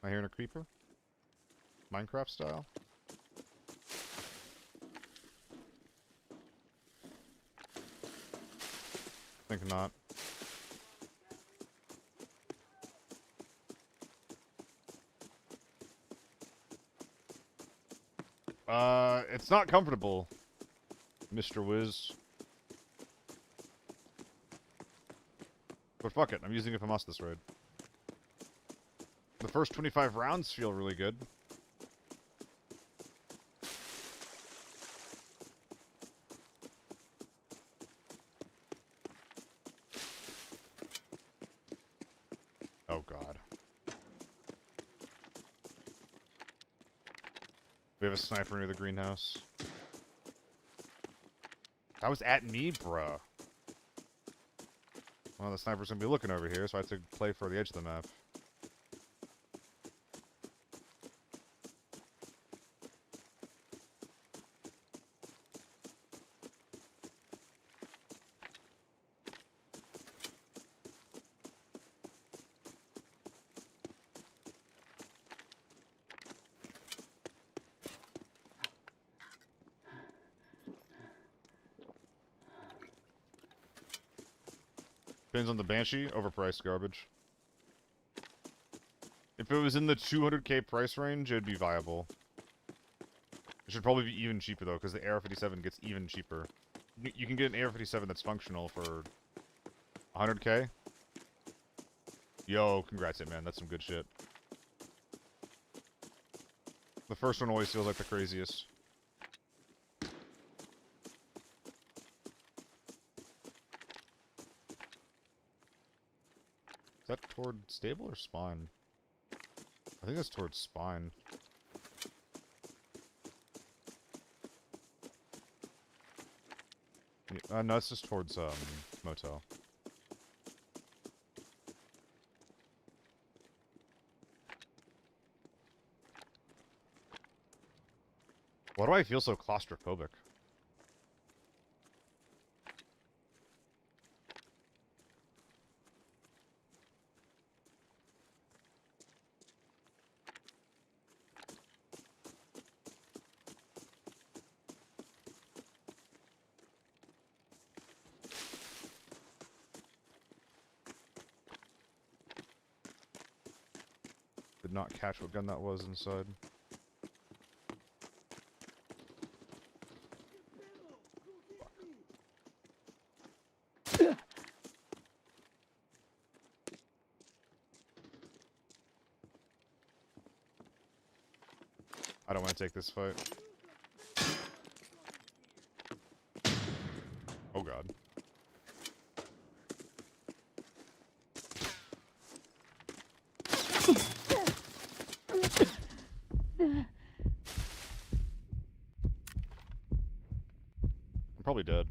Am I hearing a creeper? Minecraft style? Think not. It's not comfortable, Mr. Wiz. But fuck it, I'm using it for us this raid. The first 25 rounds feel really good. Oh god. We have a sniper near the greenhouse. That was at me, bruh. Well, the sniper's gonna be looking over here, so I have to play for the edge of the map. Depends on the Banshee, overpriced garbage. If it was in the 200k price range, it'd be viable. It should probably be even cheaper though, because the AR-57 gets even cheaper. You can get an AR-57 that's functional for 100k. Yo, congrats, man. That's some good shit. The first one always feels like the craziest. Is that toward stable or spine? I think that's towards spine. Yeah, no, it's just towards motel. Why do I feel so claustrophobic? Did not catch what gun that was inside. I don't want to take this fight. Oh god. I'm probably dead.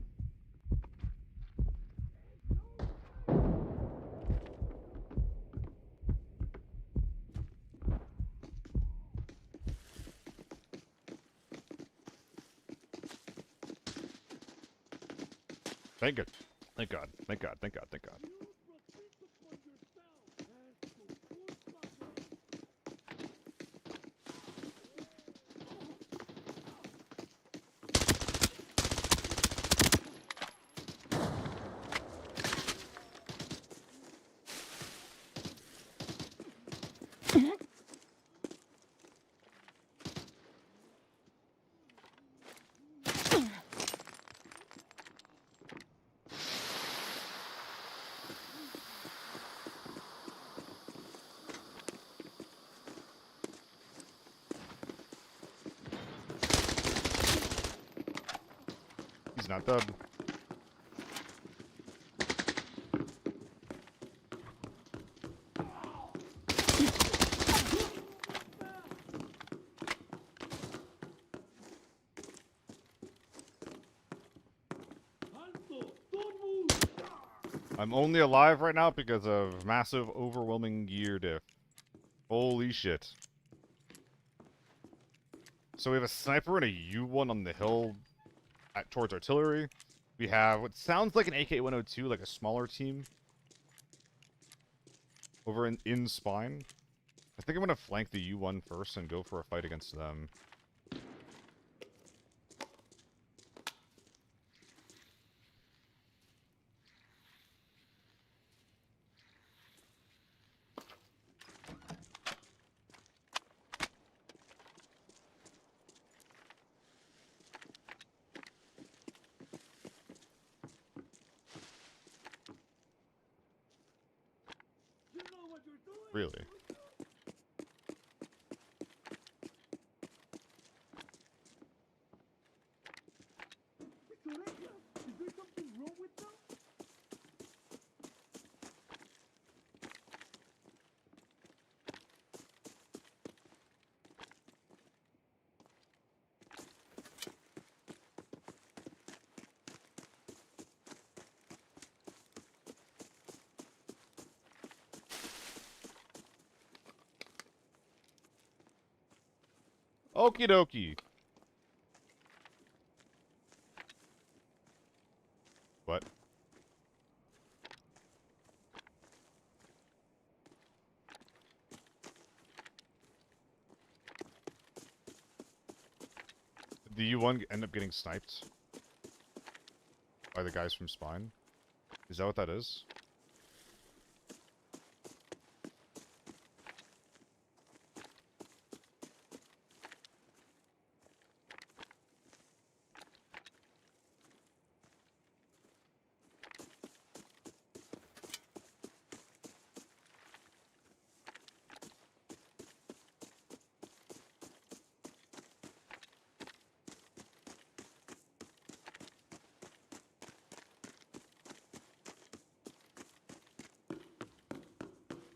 Thank God. Thank God. Thank God. Thank God. Thank God. not dead. Alto! Don't move! I'm only alive right now because of massive, overwhelming gear diff. Holy shit. So we have a sniper and a U1 on the hill towards artillery. We have what sounds like an AK-102, like a smaller team. Over in spine. I think I'm going to flank the U1 first and go for a fight against them. You know what you're doing? Really? Mis orejas! Is there something wrong with them? Okie dokie. What? Did the U1 end up getting sniped? By the guys from Spine? Is that what that is?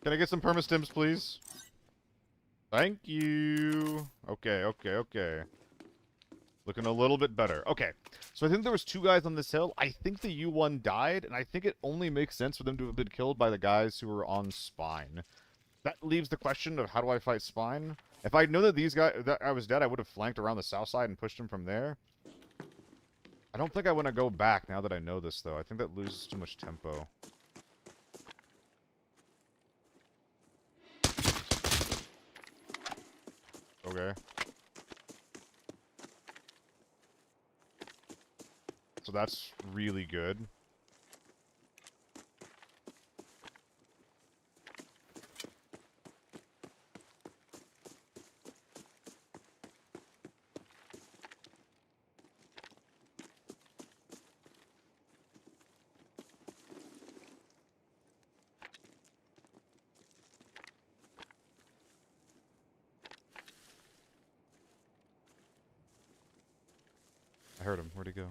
Can I get some permastims, please? Thank you. Okay, okay, okay. Looking a little bit better. Okay, so I think there was 2 guys on this hill. I think the U1 died, and I think it only makes sense for them to have been killed by the guys who were on Spine. That leaves the question of how do I fight Spine? If I know that these guys, that I was dead, I would have flanked around the south side and pushed him from there. I don't think I want to go back now that I know this, though. I think that loses too much tempo. Okay. So that's really good. I heard him. Where'd he go?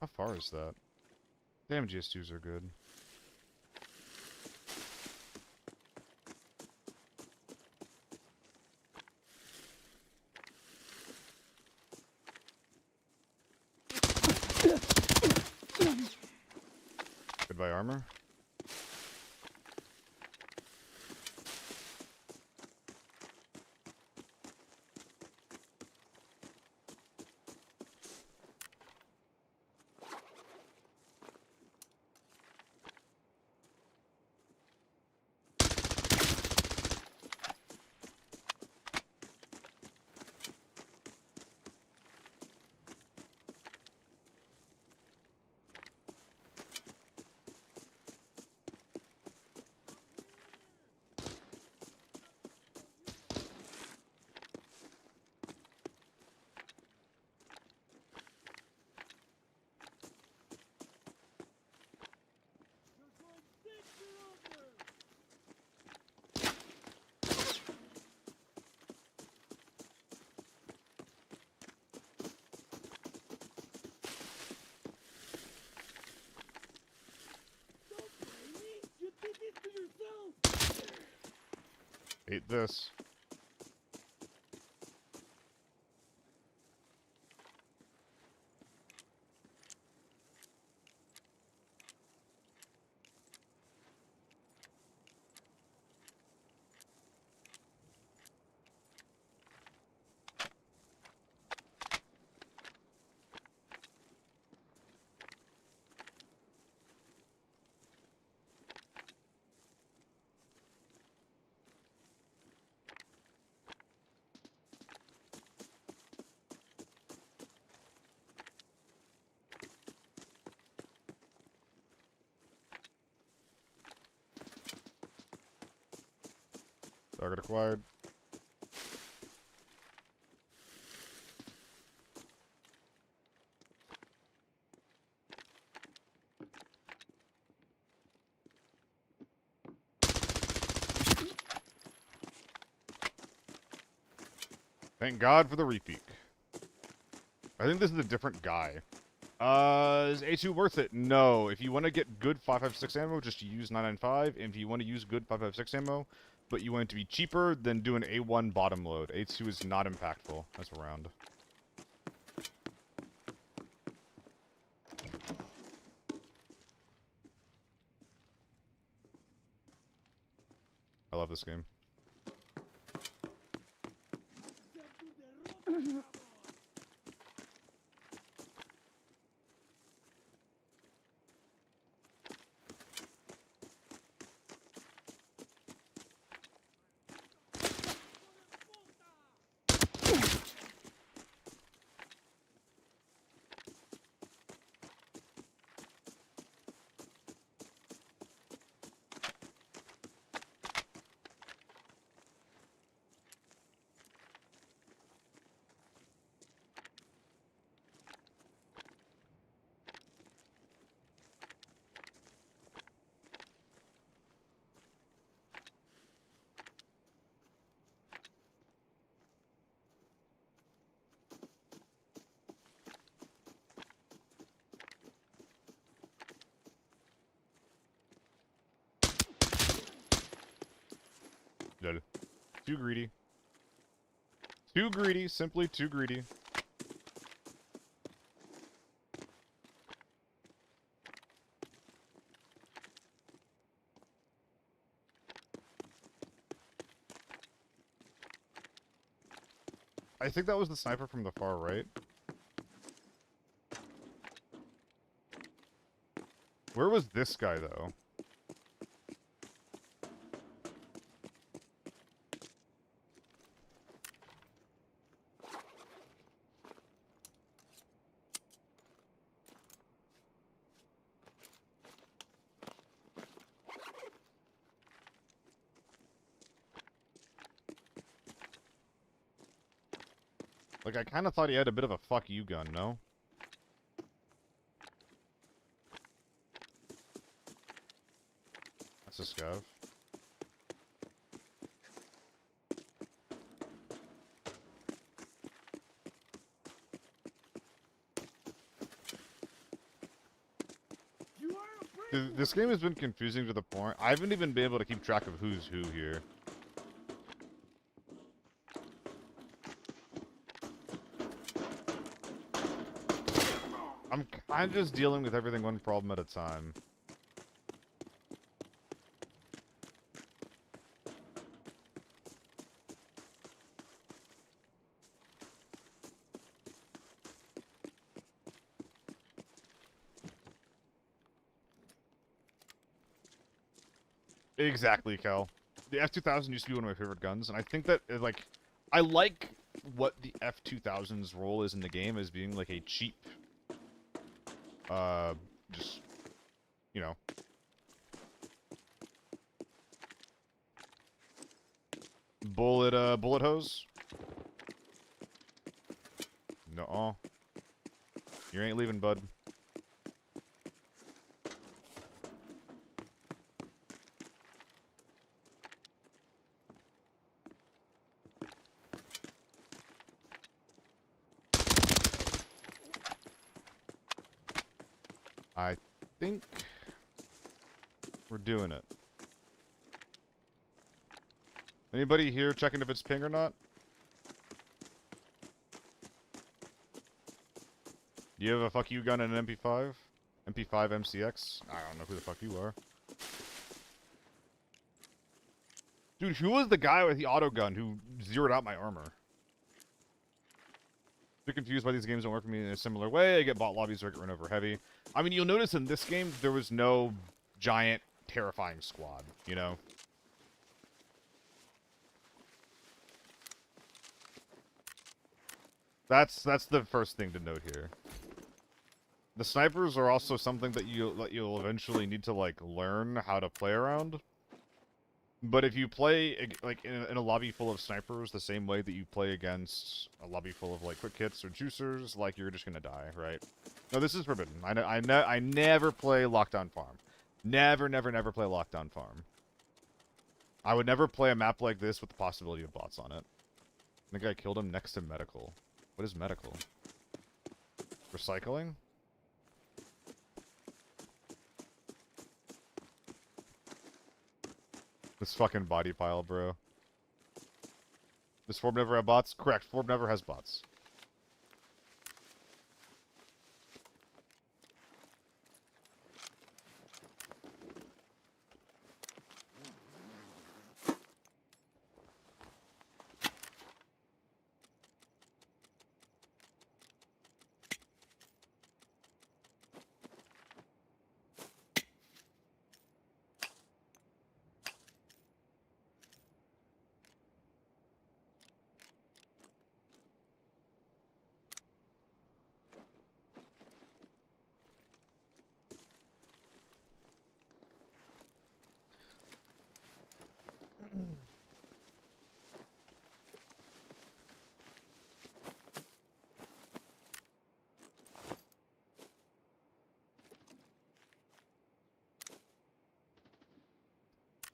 How far is that? Damn, GS2s are good. Goodbye, armor. Ate this. Target acquired. Thank God for the repeat. I think this is a different guy. Is A2 worth it? No. If you want to get good 5.56 ammo, just use 995. And if you want to use good 5.56 ammo, but you want it to be cheaper, then do an A1 bottom load. A2 is not impactful. That's a round. I love this game. Lol. Too greedy. Too greedy. Simply too greedy. I think that was the sniper from the far right. Where was this guy, though? Like, I kind of thought he had a bit of a fuck you gun, no? That's a scav. You are a This game has been confusing to the point I haven't even been able to keep track of who's who here. I'm kind of just dealing with everything one problem at a time. Exactly, Cal. The F2000 used to be one of my favorite guns, and I think that, like, I like what the F2000's role is in the game as being, like, a cheap, just, you know. Bullet hose? No. You ain't leaving, bud. I think we're doing it. Anybody here checking if it's ping or not? Do you have a fuck you gun and an MP5? MP5 MCX? I don't know who the fuck you are. Dude, who was the guy with the auto gun who zeroed out my armor? You're confused why these games don't work for me in a similar way. I get bot lobbies where I get run over heavy. I mean, you'll notice in this game, there was no giant, terrifying squad, you know? That's the first thing to note here. The snipers are also something that you'll eventually need to, like, learn how to play around. But if you play, like, in a lobby full of snipers the same way that you play against a lobby full of, like, quick hits or juicers, like, you're just gonna die, right? No, this is forbidden. I never play Lockdown Farm. Never play Lockdown Farm. I would never play a map like this with the possibility of bots on it. I think I killed him next to medical. What is medical? Recycling? This fucking body pile, bro. Does Forb never have bots? Correct, Forb never has bots.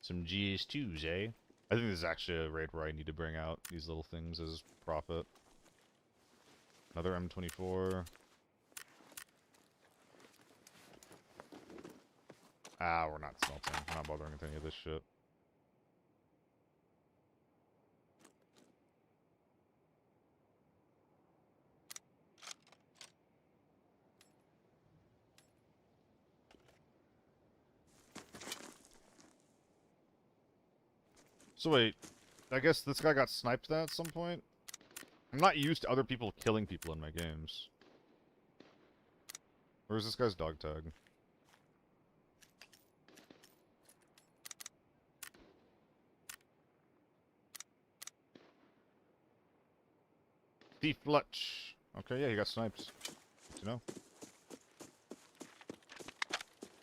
Some GS2s, eh? I think this is actually a raid where I need to bring out these little things as profit. Another M24. Ah, we're not smelting. We're not bothering with any of this shit. So wait, I guess this guy got sniped at some point? I'm not used to other people killing people in my games. Where's this guy's dog tag? Thief Lutch. Okay, yeah, he got sniped. Good to know.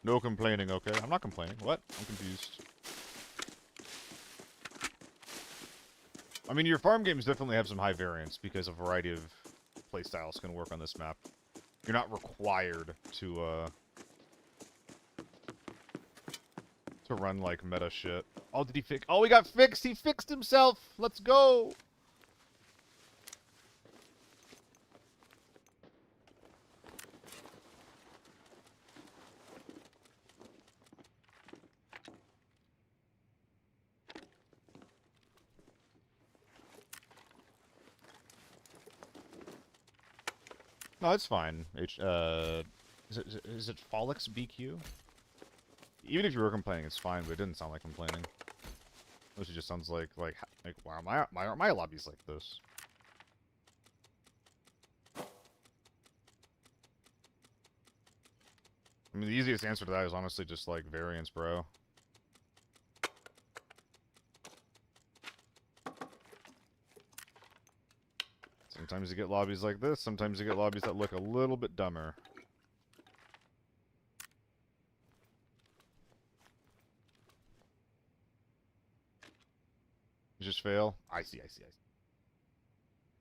No complaining, okay? I'm not complaining. What? I'm confused. I mean, your farm games definitely have some high variance because a variety of playstyles can work on this map. You're not required to run, like, meta shit. Oh, did he fix? Oh, he got fixed! He fixed himself! Let's go! No, it's fine. Is it Folix BQ? Even if you were complaining, it's fine, but it didn't sound like complaining. Mostly just sounds like wow, my lobby's like this. I mean, the easiest answer to that is honestly just like variance, bro. Sometimes you get lobbies like this, sometimes you get lobbies that look a little bit dumber. You just fail? I see.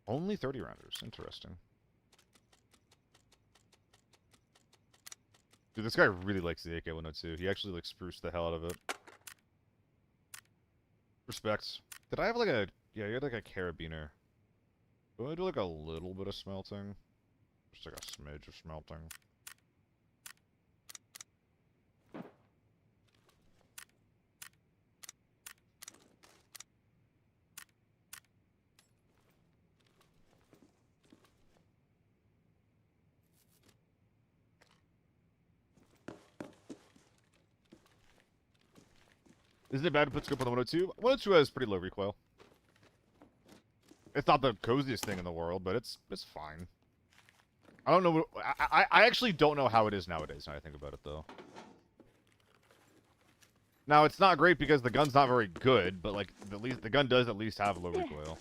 Only 30 rounders. Interesting. Dude, this guy really likes the AK-102. He actually, like, spruced the hell out of it. Respect. Did I have, like, a... Yeah, you had, like, a carabiner. Do I do, like, a little bit of smelting? Just, like, a smidge of smelting. Isn't it bad to put scope on the 102? 102 has pretty low recoil. It's not the coziest thing in the world, but it's fine. I don't know. I actually don't know how it is nowadays. Now I think about it, though. Now it's not great because the gun's not very good, but like at least the gun does at least have low recoil.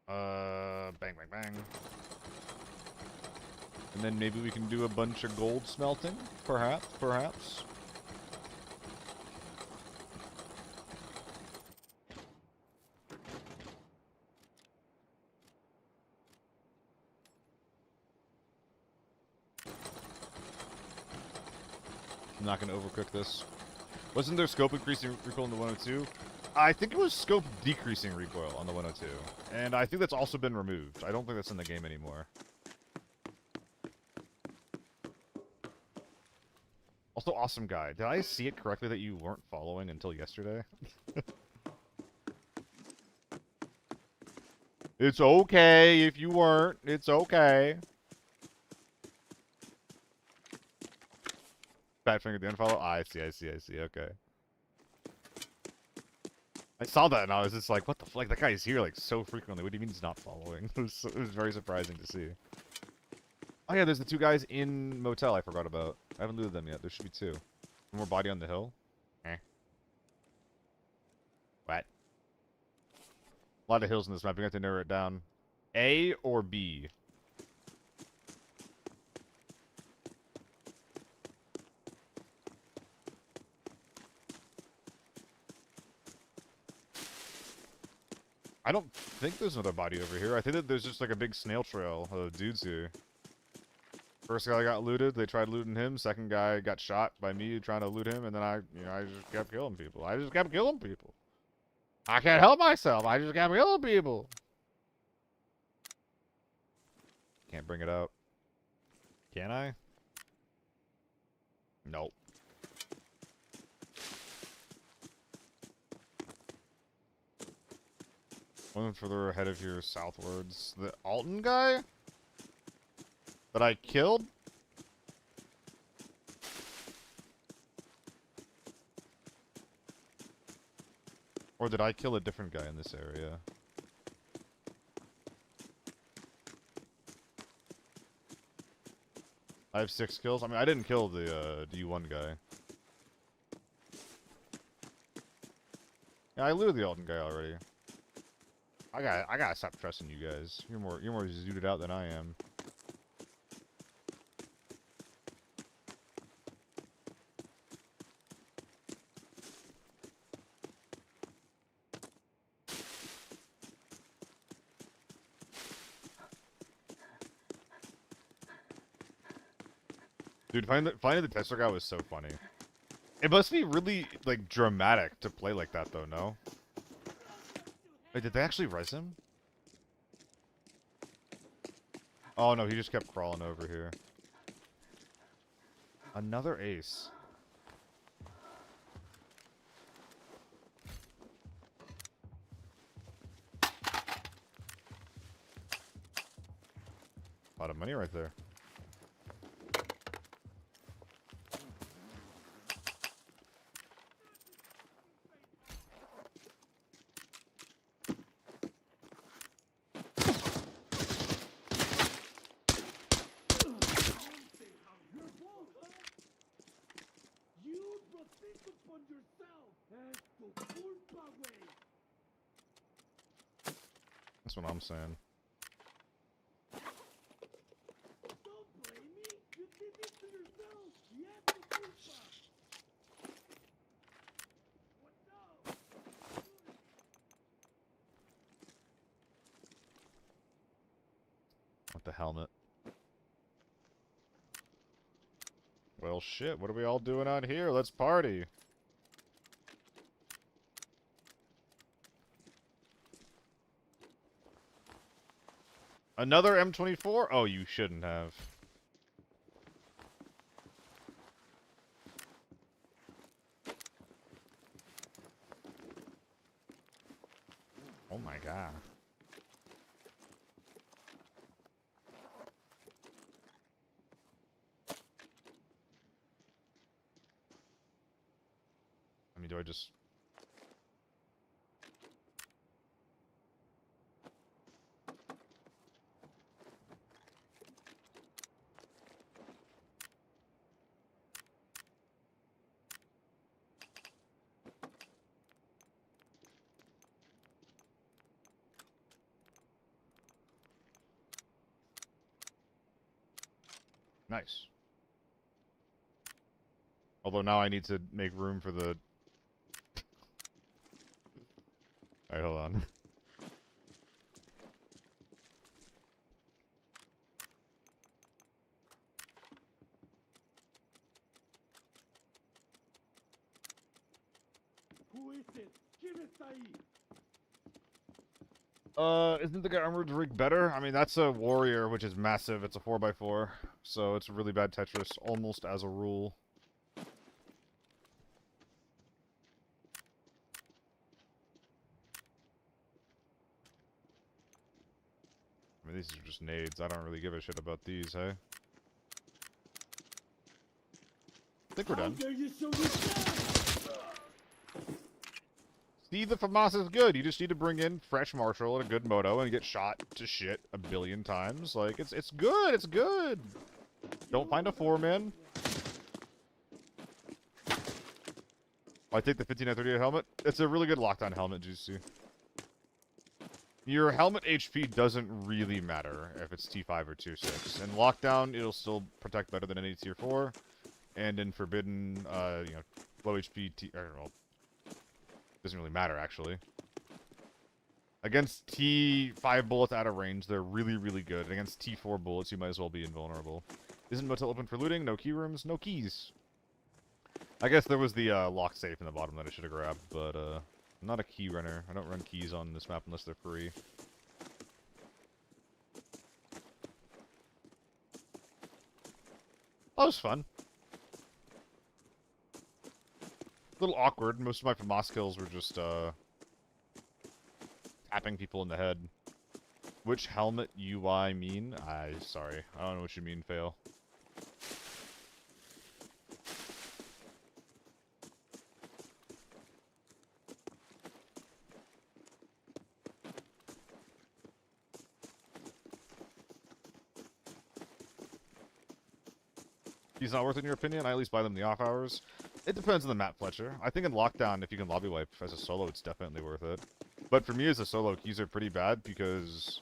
Bang, bang, bang. And then maybe we can do a bunch of gold smelting, perhaps. I'm not going to overcook this. Wasn't there scope increasing recoil in the 102? I think it was scope decreasing recoil on the 102. And I think that's also been removed. I don't think that's in the game anymore. Also, awesome guy. Did I see it correctly that you weren't following until yesterday? It's okay if you weren't. It's okay. Fat finger the unfollow? Ah, I see. Okay. I saw that and I was just like, what the fuck? Like, that guy's here like so frequently. What do you mean he's not following? It was very surprising to see. Oh yeah, there's the two guys in motel I forgot about. I haven't looted them yet. There should be two. One more body on the hill. Eh. What? A lot of hills in this map. You have to narrow it down. A or B? I don't think there's another body over here. I think that there's just like a big snail trail of dudes here. First guy got looted, they tried looting him. Second guy got shot by me trying to loot him, and then I just kept killing people. I can't help myself. I just kept killing people. Can't bring it out. Can I? Nope. One further ahead of here, southwards. The Alton guy? That I killed? Or did I kill a different guy in this area? I have 6 kills. I mean, I didn't kill the D1 guy. Yeah, I looted the Alton guy already. I gotta stop trusting you guys. You're more zooted out than I am. Dude, finding the Tesla guy was so funny. It must be really, like, dramatic to play like that, though, no? Wait, did they actually res him? Oh, no, he just kept crawling over here. Another ace. A lot of money right there. You must think upon yourself as to culpa way. That's what I'm saying. Don't blame me. You did this to yourself. You have to culpa. What now? With the helmet. Well, shit, what are we all doing out here? Let's party. Another M24? Oh, you shouldn't have. Oh my god. do I just... Nice. Although now I need to make room for the... Alright, hold on. Who is it? ¿Quién está ahí? Isn't the guy armored rig better? I mean, that's a warrior, which is massive. It's a 4x4, so it's really bad Tetris, almost as a rule. I mean, these are just nades. I don't really give a shit about these, hey? I think we're How done. dare you show respect? See, the FAMAS is good. You just need to bring in fresh marshal and a good moto and get shot to shit a billion times. Like, it's good. It's good. Don't find a 4-man. I take the 5938 helmet. It's a really good lockdown helmet, Juicy. Your helmet HP doesn't really matter if it's T5 or Tier 6. In lockdown, it'll still protect better than any Tier 4. And in Forbidden, you know, low HP well, doesn't really matter, actually. Against T5 bullets out of range, they're really, really good. And against T4 bullets, you might as well be invulnerable. Isn't motel open for looting? No key rooms? No keys. I guess there was the lock safe in the bottom that I should have grabbed, but I'm not a key runner. I don't run keys on this map unless they're free. That was fun. A little awkward. Most of my FAMAS kills were just, tapping people in the head. Which helmet UI mean? Sorry. I don't know what you mean, Fail. He's not worth it in your opinion? I at least buy them in the off hours. It depends on the map, Fletcher. I think in lockdown, if you can lobby wipe as a solo, it's definitely worth it. But for me as a solo, keys are pretty bad because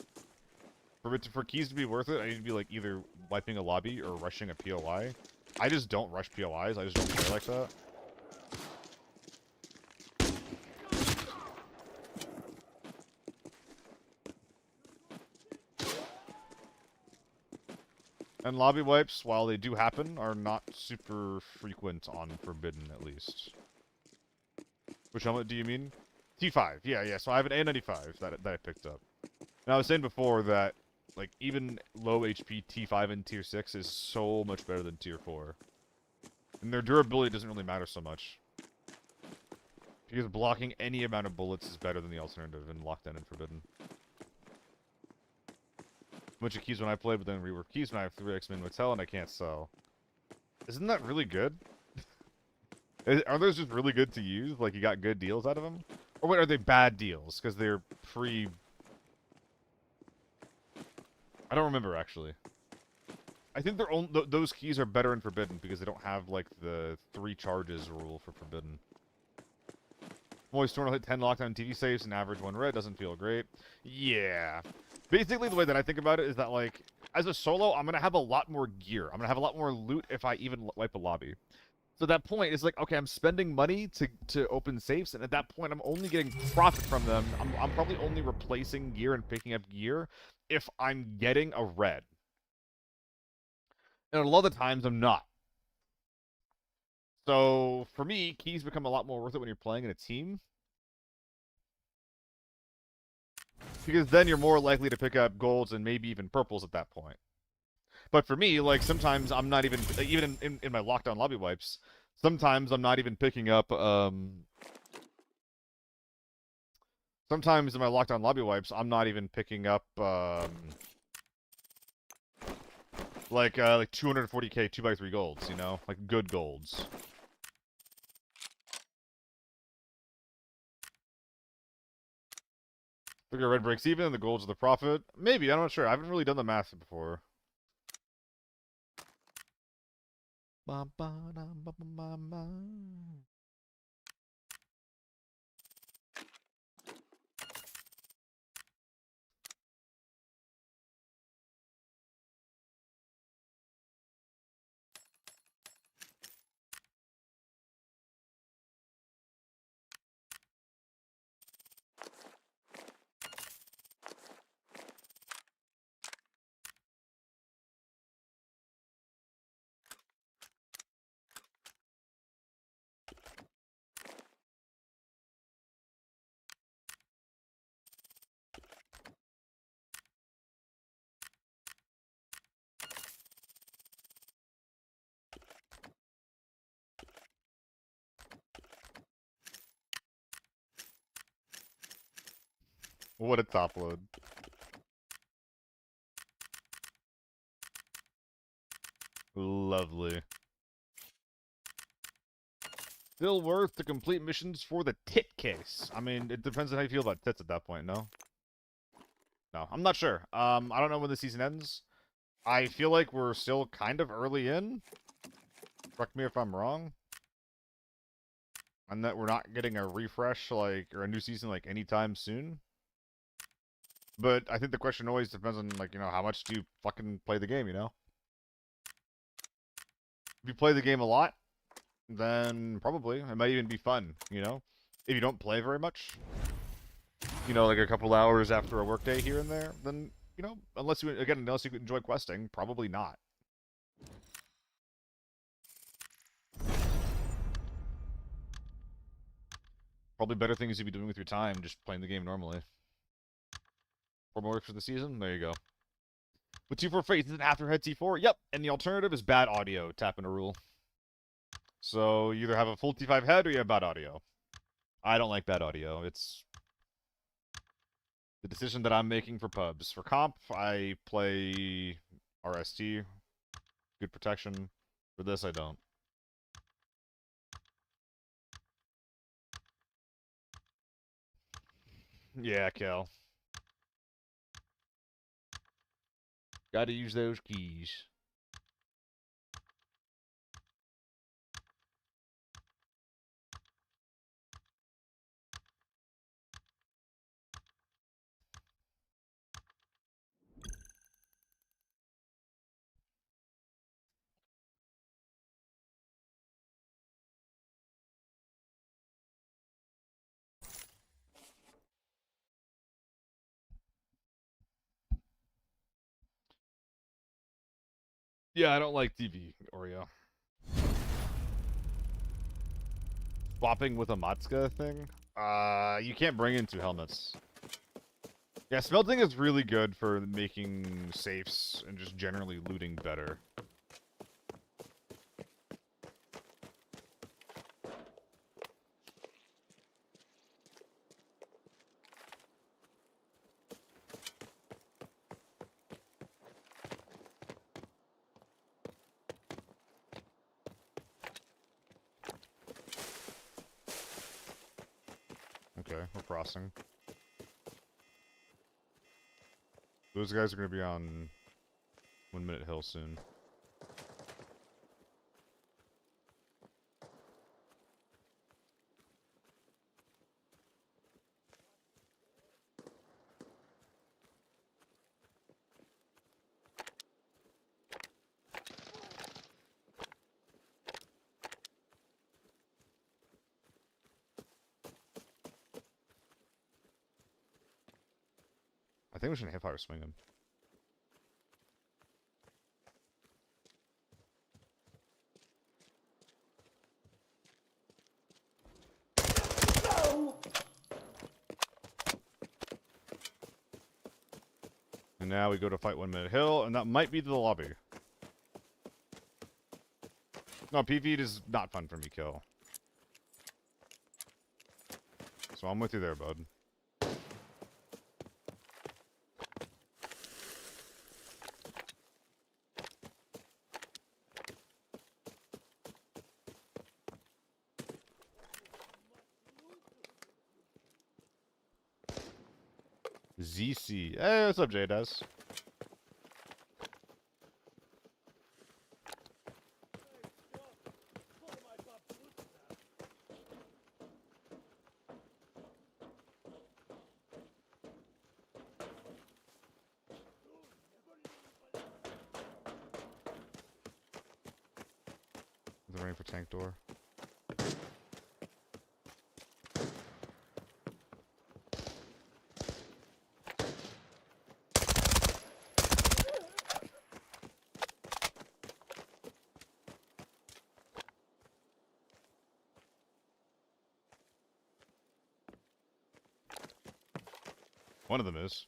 for keys to be worth it, I need to be like either wiping a lobby or rushing a POI. I just don't rush POIs. I just don't play like that. And lobby wipes, while they do happen, are not super frequent on Forbidden, at least. Which helmet do you mean? T5, yeah, so I have an A95 that I picked up. And I was saying before that, like, even low HP T5 and Tier 6 is so much better than Tier 4. And their durability doesn't really matter so much. Because blocking any amount of bullets is better than the alternative in Lockdown and Forbidden. Bunch of keys when I play, but then rework keys when I have 3x min motel and I can't sell. Isn't that really good? Are those just really good to use? Like, you got good deals out of them? Or wait, are they bad deals? Because they're pre... I don't remember, actually. I think they're those keys are better in Forbidden because they don't have, like, the 3 charges rule for Forbidden. Always Storm will hit 10 lockdown TV saves and average 1 red. Doesn't feel great. Yeah. Basically, the way that I think about it is that, like, as a solo, I'm going to have a lot more gear. I'm going to have a lot more loot if I even wipe a lobby. So at that point, it's like, okay, I'm spending money to open safes, and at that point, I'm only getting profit from them. I'm probably only replacing gear and picking up gear if I'm getting a red. And a lot of the times, I'm not. So, for me, keys become a lot more worth it when you're playing in a team. Because then you're more likely to pick up golds and maybe even purples at that point. But for me, like, sometimes I'm not even in my lockdown lobby wipes, sometimes I'm not even picking up, sometimes in my lockdown lobby wipes, I'm not even picking up, like 240k 2x3 golds, you know? Like, good golds. Figure red breaks even and the gold's the profit. Maybe, I'm not sure. I haven't really done the math before. What a top load. Lovely. Still worth to complete missions for the tit case. I mean, it depends on how you feel about tits at that point, no? No, I'm not sure. I don't know when the season ends. I feel like we're still kind of early in. Correct me if I'm wrong. And that we're not getting a refresh, like, or a new season, like, anytime soon. But I think the question always depends on, like, you know, how much do you fucking play the game, you know? If you play the game a lot, then probably. It might even be fun, you know? If you don't play very much, you know, like a couple hours after a workday here and there, then, you know, unless you enjoy questing, probably not. Probably better things you'd be doing with your time, just playing the game normally. 4 more works for the season? There you go. With 2-4 Fate, isn't Afterhead T4? Yep, and the alternative is bad audio, tap in a rule. So you either have a full T5 head or you have bad audio. I don't like bad audio. It's the decision that I'm making for pubs. For comp, I play RST, good protection. For this, I don't. Yeah, Kel. Gotta use those keys. Yeah, I don't like TV, Oreo. Swapping with a Matsuka thing? You can't bring in 2 helmets. Yeah, smelting is really good for making safes and just generally looting better. Okay, we're crossing. Those guys are going to be on 1 Minute Hill soon. I think we should hip-fire swing him. And now we go to fight 1 Minute Hill, and that might be the lobby. No, PV is not fun for me, Kill. So I'm with you there, bud. ZC. Hey, what's up, J-Daz? The rain for tank door. One of them is.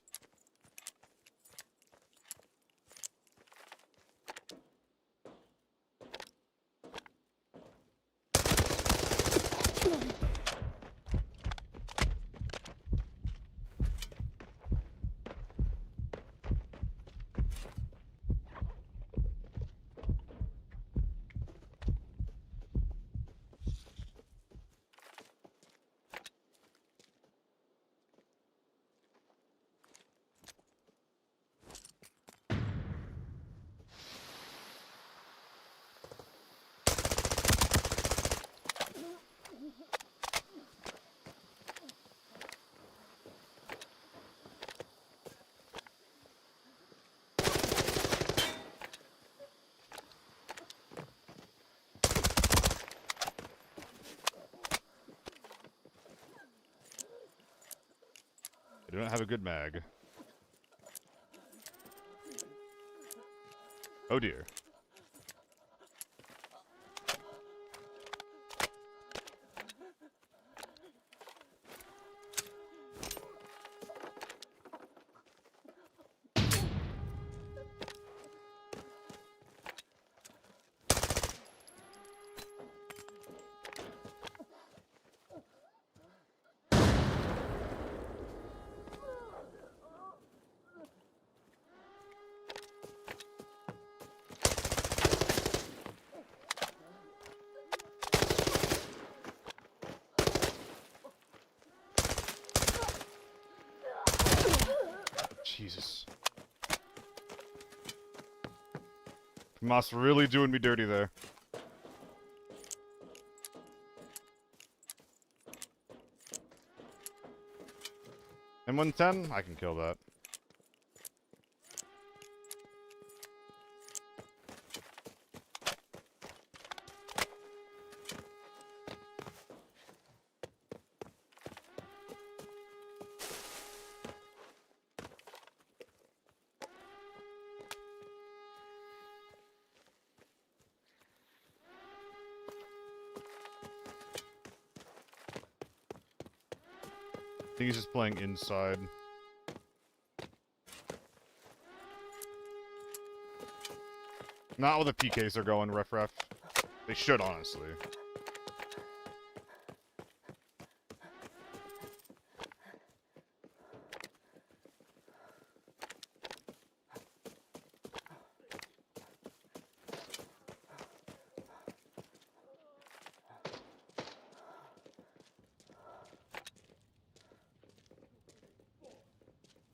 I don't have a good mag. Oh dear. Jesus. Moss really doing me dirty there. M110? I can kill that. I think he's just playing inside. Not with the PKs are going, ref. They should, honestly.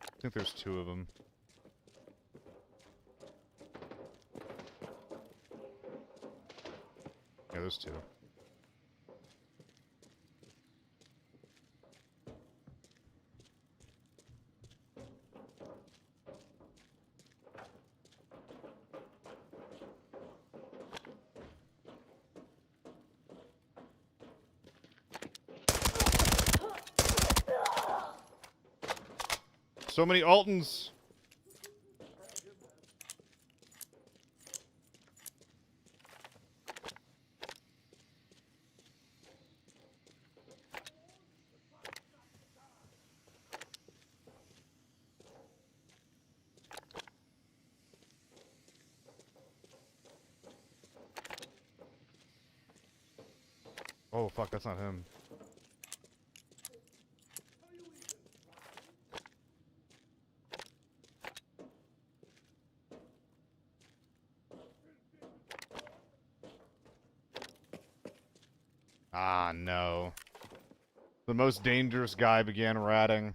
I think there's two of them. Yeah, there's two. So many Altons! Oh fuck, that's not him. Ah, no. The most dangerous guy began ratting.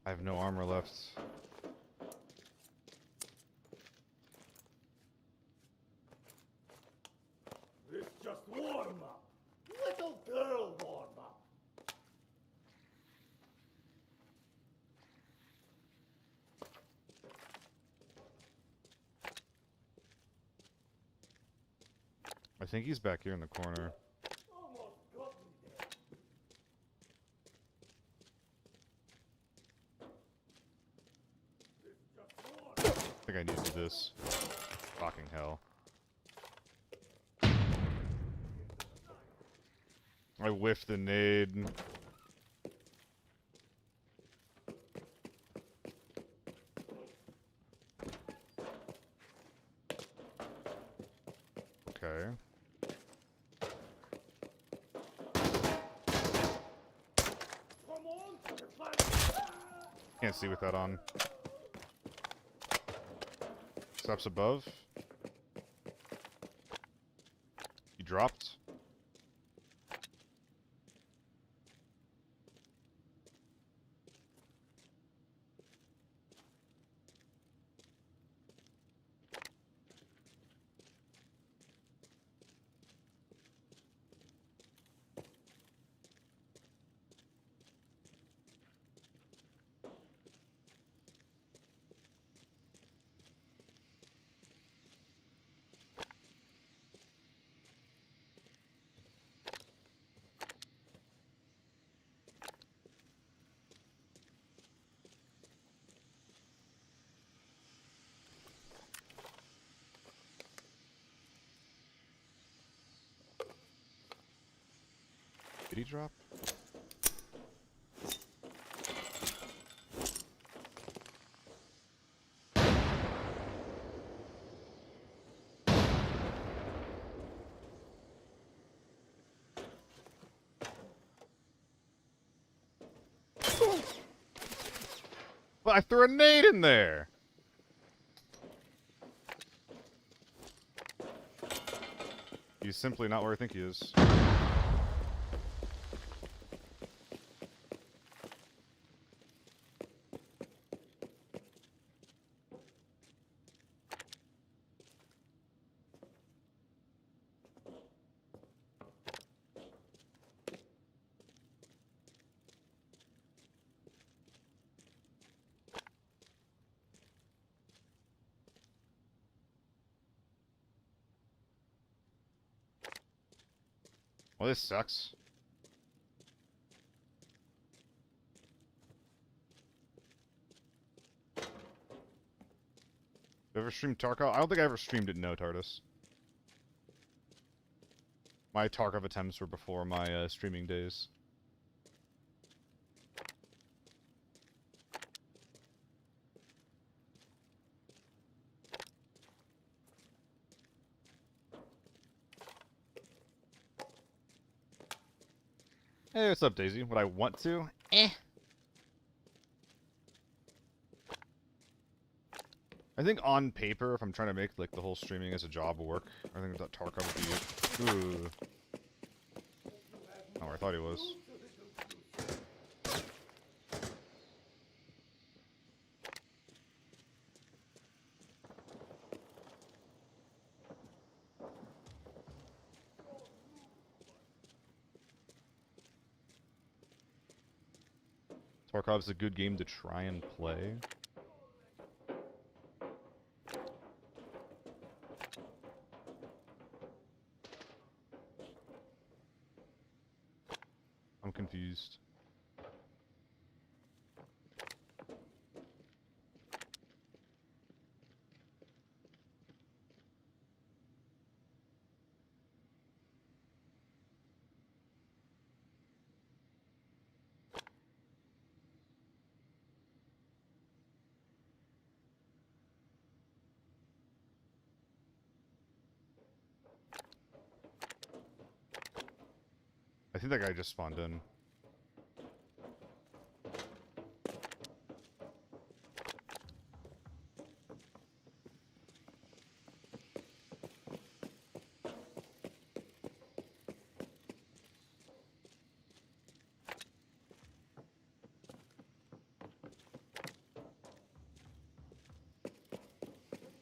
I have no armor left. It's just warm up. Little girl warm up. I think he's back here in the corner. Almost got me there. It's just warm. I think I need to do this. Fucking hell. I whiffed the nade. Okay. Come on, everybody. Can't see with that on. Steps above. He dropped. Did he drop? But I threw a nade in there! He's simply not where I think he is. Well, this sucks. You ever streamed Tarkov? I don't think I ever streamed it, no, TARDIS. My Tarkov attempts were before my streaming days. Hey, what's up, Daisy? Would I want to? Eh. I think on paper, if I'm trying to make like the whole streaming as a job work, I think that Tarkov would be. Ooh. Oh, I thought he was. Tarkov's a good game to try and play. I'm confused. I think that guy just spawned in.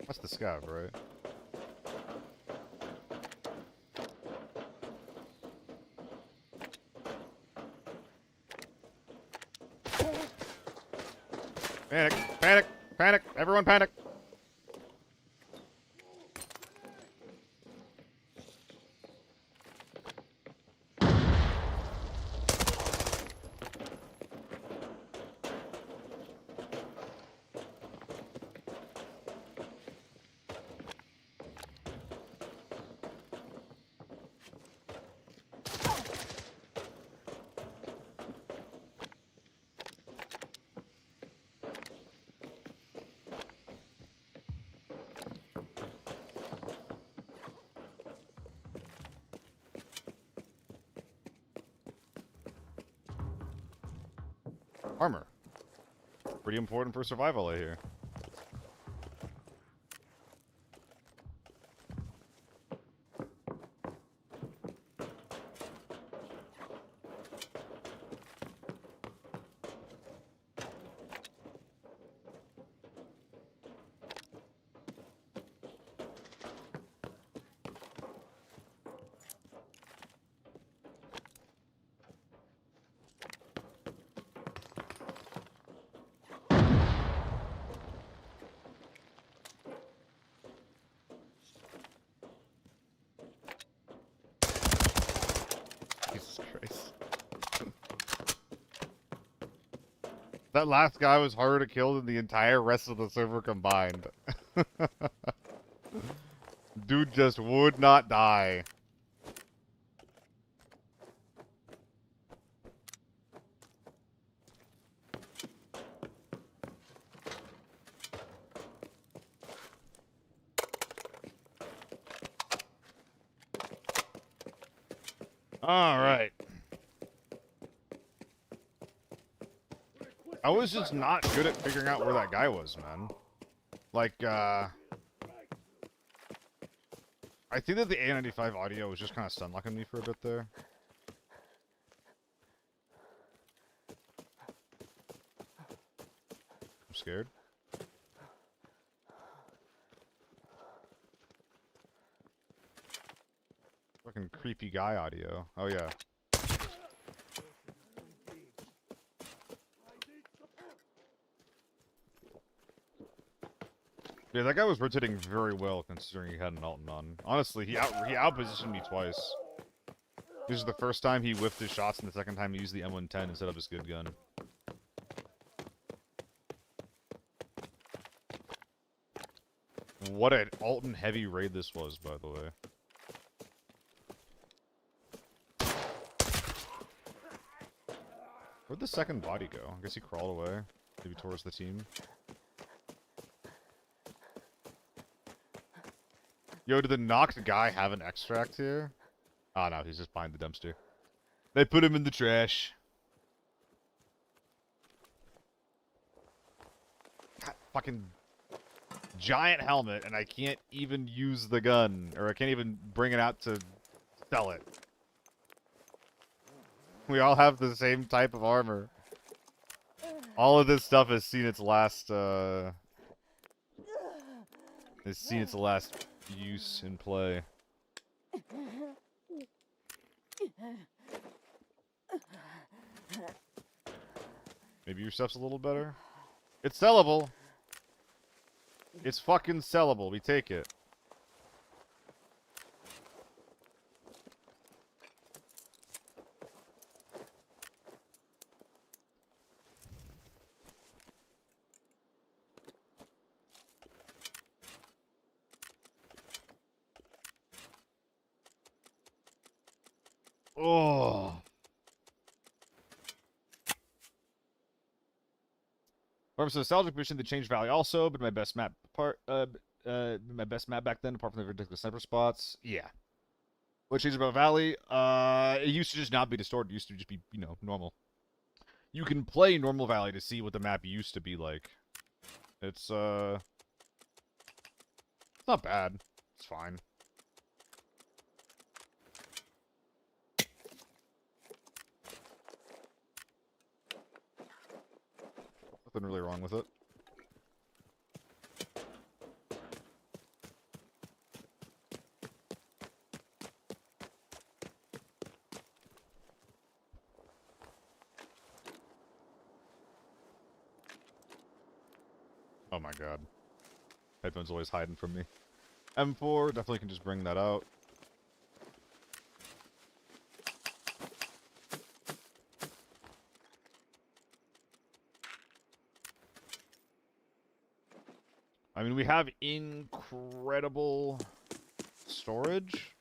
That's the scav, right? Panic! Panic! Panic! Everyone panic! Armor. Pretty important for survival, I hear. Jesus Christ. That last guy was harder to kill than the entire rest of the server combined. Dude just would not die. Alright. I was just not good at figuring out where that guy was, man. Like, I think that the A95 audio was just kind of stun-locking me for a bit there. I'm scared. Fucking creepy guy audio. Oh, yeah. Yeah, that guy was rotating very well considering he had an Alton on. Honestly, he outpositioned me twice. This is the first time he whiffed his shots, and the second time he used the M110 instead of his good gun. What an Alton heavy raid this was, by the way. Where'd the second body go? I guess he crawled away. Maybe towards the team. Yo, did the knocked guy have an extract here? Oh no, he's just behind the dumpster. They put him in the trash. God, fucking giant helmet, and I can't even use the gun. Or I can't even bring it out to sell it. We all have the same type of armor. All of this stuff has seen its last, use in play. Maybe your stuff's a little better? It's sellable! It's fucking sellable, we take it. Oh. From a nostalgic mission, they changed Valley also, but my best map back then, apart from the ridiculous sniper spots. Yeah. What changed about Valley? It used to just not be distorted. It used to just be, you know, normal. You can play normal Valley to see what the map used to be like. It's not bad. It's fine. Nothing really wrong with it. Oh my god. Headphones always hiding from me. M4, definitely can just bring that out. I mean, we have incredible storage.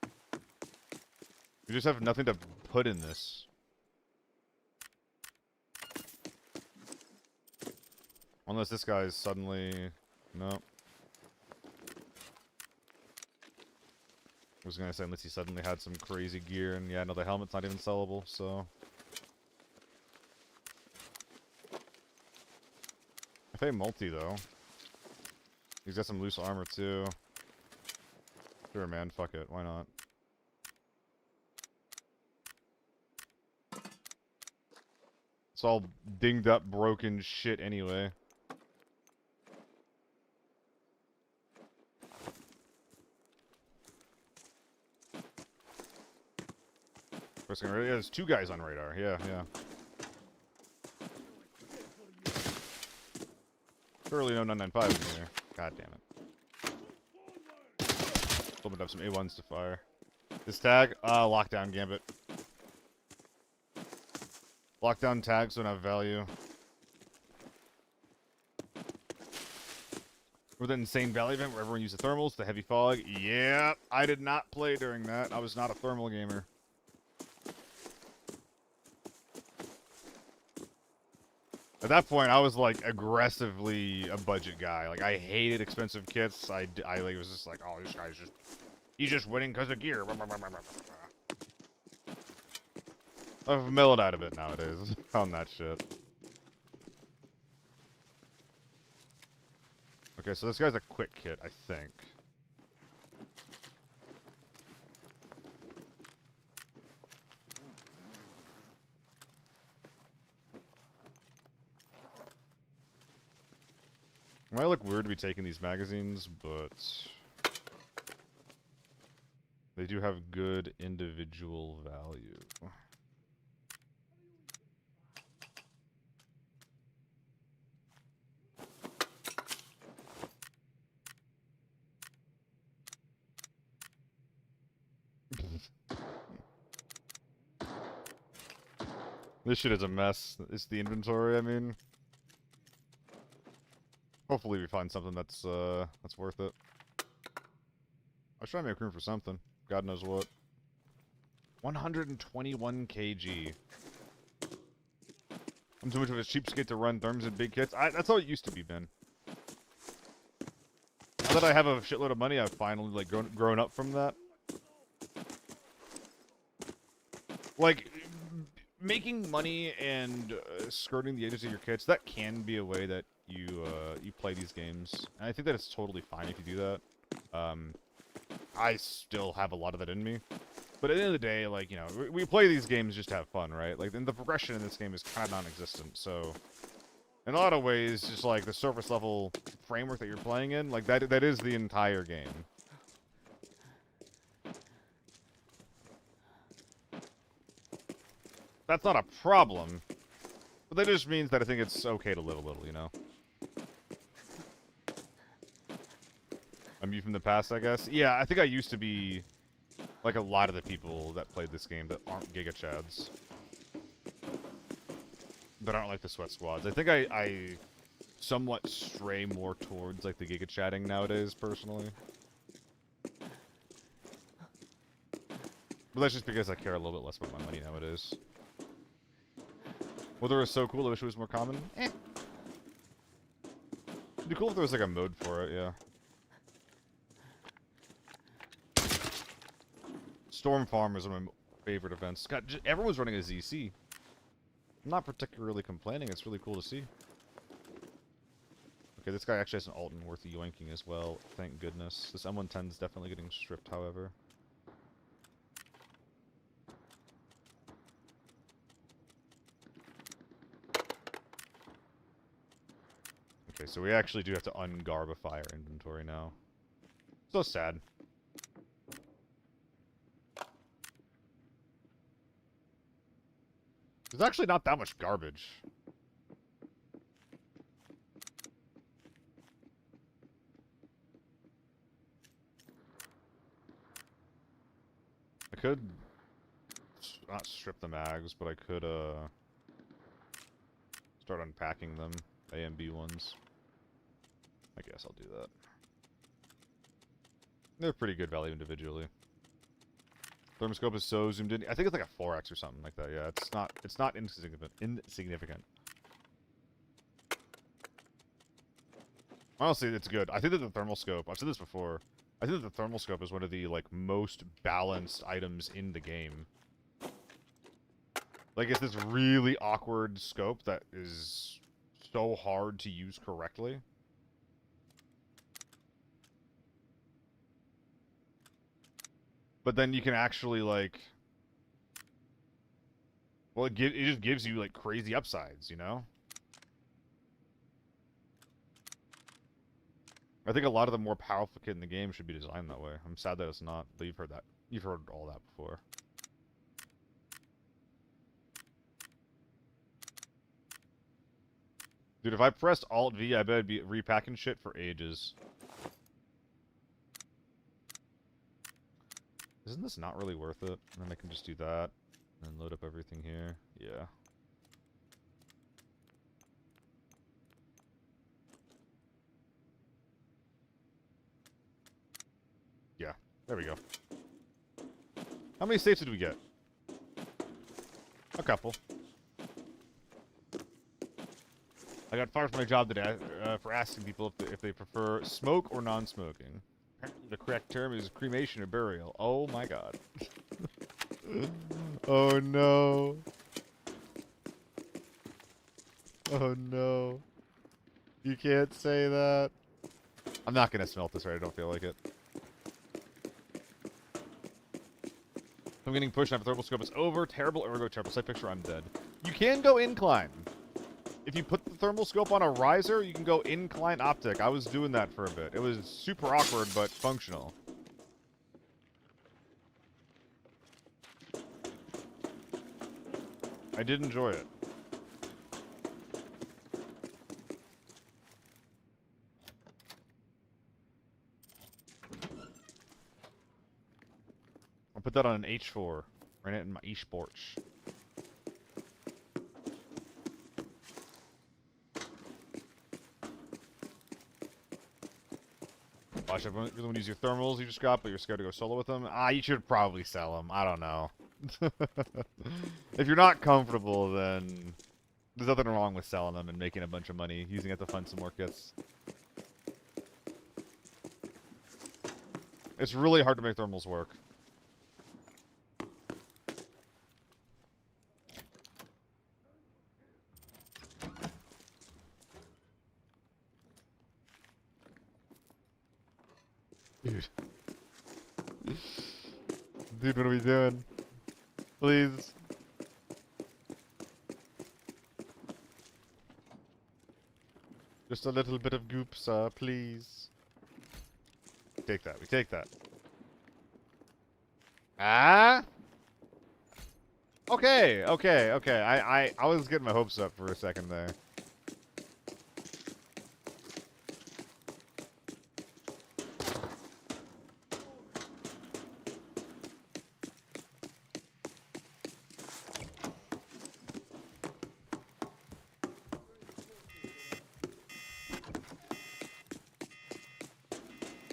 We just have nothing to put in this. Unless this guy's suddenly... No. I was gonna say, unless he suddenly had some crazy gear, and yeah, no, the helmet's not even sellable, so... FA multi, though. He's got some loose armor, too. Sure, man, fuck it, why not? It's all dinged up, broken shit anyway. First thing, yeah, there's two guys on radar. Yeah, yeah. Surely no 995 in here. God damn it. Opened up some A1s to fire. This tag? Lockdown gambit. Lockdown tags don't have value. Or the insane valley event where everyone used the thermals, the heavy fog. Yeah, I did not play during that. I was not a thermal gamer. At that point, I was like aggressively a budget guy. Like I hated expensive kits. I like, was just like, oh, this guy's just, he's just winning because of gear. I've mellowed out a bit nowadays on that shit. Okay, so this guy's a quick kit, I think. It might look weird to be taking these magazines, but they do have good individual value. This shit is a mess. It's the inventory, I mean. Hopefully we find something that's worth it. I was trying to make room for something. God knows what. 121 kg. I'm too much of a cheapskate to run therms and big kits. That's how it used to be, Ben. Now that I have a shitload of money, I've finally like grown up from that. Like, making money and skirting the edges of your kits, that can be a way that you play these games. And I think that it's totally fine if you do that. I still have a lot of that in me. But at the end of the day, like, you know, we play these games just to have fun, right? Like, and the progression in this game is kind of non-existent, so... In a lot of ways, just like the surface level framework that you're playing in, like, that is the entire game. That's not a problem. But that just means that I think it's okay to live a little, you know? I'm you from the past, I guess? Yeah, I think I used to be like a lot of the people that played this game that aren't Giga Chads. That aren't like the Sweat Squads. I think I somewhat stray more towards like the Giga Chatting nowadays, personally. But that's just because I care a little bit less about my money nowadays. Whether it was so cool, I wish it was more common. Eh. It'd be cool if there was like a mode for it, yeah. Storm Farm is one of my favorite events. God, everyone's running a ZC. I'm not particularly complaining, it's really cool to see. Okay, this guy actually has an Alton worth yoinking as well, thank goodness. This M110 is definitely getting stripped, however. Okay, so we actually do have to ungarbify our inventory now. So sad. There's actually not that much garbage. I could not strip the mags, but I could start unpacking them, A and B ones. I guess I'll do that. They're pretty good value individually. Thermoscope is so zoomed in. I think it's like a 4x or something like that. Yeah, it's not insignificant. Honestly, it's good. I think that the thermal scope, I've said this before, I think that the thermal scope is one of the like most balanced items in the game. Like, it's this really awkward scope that is so hard to use correctly. But then you can actually, like... Well, it just gives you, like, crazy upsides, you know? I think a lot of the more powerful kit in the game should be designed that way. I'm sad that it's not, but you've heard that. You've heard all that before. Dude, if I pressed Alt-V, I bet I'd be repacking shit for ages. Isn't this not really worth it? And then I can just do that. And load up everything here. Yeah. Yeah. There we go. How many safes did we get? A couple. I got fired from my job today for asking people if they prefer smoke or non-smoking. Apparently the correct term is cremation or burial. Oh my god. Oh no. Oh no. You can't say that. I'm not gonna smelt this right, I don't feel like it. I'm getting pushed out of thermal scope. It's over. Terrible ergo triple sight picture. I'm dead. You can go incline. If you put the thermal scope on a riser, you can go incline optic. I was doing that for a bit. It was super awkward, but functional. I did enjoy it. I'll put that on an H4. Ran it in my esports. Watch, everyone use your thermals you just got, but you're scared to go solo with them. Ah, you should probably sell them. I don't know. If you're not comfortable, then there's nothing wrong with selling them and making a bunch of money, using it to fund some more kits. It's really hard to make thermals work. Dude. Dude, what are we doing? Please. Just a little bit of goop, sir, please. Take that. We take that. Ah? Okay, okay, okay. I was getting my hopes up for a second there.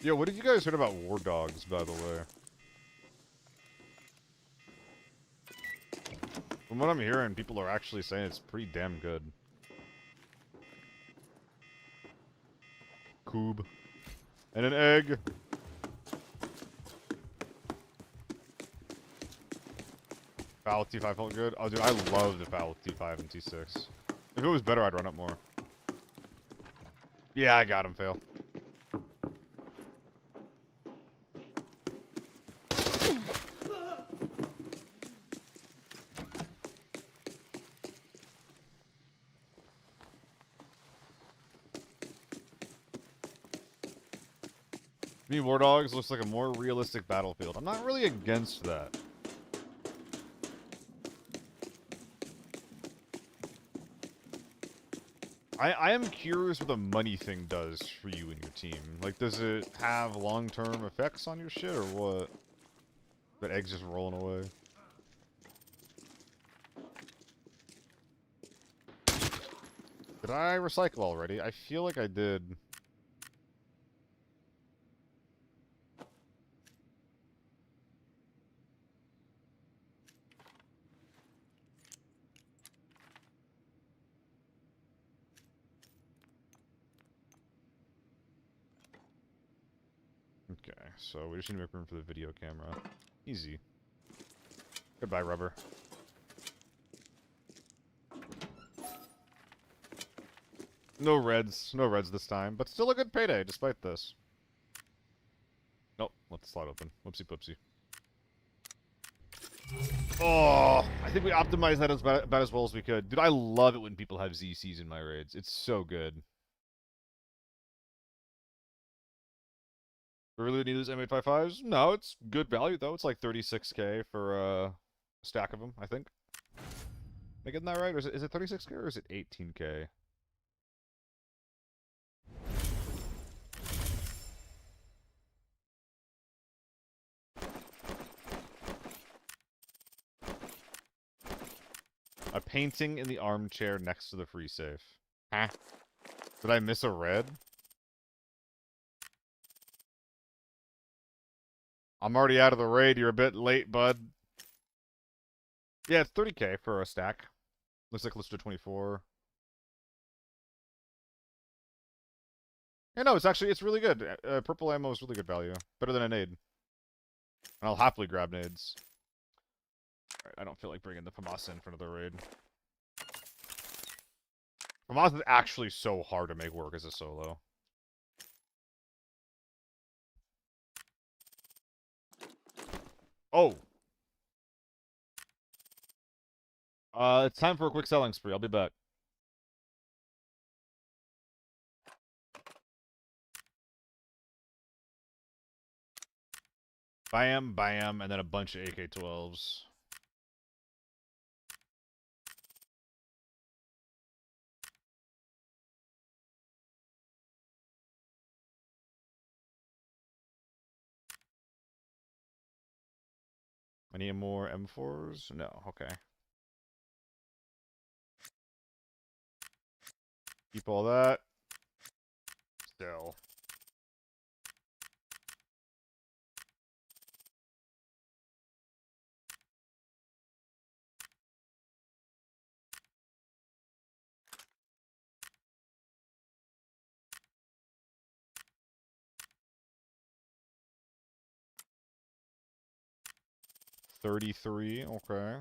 Yo, what did you guys heard about war dogs, by the way? From what I'm hearing, people are actually saying it's pretty damn good. Coob. And an egg. Foul T5 felt good. Oh, dude, I love the Foul T5 and T6. If it was better, I'd run it more. Yeah, I got him, fail. Me, War Dogs looks like a more realistic battlefield. I'm not really against that. I am curious what the money thing does for you and your team. Like, does it have long-term effects on your shit, or what? That egg's just rolling away. Did I recycle already? I feel like I did. Okay, so we just need to make room for the video camera. Easy. Goodbye, rubber. No reds. No reds this time, but still a good payday despite this. Nope, let the slot open. Whoopsie poopsie. Oh, I think we optimized that about as well as we could. Dude, I love it when people have ZCs in my raids. It's so good. We really need these M855s? No, it's good value, though. It's like 36k for a stack of them, I think. Am I getting that right? Or is it 36k or is it 18k? A painting in the armchair next to the free safe. Huh? Did I miss a red? I'm already out of the raid. You're a bit late, bud. Yeah, it's 30k for a stack. Looks like listed 24. Yeah, no, it's really good. Purple ammo is really good value. Better than a nade. And I'll happily grab nades. Alright, I don't feel like bringing the FAMAS in front of the raid. FAMAS is actually so hard to make work as a solo. Oh! It's time for a quick selling spree. I'll be back. Bam, bam, and then a bunch of AK-12s. I need more M4s? No, okay. Keep all that. Still. $33, okay.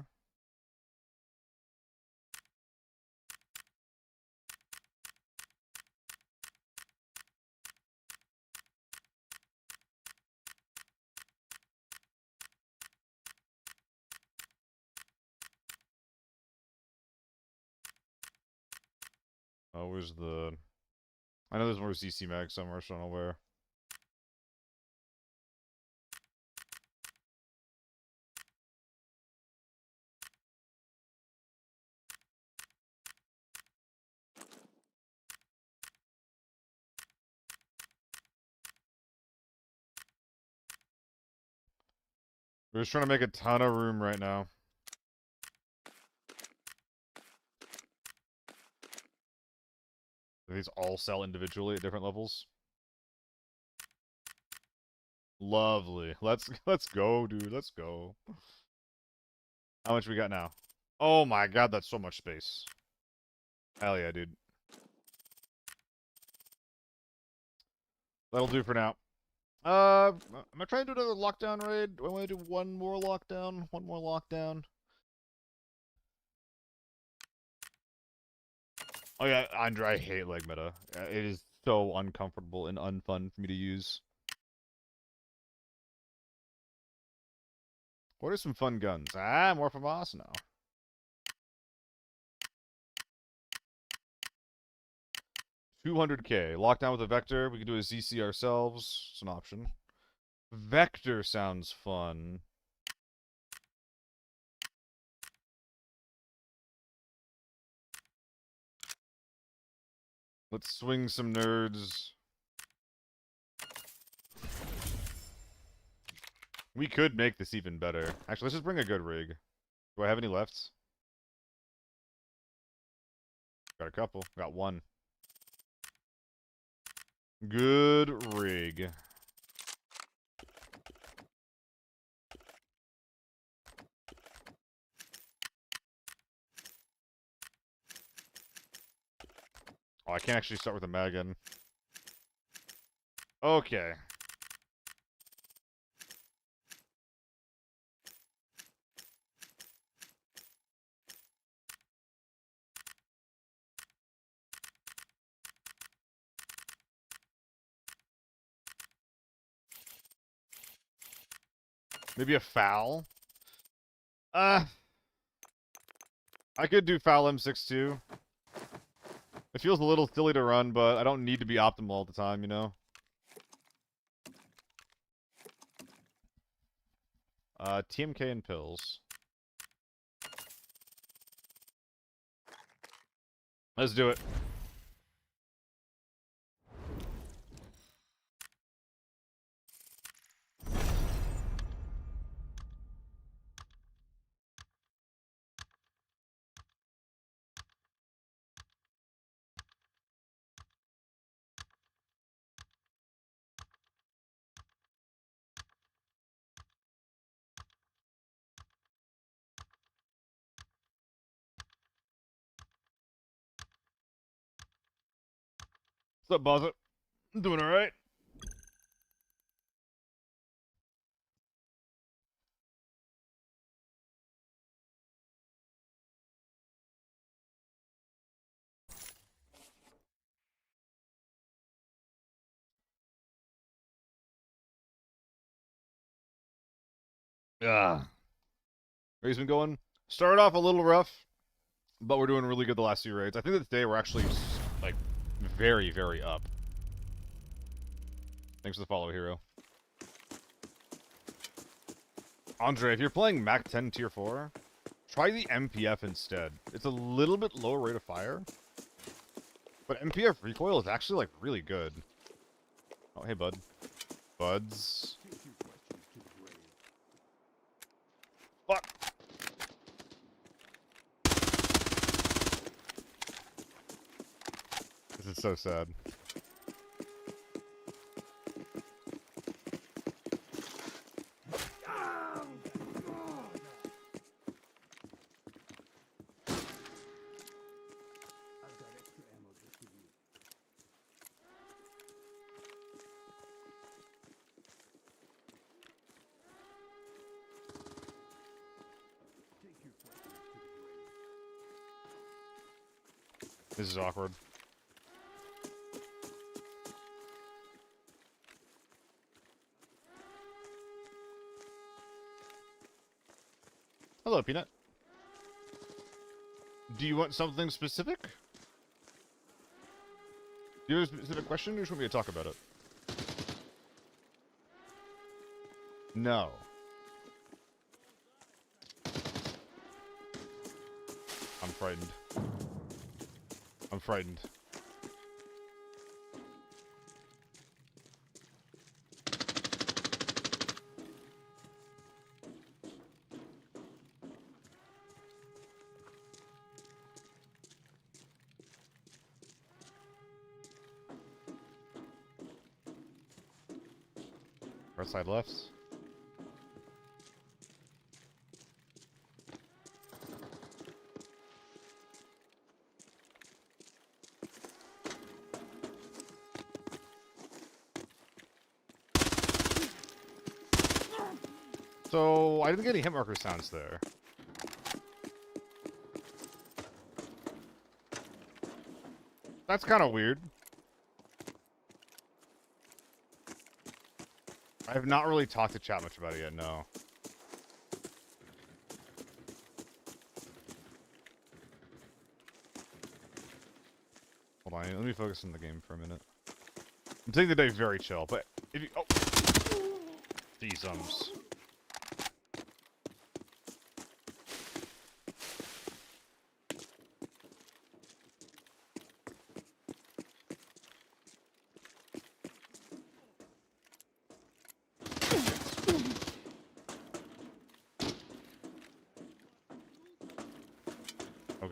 Oh, where's the... I know there's more ZC mag somewhere, so I don't know where. We're just trying to make a ton of room right now. These all sell individually at different levels. Lovely. Let's go, dude. Let's go. How much we got now? Oh my god, that's so much space. Hell yeah, dude. That'll do for now. Am I trying to do another lockdown raid? Do I want to do one more lockdown? One more lockdown? Oh yeah, Andre, I hate leg meta. It is so uncomfortable and unfun for me to use. What are some fun guns? Ah, more from us now. $200k. Lockdown with a Vector. We can do a ZC ourselves. It's an option. Vector sounds fun. Let's swing some nerds. We could make this even better. Actually, let's just bring a good rig. Do I have any lefts? Got a couple. Got one. Good rig. Oh, I can't actually start with a mag gun. Okay. Maybe a foul? I could do foul M6 too. It feels a little silly to run, but I don't need to be optimal all the time, you know? TMK and pills. Let's do it. What's up, Buzzer? I'm doing alright. Yeah. Raid's been going. Started off a little rough, but we're doing really good the last few raids. I think that today we're actually, like, very, very up. Thanks for the follow, hero. Andre, if you're playing Mac 10 Tier 4, try the MPF instead. It's a little bit lower rate of fire, but MPF recoil is actually, like, really good. Oh, hey, bud. Buds. Fuck! This is so sad. This is awkward. Hello, Peanut. Do you want something specific? Do you have a specific question, or do you just want me to talk about it? No. I'm frightened. I'm frightened. Right side lefts. So, I didn't get any hit marker sounds there. That's kind of weird. I have not really talked to chat much about it yet, no. Hold on, let me focus on the game for a minute. I'm taking the day very chill, but if you... Oh! Jeezums.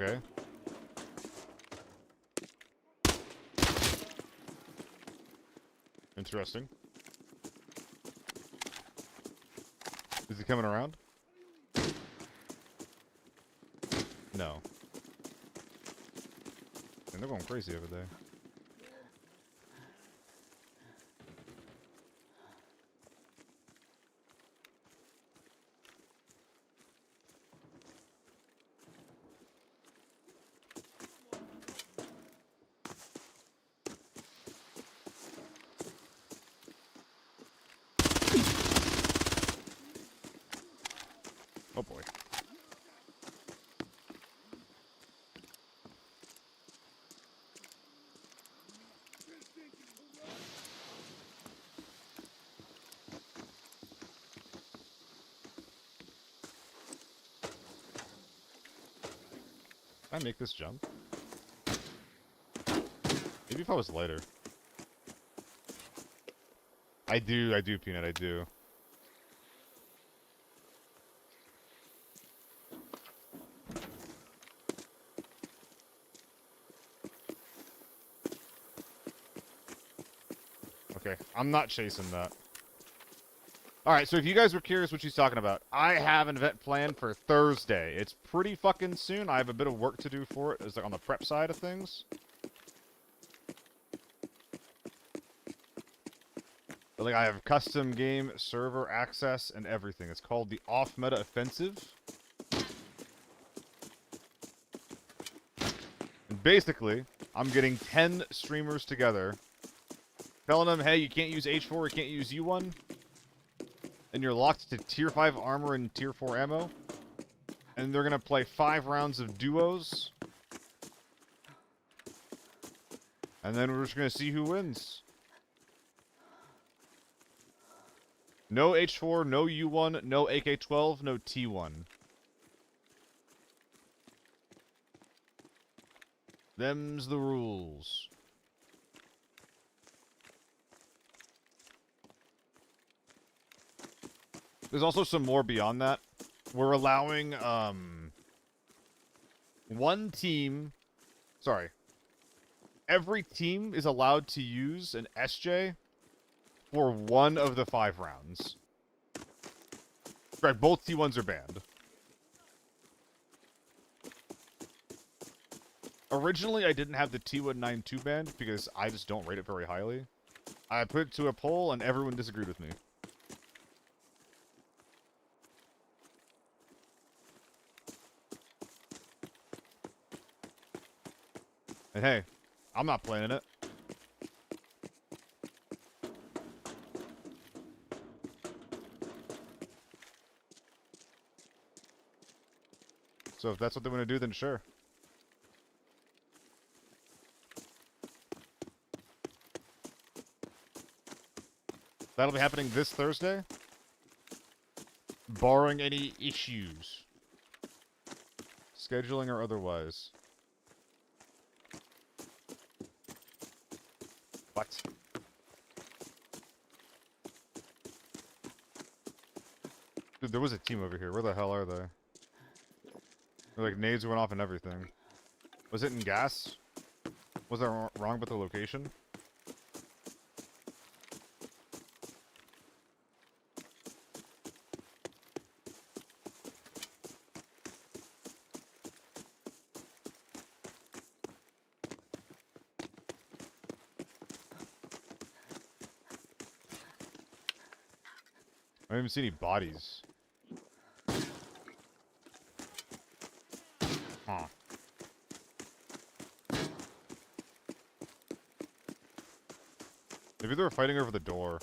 Okay. Interesting. Is he coming around? No. And they're going crazy over there. Oh boy. Can I make this jump? Maybe if I was lighter. I do, Peanut, I do. Okay, I'm not chasing that. Alright, so if you guys were curious what she's talking about, I have an event planned for Thursday. It's pretty fucking soon. I have a bit of work to do for it, as like on the prep side of things. But like I have custom game, server access, and everything. It's called the Off-Meta Offensive. And basically, I'm getting 10 streamers together, telling them, hey, you can't use H4, you can't use U1, and you're locked to tier 5 armor and tier 4 ammo. And they're going to play 5 rounds of duos. And then we're just going to see who wins. No H4, no U1, no AK-12, no T1. Them's the rules. There's also some more beyond that. We're allowing, one team... Sorry. Every team is allowed to use an SJ for one of the 5 rounds. Right, both T1s are banned. Originally, I didn't have the T192 banned because I just don't rate it very highly. I put it to a poll and everyone disagreed with me. And hey, I'm not playing it. So if that's what they want to do, then sure. That'll be happening this Thursday. Barring any issues. Scheduling or otherwise. What? Dude, there was a team over here. Where the hell are they? Like, nades went off and everything. Was it in gas? Was I wrong about the location? I don't even see any bodies. Huh. Maybe they were fighting over the door.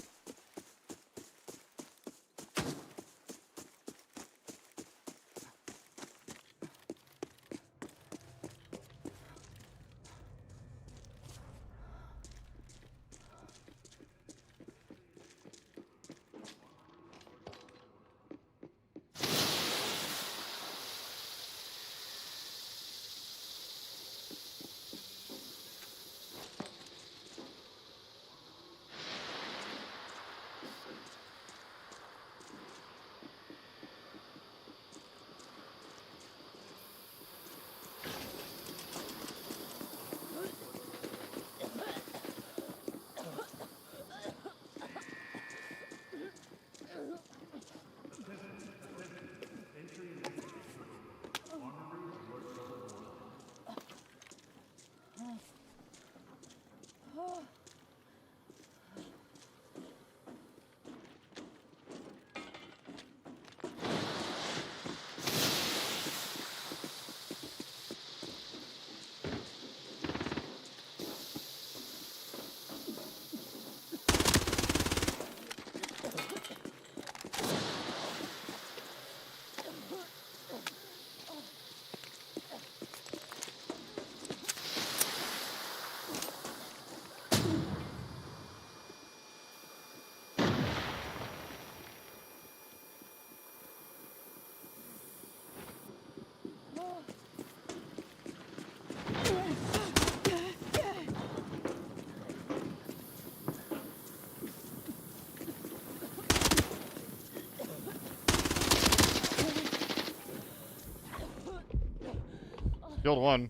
Killed one.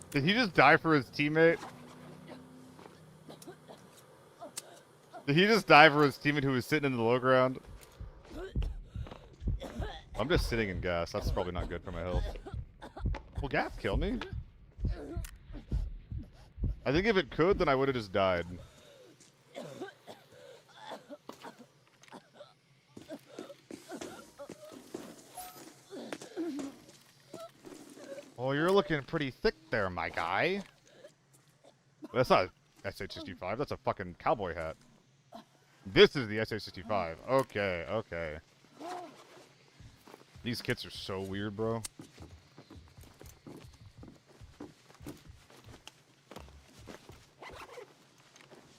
Did he just die for his teammate? Did he just die for his teammate who was sitting in the low ground? I'm just sitting in gas. That's probably not good for my health. Will gas kill me? I think if it could, then I would have just died. Oh, you're looking pretty thick there, my guy. That's not a SH-65. That's a fucking cowboy hat. This is the SH-65. Okay, okay. These kits are so weird, bro.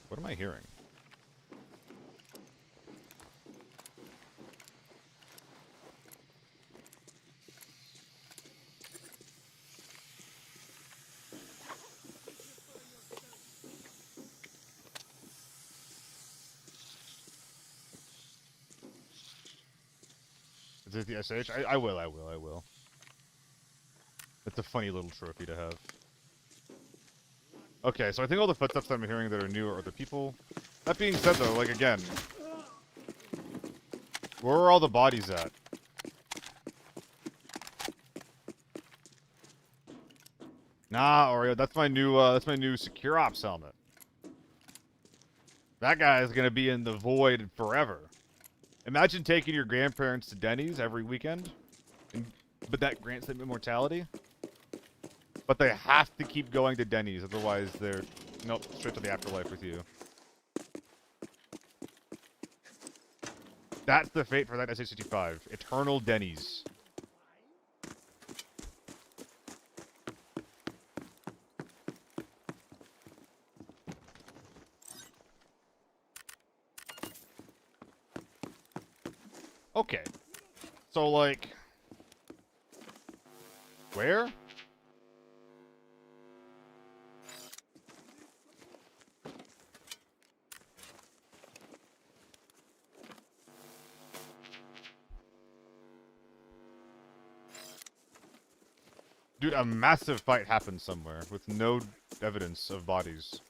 What am I hearing? Is it the SH? I will. It's a funny little trophy to have. Okay, so I think all the footsteps that I'm hearing that are new are the people. That being said, though, like, again, where are all the bodies at? Nah, Oreo, that's my new Secure Ops helmet. That guy is gonna be in the void forever. Imagine taking your grandparents to Denny's every weekend, but that grants them immortality. But they have to keep going to Denny's, otherwise they're nope, straight to the afterlife with you. That's the fate for that SH-65. Eternal Denny's. Okay. So, like... Where? Dude, a massive fight happened somewhere with no evidence of bodies.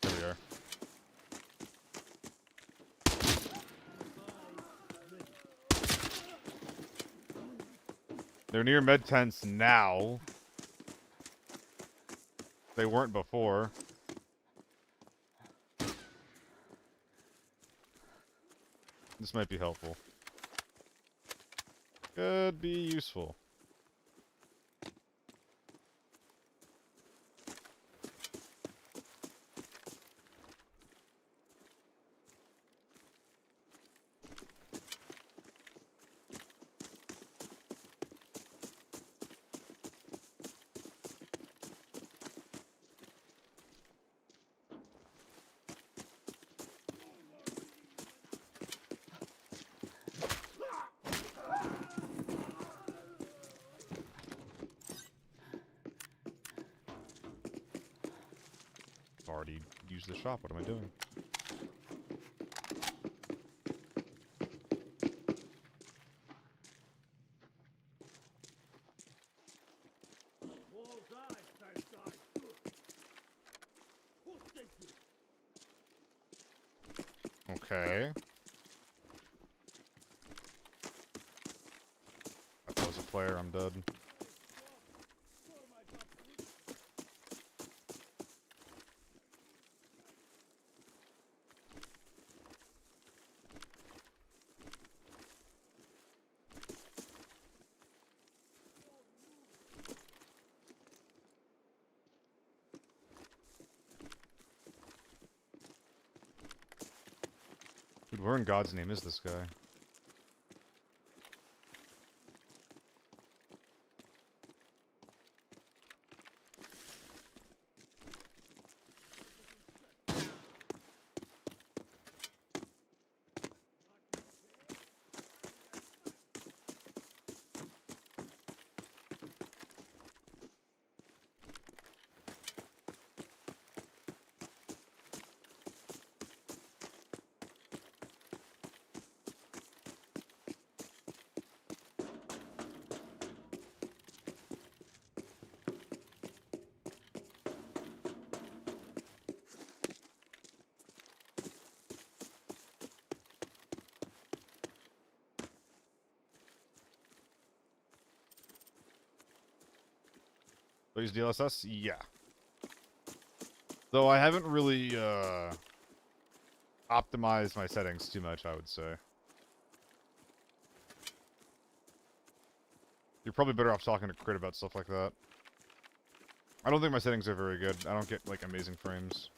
There we are. They're near med tents now. They weren't before. This might be helpful. Could be useful. I've already used the shop. What am I doing? Okay. If I was a player, I'm dead. Dude, where in God's name is this guy? Please DLSS? Yeah. Though I haven't really, optimized my settings too much, I would say. You're probably better off talking to Crit about stuff like that. I don't think my settings are very good. I don't get, like, amazing frames.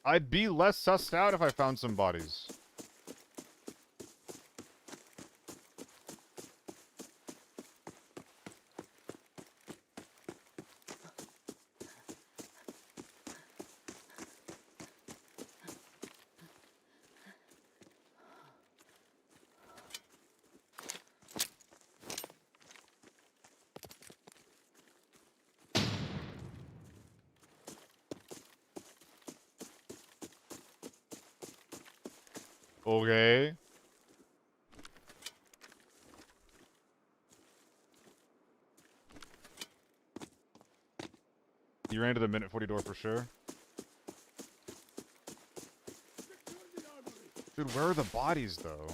I'd be less sussed out if I found some bodies. Okay. You ran to the minute 40 door for sure. Dude, where are the bodies, though?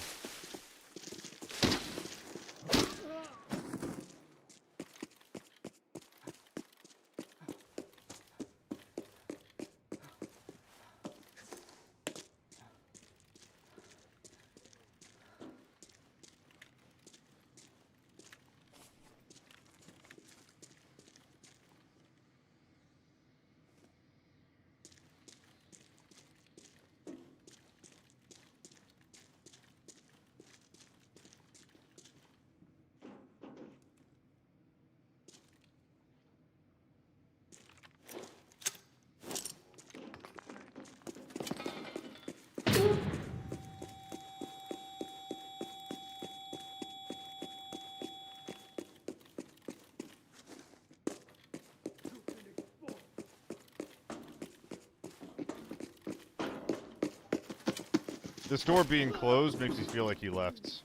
This door being closed makes me feel like he left.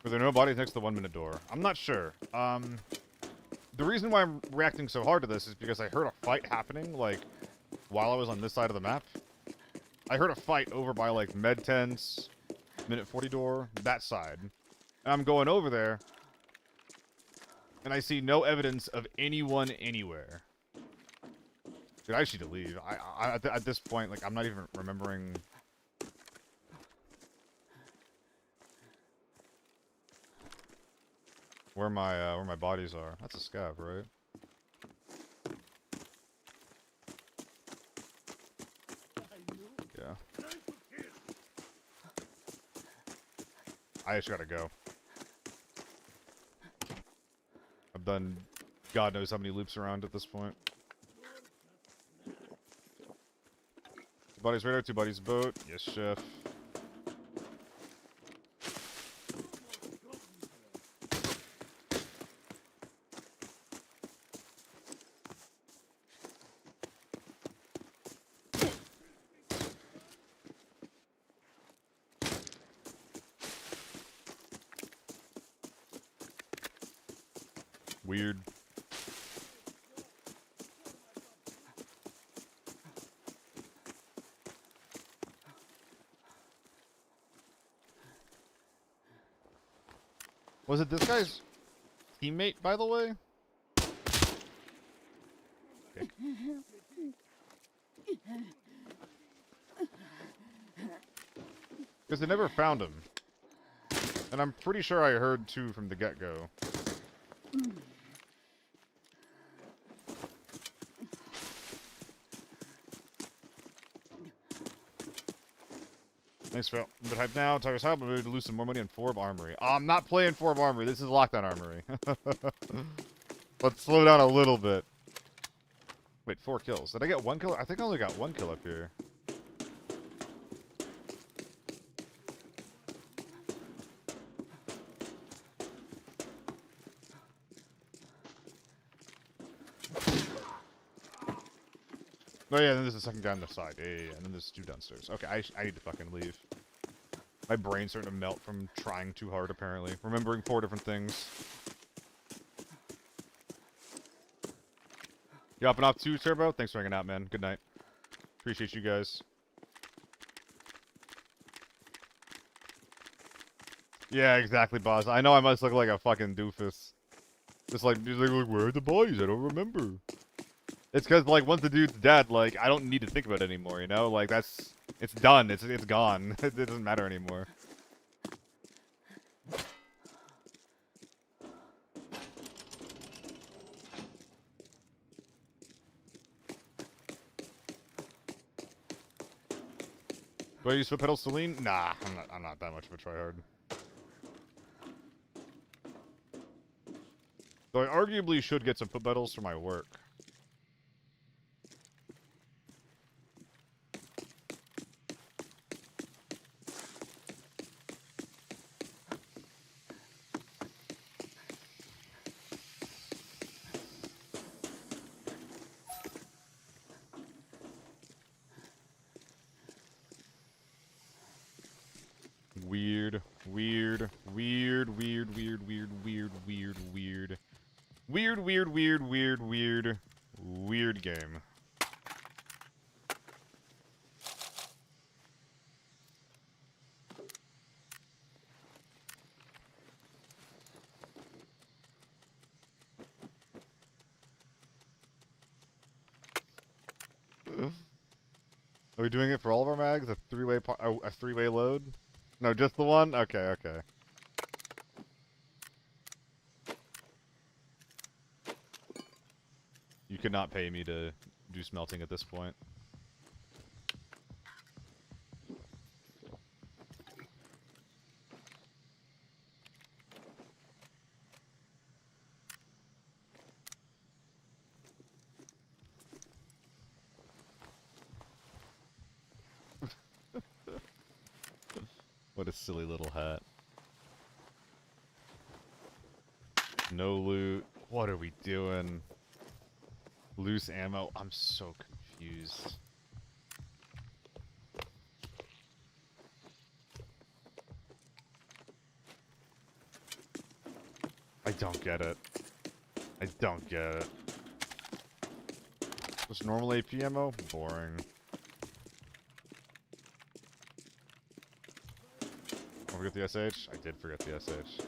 Were there no bodies next to the 1 minute door? I'm not sure. The reason why I'm reacting so hard to this is because I heard a fight happening, like, while I was on this side of the map. I heard a fight over by, like, med tents, minute 40 door, that side. And I'm going over there, and I see no evidence of anyone anywhere. Dude, I just need to leave. At this point, like, I'm not even remembering. Where my bodies are. That's a scav, right? Yeah. I just gotta go. I've done God knows how many loops around at this point. Two bodies radar, 2 bodies boat. Yes, chef. Weird. Was it this guy's teammate, by the way? Okay. Because they never found him. And I'm pretty sure I heard 2 from the get-go. Thanks, Phil. I'm a bit hyped now. Tiger's hype. I'm ready to lose some more money on Forb Armory. I'm not playing Forb Armory. This is Lockdown Armory. Let's slow down a little bit. Wait, 4 kills. Did I get 1 kill? I think I only got 1 kill up here. Oh yeah, then there's a second guy on the side. Yeah, and then there's 2 downstairs. Okay, I need to fucking leave. My brain's starting to melt from trying too hard, apparently. Remembering 4 different things. You hopping off too, Turbo? Thanks for hanging out, man. Good night. Appreciate you guys. Yeah, exactly, boss. I know I must look like a fucking doofus. Just like, where are the boys? I don't remember. It's because, like, once the dude's dead, like, I don't need to think about it anymore, you know? Like, that's... It's done. It's gone. It doesn't matter anymore. Do I use foot pedals to lean? Nah, I'm not that much of a tryhard. Though I arguably should get some foot pedals for my work. Weird, weird, weird, weird, weird, weird, weird, weird, weird. Weird, weird, weird, weird, weird, weird game. Are we doing it for all of our mags? A three-way load? No, just the one? Okay, okay. You could not pay me to do smelting at this point. What a silly little hat. No loot. What are we doing? Loose ammo. I'm so confused. I don't get it. I don't get it. What's normal AP ammo? Boring. Forget the SH? I did forget the SH.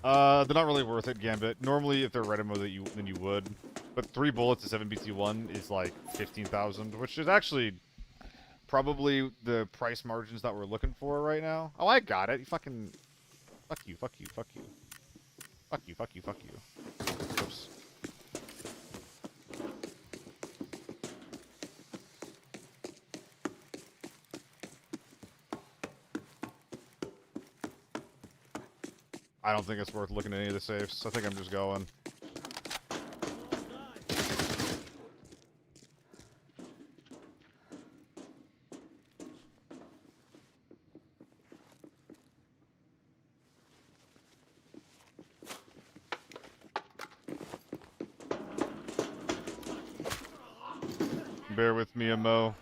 They're not really worth it, Gambit. Normally, if they're red ammo, then you would. But 3 bullets to 7BT1 is like 15,000, which is actually probably the price margins that we're looking for right now. Oh, I got it. You fucking... Fuck you, fuck you, fuck you. Fuck you, fuck you, fuck you. Oops. I don't think it's worth looking at any of the safes. I think I'm just going. Bear with me, Mo.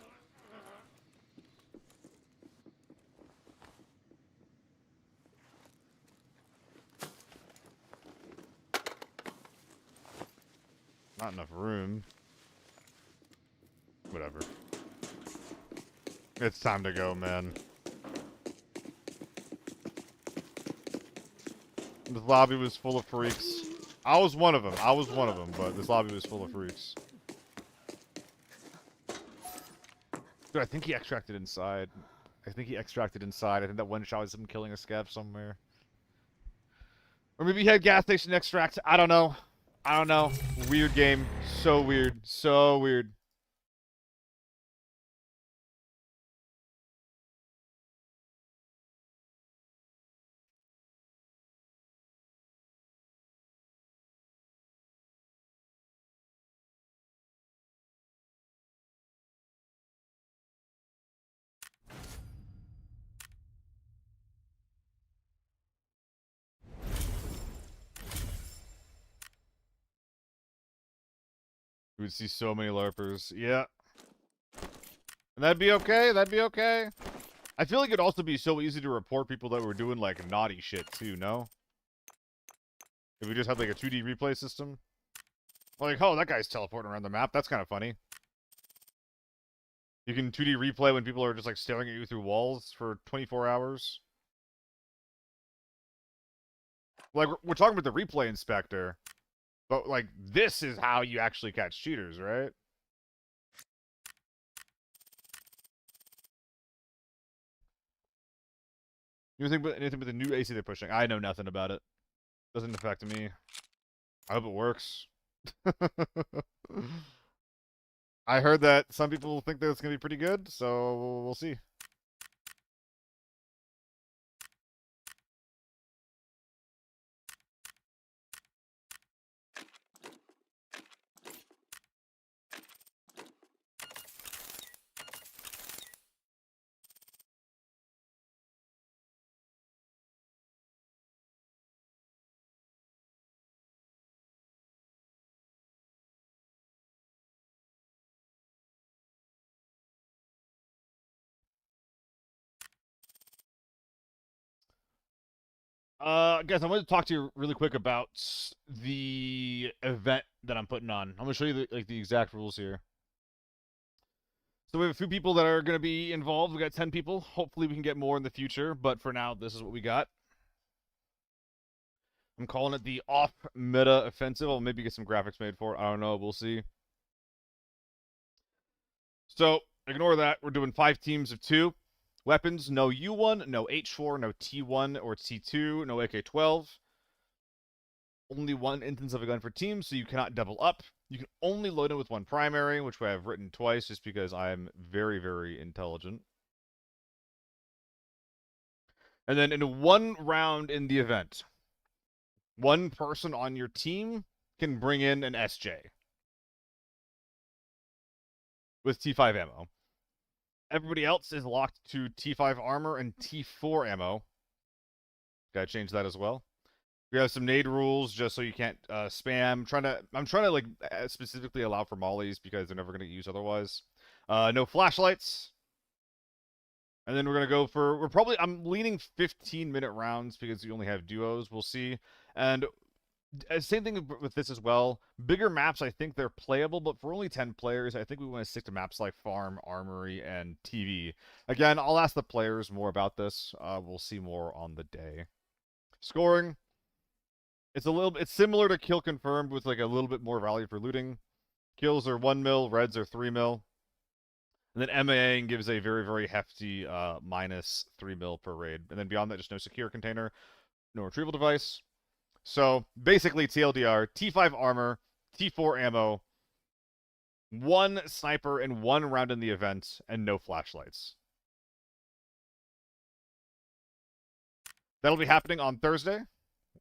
Not enough room. Whatever. It's time to go, man. This lobby was full of freaks. I was one of them. I was one of them, but this lobby was full of freaks. Dude, I think he extracted inside. I think that one shot was him killing a scav somewhere. Or maybe he had gas station extract. I don't know. I don't know. Weird game. So weird. So weird. We would see so many LARPers. Yeah. And that'd be okay. That'd be okay. I feel like it'd also be so easy to report people that were doing, like, naughty shit, too, no? If we just had, like, a 2D replay system. Like, oh, that guy's teleporting around the map. That's kind of funny. You can 2D replay when people are just, like, staring at you through walls for 24 hours. Like, we're talking about the replay inspector. But, like, this is how you actually catch cheaters, right? You think about anything with the new AC they're pushing? I know nothing about it. Doesn't affect me. I hope it works. I heard that some people think that it's going to be pretty good, so we'll see. Guys, I wanted to talk to you really quick about the event that I'm putting on. I'm going to show you the exact rules here. So we have a few people that are going to be involved. We got 10 people. Hopefully we can get more in the future, but for now, this is what we got. I'm calling it the off-meta offensive. I'll maybe get some graphics made for it. I don't know. We'll see. So, ignore that. We're doing 5 teams of 2. Weapons, no U1, no H4, no T1 or T2, no AK-12. Only one instance of a gun per team, so you cannot double up. You can only load it with one primary, which I have written twice just because I'm very, very intelligent. And then in one round in the event, one person on your team can bring in an SJ with T5 ammo. Everybody else is locked to T5 armor and T4 ammo. Gotta change that as well. We have some nade rules just so you can't spam. I'm trying to like specifically allow for mollies because they're never going to get used otherwise. No flashlights. And then we're going to go for, I'm leaning 15-minute rounds because you only have duos. We'll see. And same thing with this as well. Bigger maps, I think they're playable, but for only 10 players, I think we want to stick to maps like Farm, Armory, and TV. Again, I'll ask the players more about this. We'll see more on the day. Scoring. It's similar to kill confirmed with like a little bit more value for looting. Kills are 1 mil, reds are 3 mil. And then MAing gives a very, very hefty minus 3 mil per raid. And then beyond that, just no secure container, no retrieval device. So basically TLDR, T5 armor, T4 ammo, 1 sniper and 1 round in the event, and no flashlights. That'll be happening on Thursday.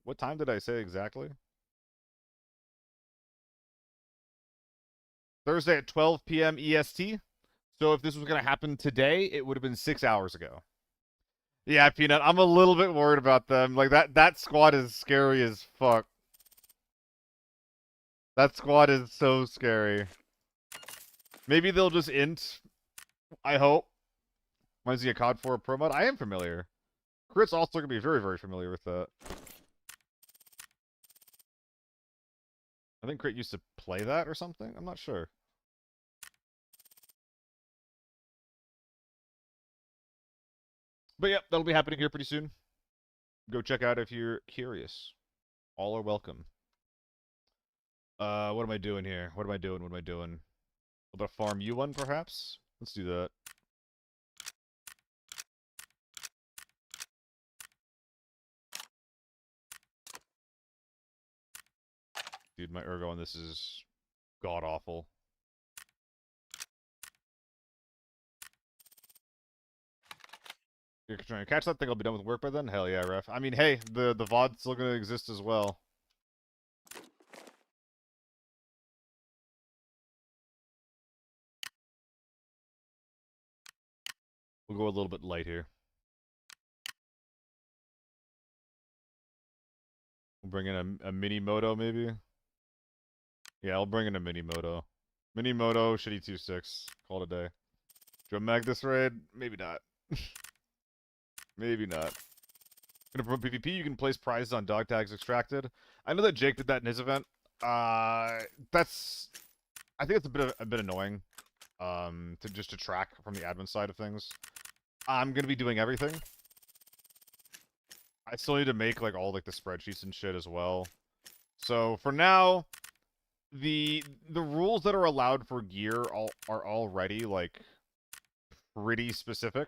What time did I say exactly? Thursday at 12 p.m. EST. So if this was going to happen today, it would have been 6 hours ago. Yeah, Peanut, I'm a little bit worried about them. Like, that squad is scary as fuck. That squad is so scary. Maybe they'll just int. I hope. Reminds me of COD 4 Pro Mod. I am familiar. Crit's also going to be very, very familiar with that. I think Crit used to play that or something. I'm not sure. But yep, that'll be happening here pretty soon. Go check out if you're curious. All are welcome. What am I doing here? What am I doing? What am I doing? A little bit of farm U1, perhaps? Let's do that. Dude, my ergo on this is god-awful. You're trying to catch that thing, I'll be done with work by then? Hell yeah, ref. I mean, hey, the VOD's still gonna exist as well. We'll go a little bit light here. We'll bring in a mini moto, maybe? Yeah, I'll bring in a mini moto. Minimoto, shitty 2-6. Call it a day. Do I mag this raid? Maybe not. Maybe not. Gonna promote PvP, you can place prizes on dog tags extracted. I know that Jake did that in his event. That's... I think it's a bit annoying. To track from the admin side of things. I'm gonna be doing everything. I still need to make, like, all, like, the spreadsheets and shit as well. So, for now, the rules that are allowed for gear are already, like, pretty specific.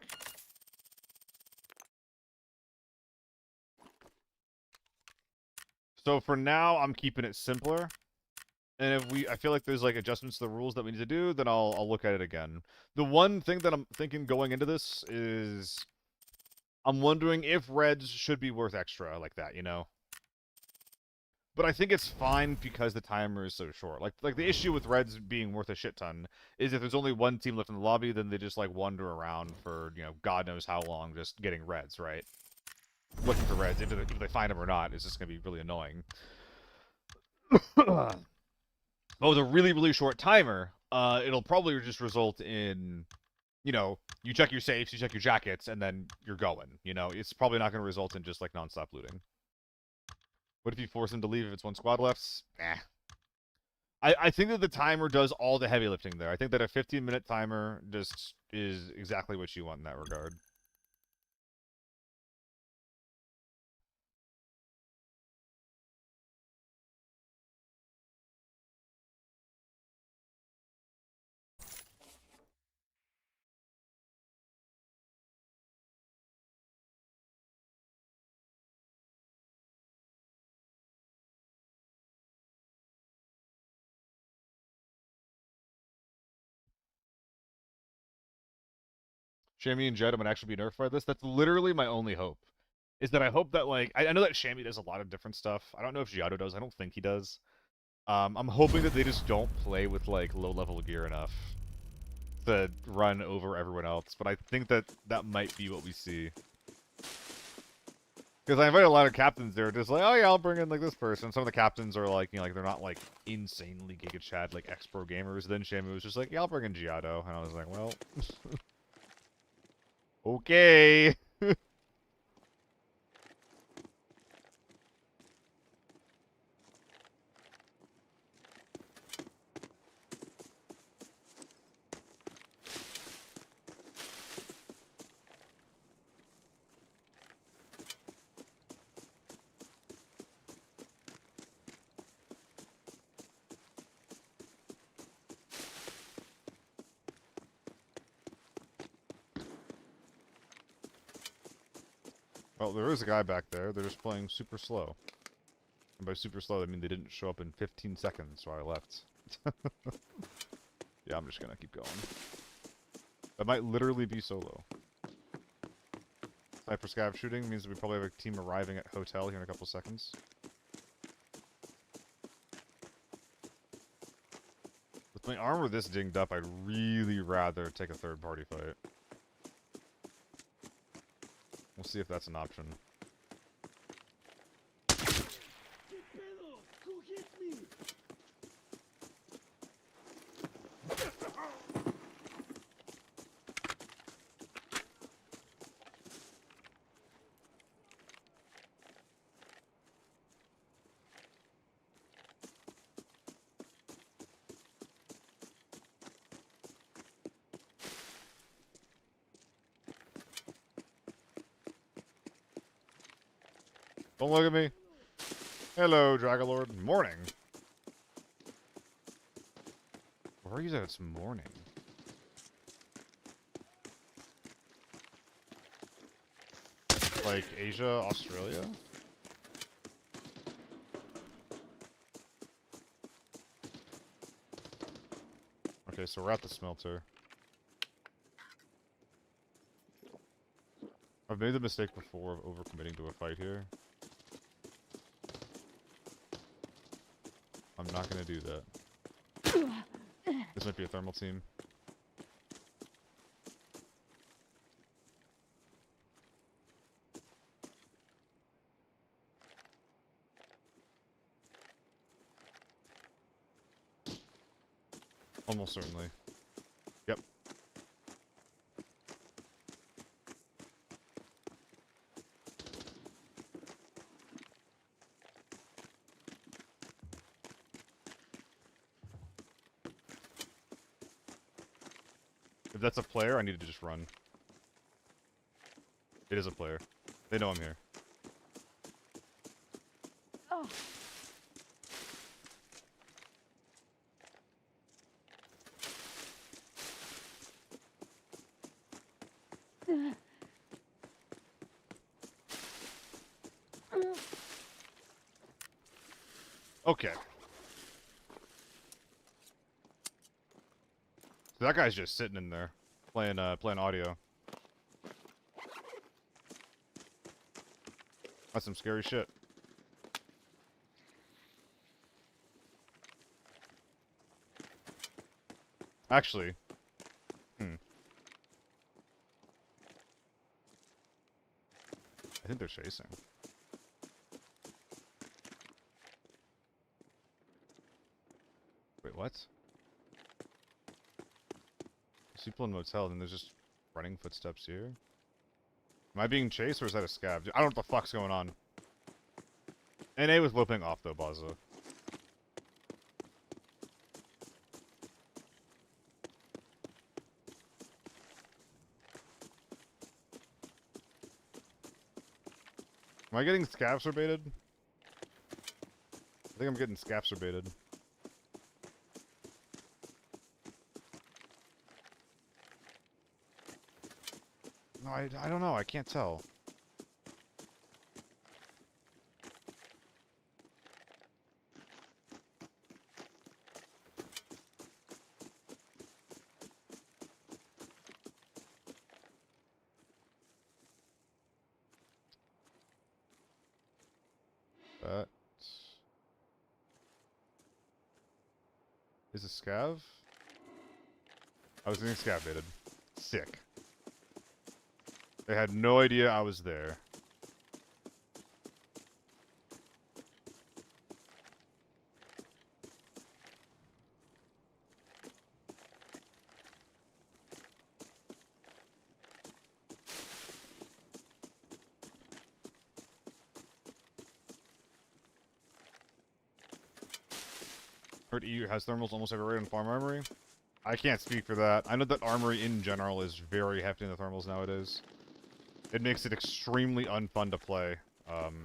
So for now, I'm keeping it simpler. And if I feel like there's like adjustments to the rules that we need to do, then I'll look at it again. The one thing that I'm thinking going into this is I'm wondering if reds should be worth extra like that, you know? But I think it's fine because the timer is so short. Like the issue with reds being worth a shit ton is if there's only one team left in the lobby, then they just like wander around for, you know, God knows how long just getting reds, right? Looking for reds. If they find them or not, it's just going to be really annoying. But with a really, really short timer, it'll probably just result in, you know, you check your safes, you check your jackets, and then you're going. You know, it's probably not going to result in just, like, nonstop looting. What if you force them to leave if it's one squad left? Eh. I think that the timer does all the heavy lifting there. I think that a 15-minute timer just is exactly what you want in that regard. Shammy and Jed might actually be nerfed by this. That's literally my only hope. Is that I hope that, like, I know that Shammy does a lot of different stuff. I don't know if Giotto does. I don't think he does. I'm hoping that they just don't play with, like, low-level gear enough to run over everyone else. But I think that that might be what we see. Because I invite a lot of captains there, just like, oh yeah, I'll bring in, like, this person. Some of the captains are, like, you know, like, they're not, like, insanely Giga Chad, like, ex-pro gamers. Then Shamu was just like, yeah, I'll bring in Giotto. And I was like, well... okay! Well, there is a guy back there. They're just playing super slow. And by super slow, I mean they didn't show up in 15 seconds, so I left. Yeah, I'm just gonna keep going. That might literally be solo. Sniper scav shooting means that we probably have a team arriving at hotel here in a couple seconds. With my armor this dinged up, I'd really rather take a third-party fight. We'll see if that's an option. ¿Qué pedo? Who hit me? Don't look at me. Hello, Dragalord. Morning. Where are you that it's morning? Like Asia, Australia? Okay, so we're at the smelter. I've made the mistake before of overcommitting to a fight here. I'm not gonna do that. This might be a thermal team. Almost certainly. Yep. If that's a player, I need to just run. It is a player. They know I'm here. Oh. Okay. So that guy's just sitting in there, playing audio. That's some scary shit. Actually, I think they're chasing. Wait, what? There's people in motel, and there's just running footsteps here. Am I being chased, or is that a scav? I don't know what the fuck's going on. NA was whipping off, though, Baza. Am I getting scabserbated? I think I'm getting scabserbated. No, I don't know. I can't tell. That is a scav? I was getting scab-baited. Sick. They had no idea I was there. Heard EU has thermals almost every raid on farm armory. I can't speak for that. I know that armory in general is very hefty in the thermals nowadays. It makes it extremely unfun to play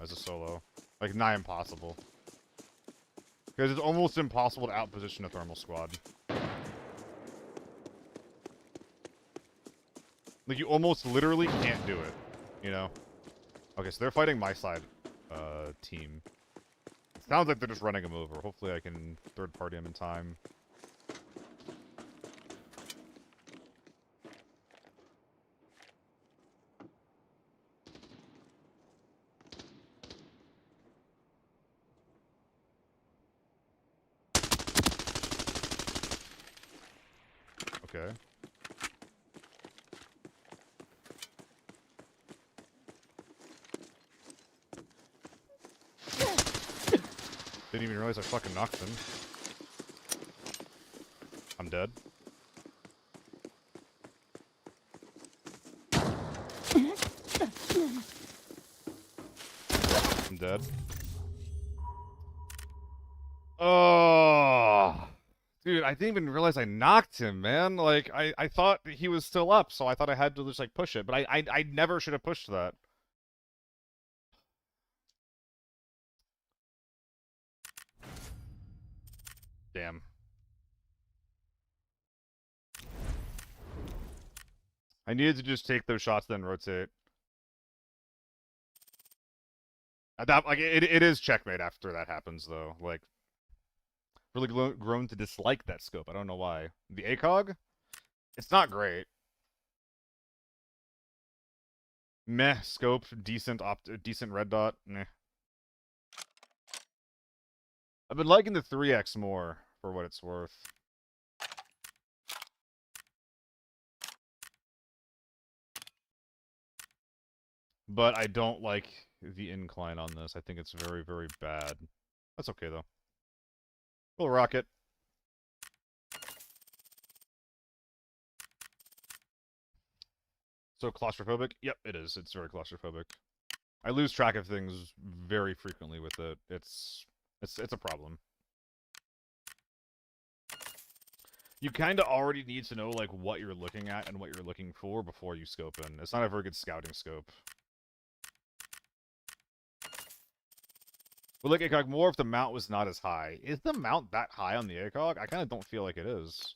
as a solo. Like, nigh impossible. Because it's almost impossible to outposition a thermal squad. Like, you almost literally can't do it, you know? Okay, so they're fighting my side team. It sounds like they're just running them over. Hopefully I can third-party them in time. Okay. Didn't even realize I fucking knocked him. I'm dead. I'm dead. Oh, dude, I didn't even realize I knocked him, man. Like, I thought he was still up, so I thought I had to just, like, push it. But I never should have pushed that. Damn. I needed to just take those shots, then rotate. That, like, it is checkmate after that happens, though. Like, really grown to dislike that scope. I don't know why. The ACOG? It's not great. Meh, scope, decent decent red dot, meh. I've been liking the 3x more, for what it's worth. But I don't like the incline on this. I think it's very, very bad. That's okay, though. We'll rock it. So claustrophobic? Yep, it is. It's very claustrophobic. I lose track of things very frequently with it. It's a problem. You kind of already need to know like what you're looking at and what you're looking for before you scope in. It's not a very good scouting scope. But like ACOG, more if the mount was not as high. Is the mount that high on the ACOG? I kind of don't feel like it is.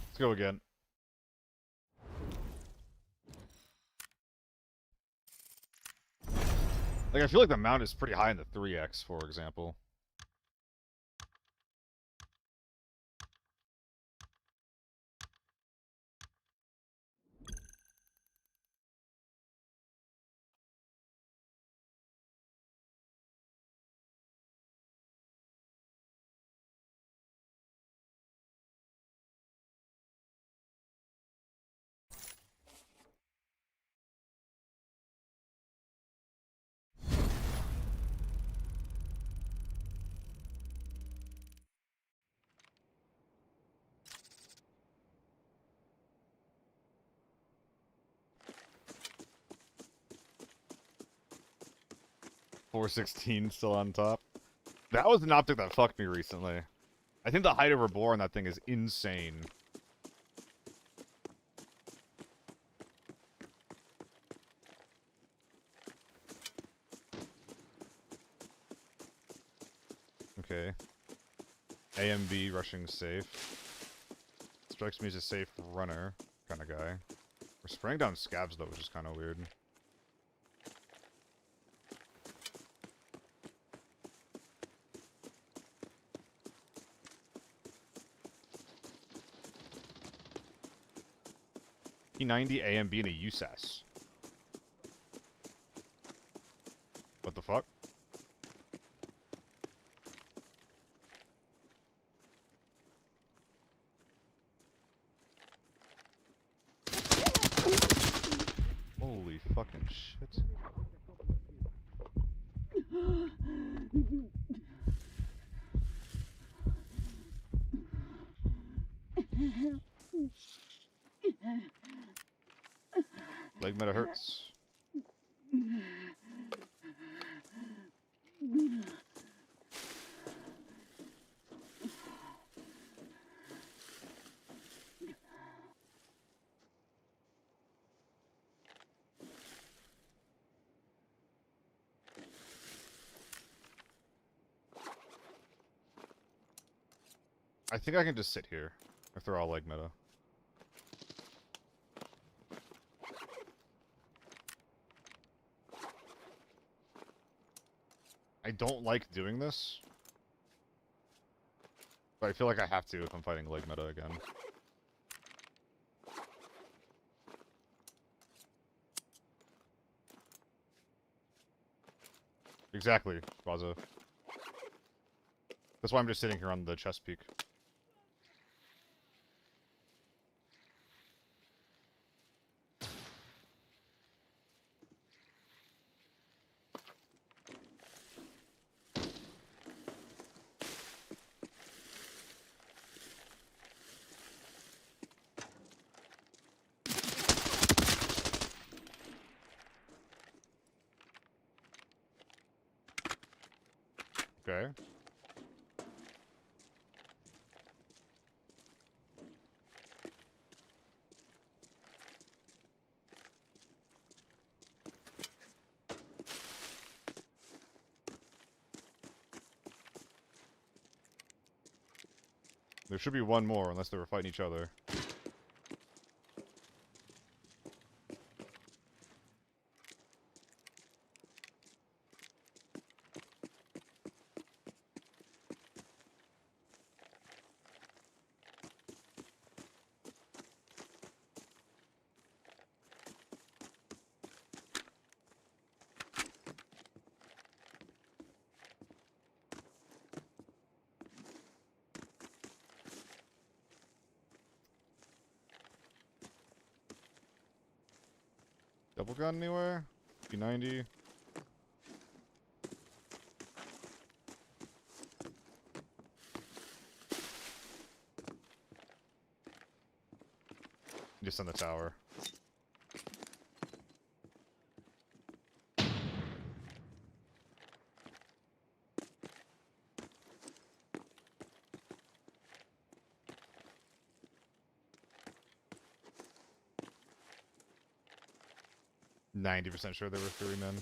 Let's go again. Like, I feel like the mount is pretty high in the 3x, for example. .416 still on top. That was an optic that fucked me recently. I think the height over bore on that thing is insane. Okay. AMB rushing safe. Strikes me as a safe runner kind of guy. We're spraying down scabs though, which is kind of weird. P90 AMB and a USAS. What the fuck? Holy fucking shit. Leg meta hurts. I think I can just sit here if they're all leg meta. I don't like doing this, but I feel like I have to if I'm fighting leg meta again. Exactly, Baza. That's why I'm just sitting here on the chest peak. Okay. There should be one more, unless they were fighting each other. Double gun anywhere? P90. Just on the tower. %90 sure there were 3 men.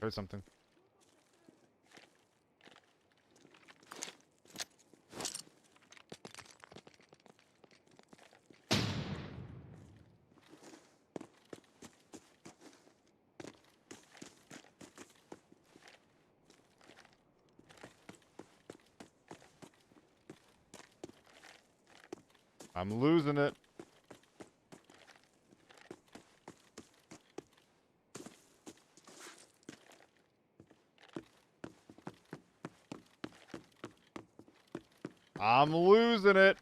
Heard something. I'm losing it. I'm losing it.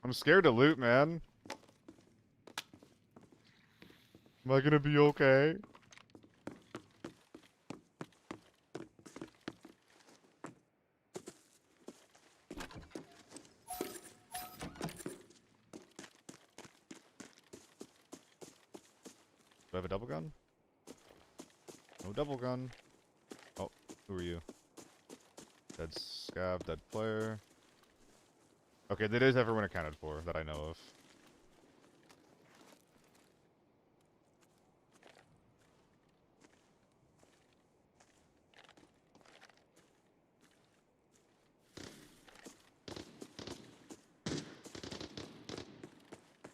I'm scared to loot, man. Am I gonna be okay? Do I have a double gun? No double gun. Oh, who are you? Dead scav, dead player. Okay, that is everyone accounted for that I know of.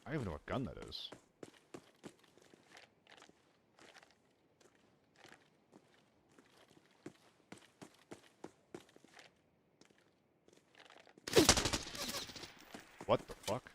I don't even know what gun that is. What the fuck?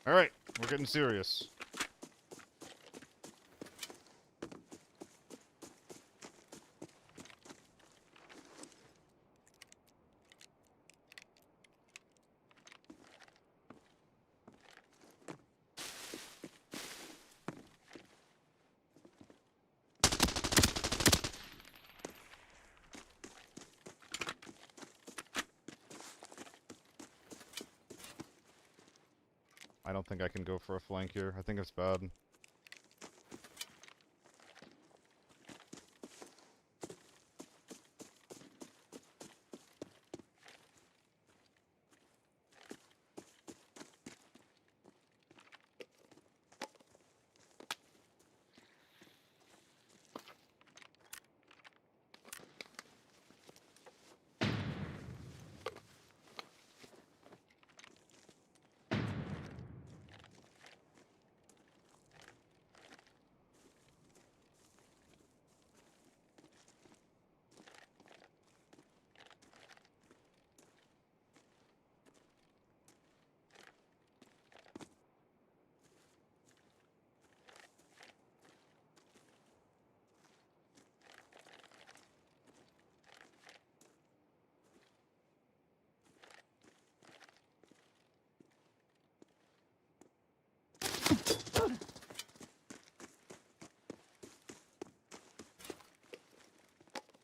Alright, we're getting serious. I don't think I can go for a flank here. I think it's bad.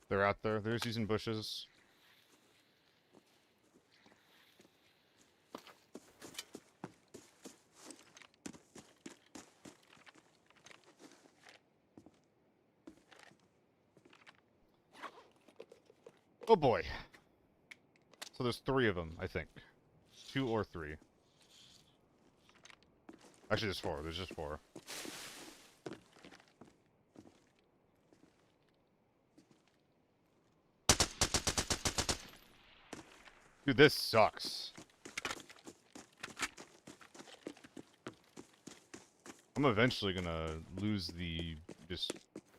They're out there. They're just using bushes. Oh boy. So there's 3 of them, I think. 2 or 3. Actually, there's 4. There's just 4. Dude, this sucks. I'm eventually gonna lose the just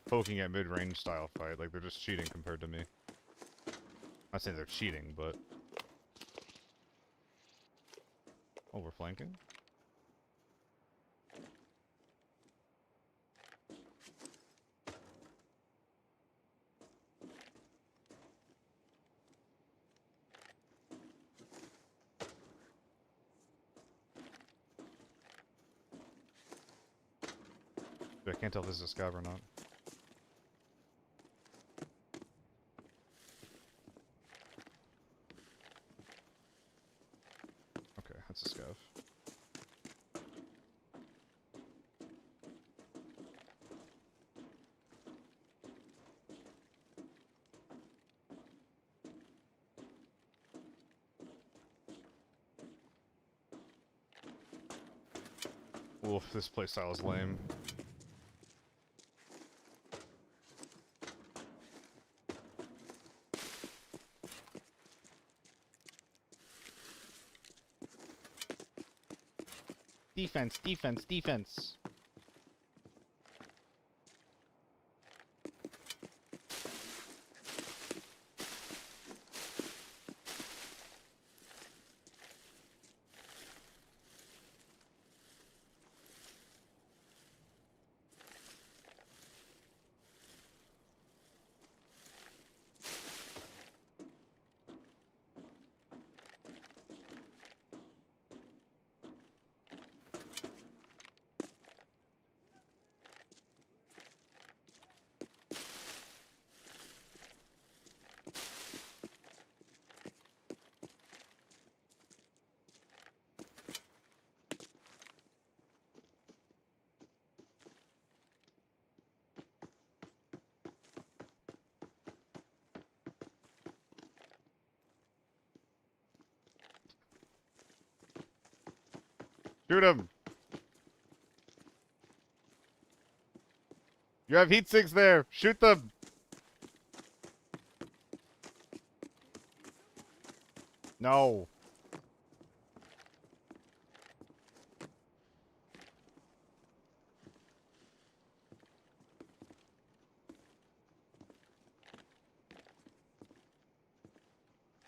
poking at mid-range style fight. Like, they're just cheating compared to me. I'm not saying they're cheating, but... Oh, we're flanking? I can't tell if this is a scav or not. Okay, that's a scav. Wolf, this playstyle is lame. Defense, defense, defense! Shoot him! You have heat sinks there! Shoot them! No!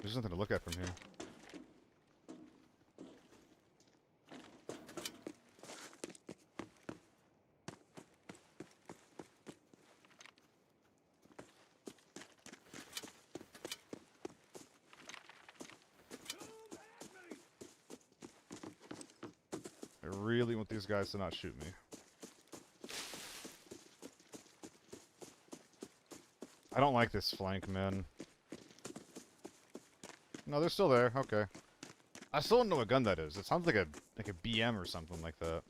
There's nothing to look at from here. I really want these guys to not shoot me. I don't like this flank, man. No, they're still there. Okay. I still don't know what gun that is. It sounds like a BM or something like that.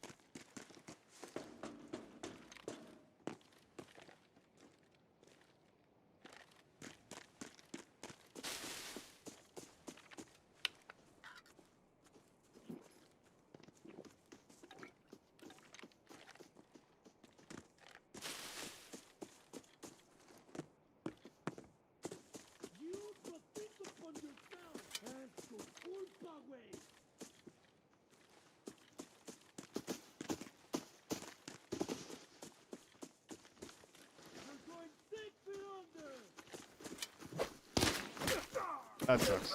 You will think upon yourself and to culpa way. You're going 6 feet under. That sucks.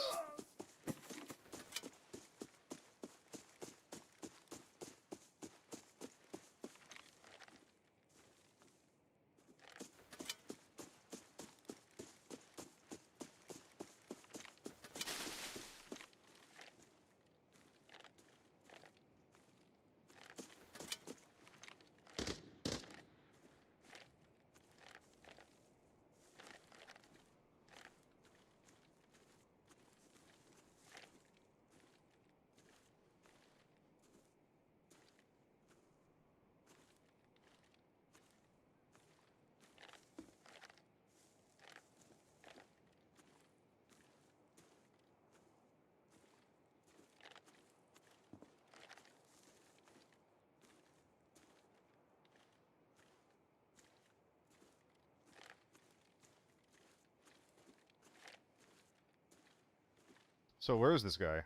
So where is this guy?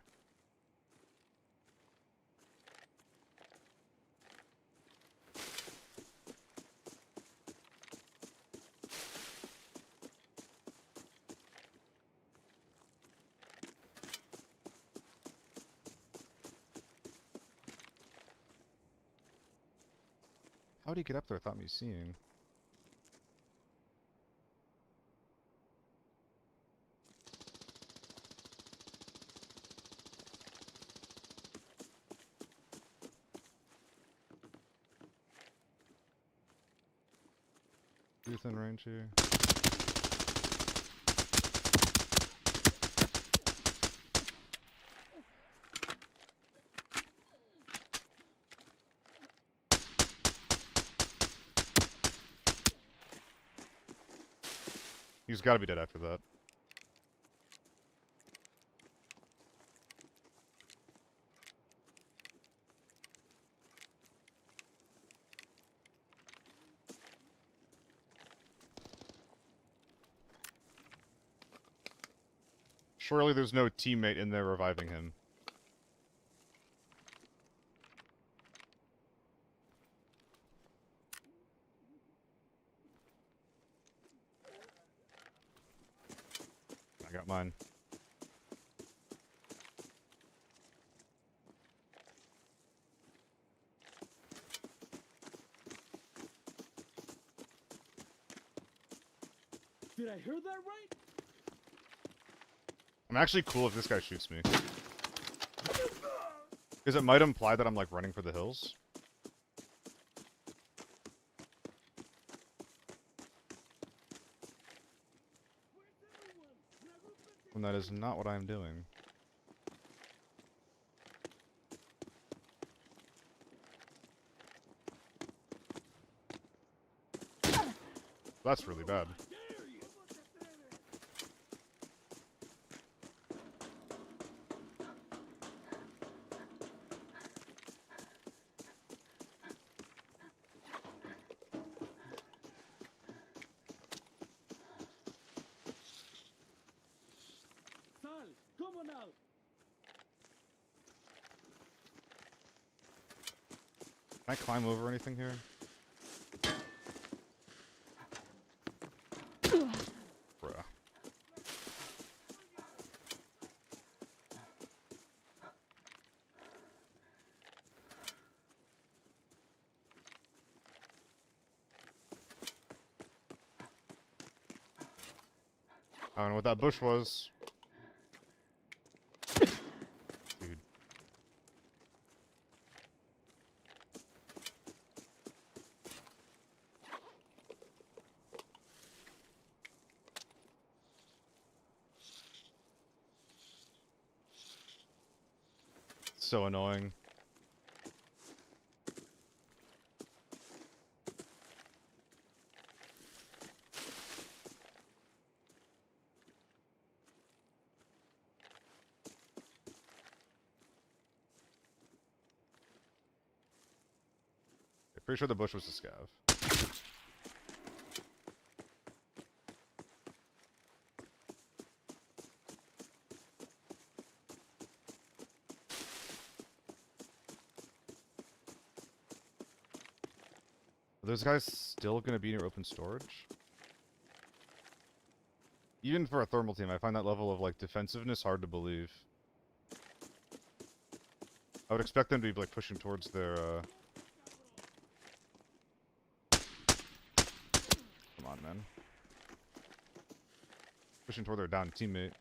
How'd he get up there without me seeing? Within range here. He's got to be dead after that. Surely there's no teammate in there reviving him. I got mine. Did I hear that right? I'm actually cool if this guy shoots me. Because it might imply that I'm like running for the hills. And that is not what I'm doing. That's really bad. Sal, come on out. Can I climb over anything here? Bruh. I don't know what that bush was. Dude. So annoying. Pretty sure the bush was a scav. Are those guys still gonna be near open storage? Even for a thermal team, I find that level of like defensiveness hard to believe. I would expect them to be like pushing towards their come on, man. Pushing toward their down teammate.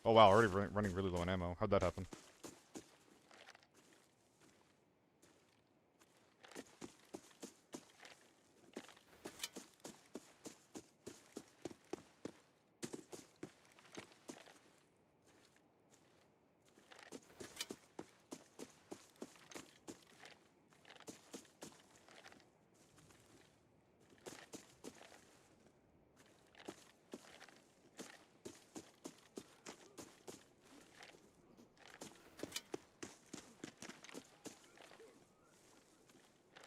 Oh wow, already running really low on ammo. How'd that happen?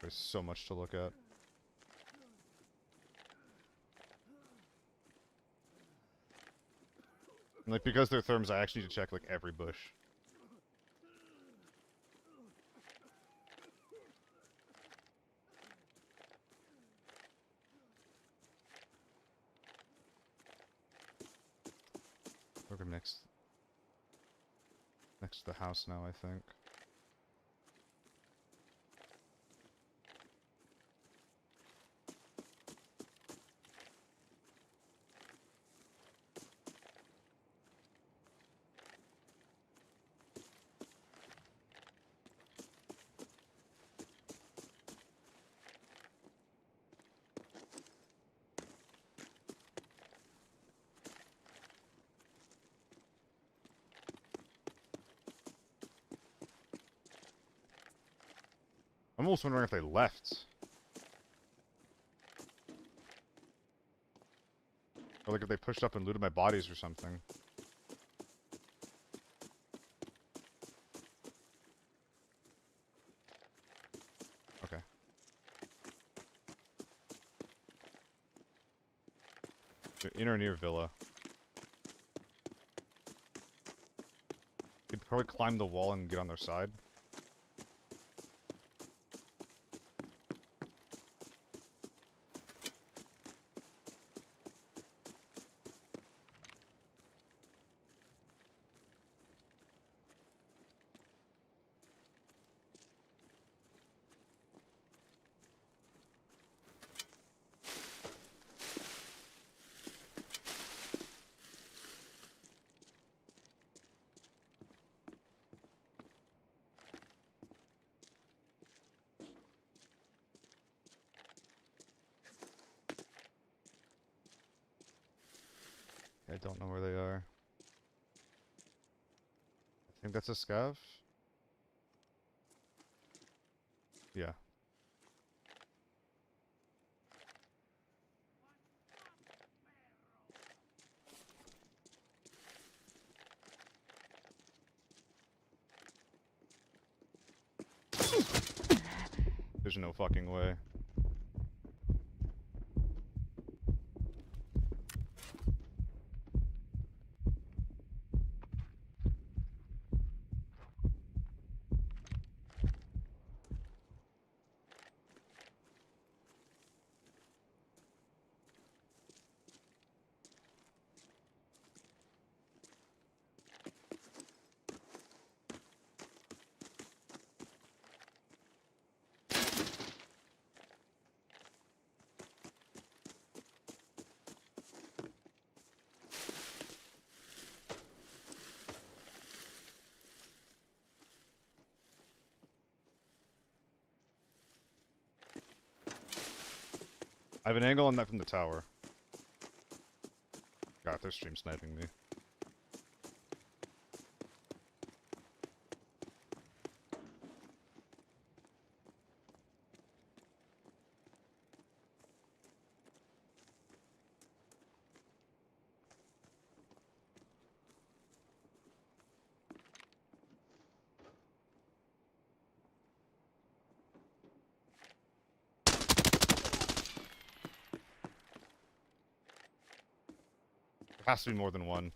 There's so much to look at. And, like, because they're therms, I actually need to check, like, every bush. next to the house now, I think. I'm almost wondering if they left. Or like if they pushed up and looted my bodies or something. Okay. They're in or near villa. Could probably climb the wall and get on their side. I don't know where they are. I think that's a scav? Yeah. There's no fucking way. I have an angle on that from the tower. God, they're stream sniping me. There has to be more than one.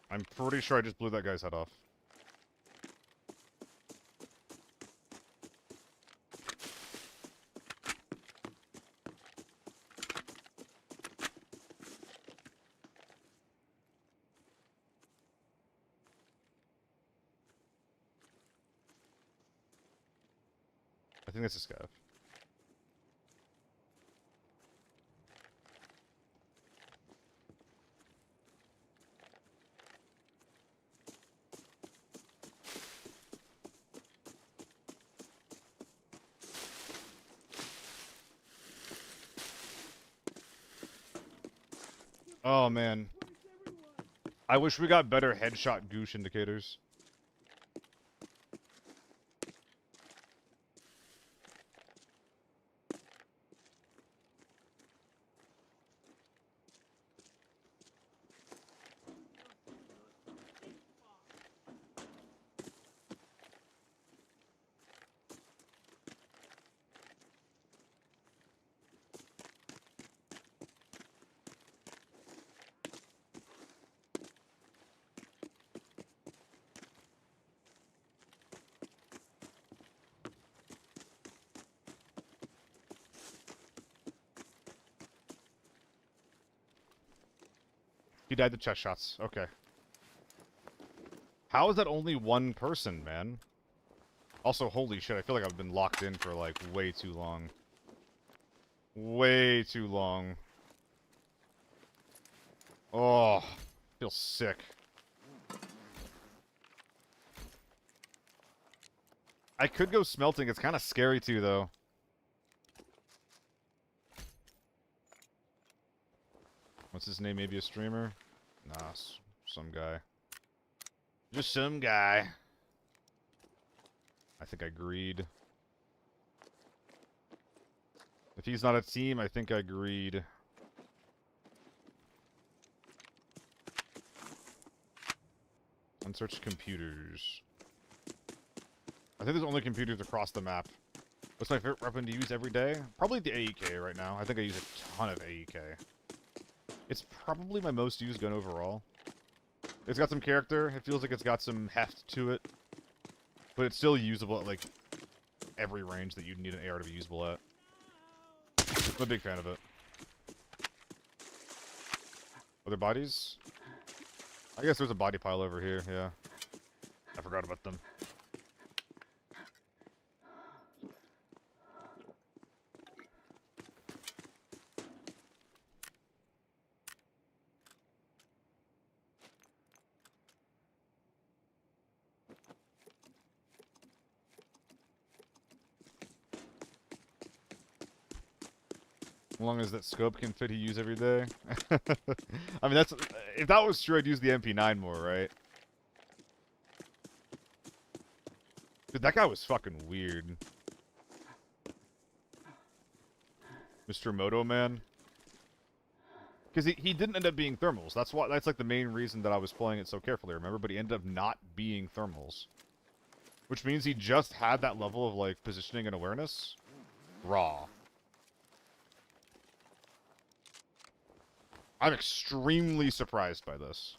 I'm pretty sure I just blew that guy's head off. I think that's a scav. Oh man. I wish we got better headshot goosh indicators. He died to chest shots. Okay. How is that only one person, man? Also, holy shit, I feel like I've been locked in for, like, way too long. Way too long. Oh, I feel sick. I could go smelting. It's kind of scary, too, though. What's his name? Maybe a streamer? Nah, some guy. Just some guy. I think I agreed. If he's not a team, I think I agreed. Unsearched computers. I think there's only computers across the map. What's my favorite weapon to use every day? Probably the AEK right now. I think I use a ton of AEK. It's probably my most used gun overall. It's got some character. It feels like it's got some heft to it. But it's still usable at, like, every range that you'd need an AR to be usable at. I'm a big fan of it. Other bodies? I guess there's a body pile over here, yeah. I forgot about them. As long as that scope can fit, he use every day. I mean, that's... If that was true, I'd use the MP9 more, right? Dude, that guy was fucking weird. Mr. Moto Man. Because he didn't end up being thermals. That's like the main reason that I was playing it so carefully, remember? But he ended up not being thermals. Which means he just had that level of, like, positioning and awareness. Raw. I'm extremely surprised by this.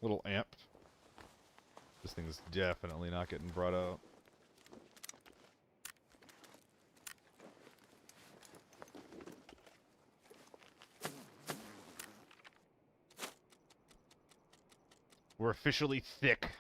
Little amp. This thing's definitely not getting brought out. We're officially thick.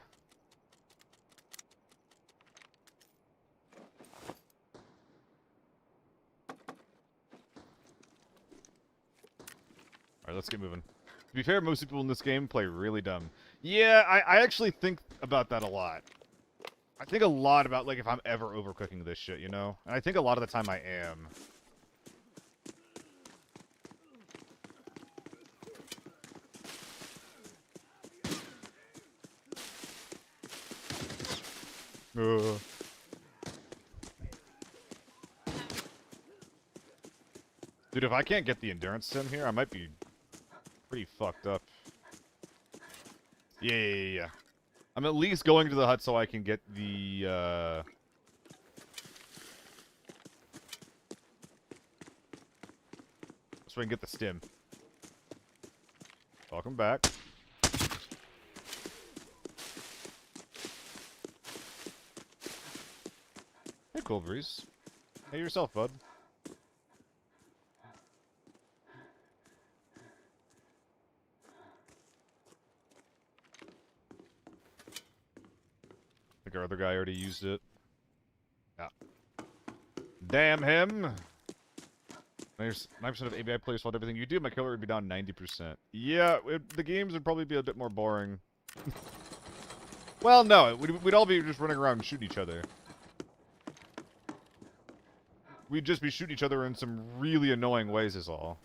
Alright, let's get moving. To be fair, most people in this game play really dumb. Yeah, I actually think about that a lot. I think a lot about, like, if I'm ever overcooking this shit, you know? And I think a lot of the time I am. Dude, if I can't get the endurance sim here, I might be pretty fucked up. Yeah. I'm at least going to the hut so I can get the, so I can get the stim. Welcome back. Hey, Cool Breeze. Hey yourself, bud. I think our other guy already used it. Yeah. Damn him! 9% of ABI players fault everything you do, my killer would be down 90%. Yeah, the games would probably be a bit more boring. Well, no, we'd all be just running around and shooting each other. We'd just be shooting each other in some really annoying ways is all.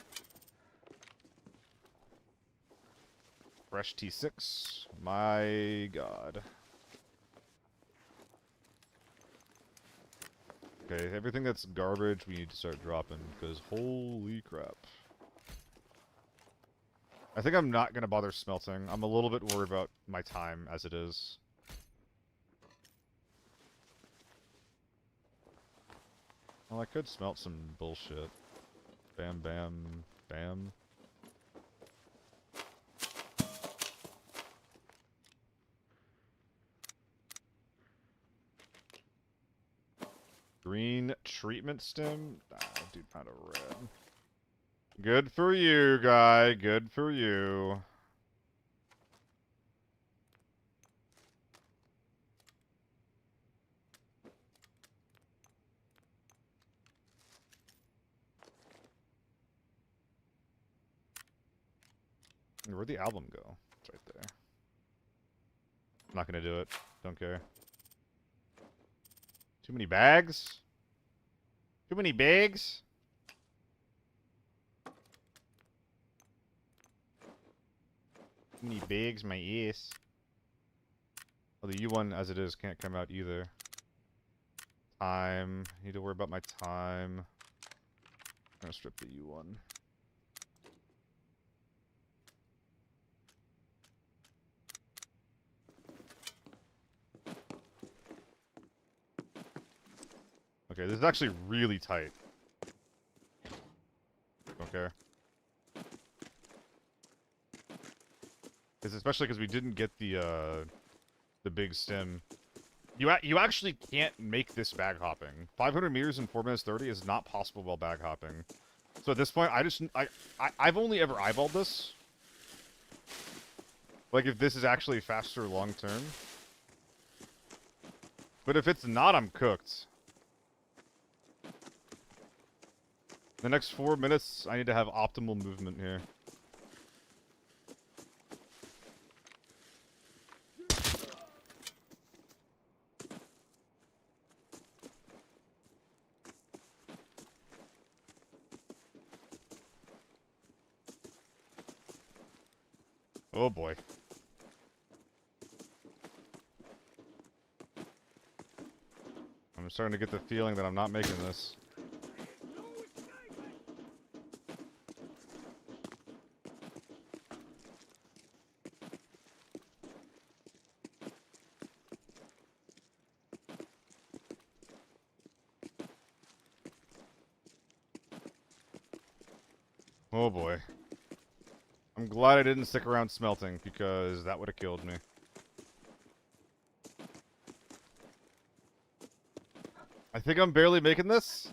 Fresh T6. My god. Okay, everything that's garbage we need to start dropping, because holy crap. I think I'm not going to bother smelting. I'm a little bit worried about my time as it is. Well, I could smelt some bullshit. Bam, bam, bam. Green treatment stem? Ah, dude, found a red. Good for you, guy. Good for you. Where'd the album go? It's right there. I'm not gonna do it. Don't care. Too many bags? Too many bags? Too many bags, my ass. Oh, the U1 as it is can't come out either. Time. Need to worry about my time. I'm gonna strip the U1. Okay, this is actually really tight. Okay. Especially because we didn't get the big stem. You actually can't make this bag hopping. 500 meters in 4 minutes 30 is not possible while bag hopping. So at this point, I've only ever eyeballed this. Like if this is actually faster long term. But if it's not, I'm cooked. The next 4 minutes, I need to have optimal movement here. Oh boy. I'm starting to get the feeling that I'm not making this. Oh boy. I'm glad I didn't stick around smelting, because that would have killed me. I think I'm barely making this.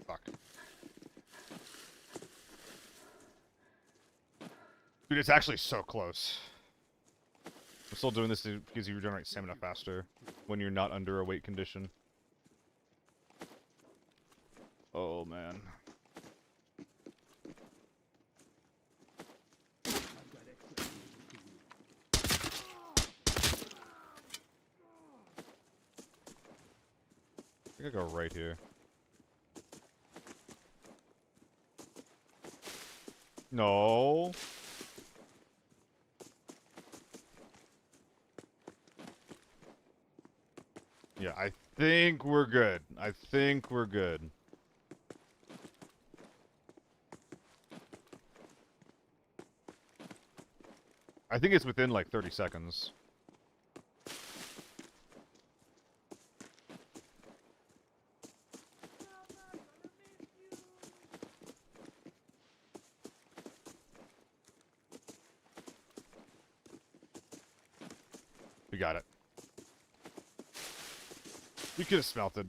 Fuck. Dude, it's actually so close. I'm still doing this because you regenerate stamina faster when you're not under a weight condition. Oh, man. I think I go right here. No. Yeah, I think we're good. I think we're good. I think it's within like 30 seconds. We got it. You could have smelted.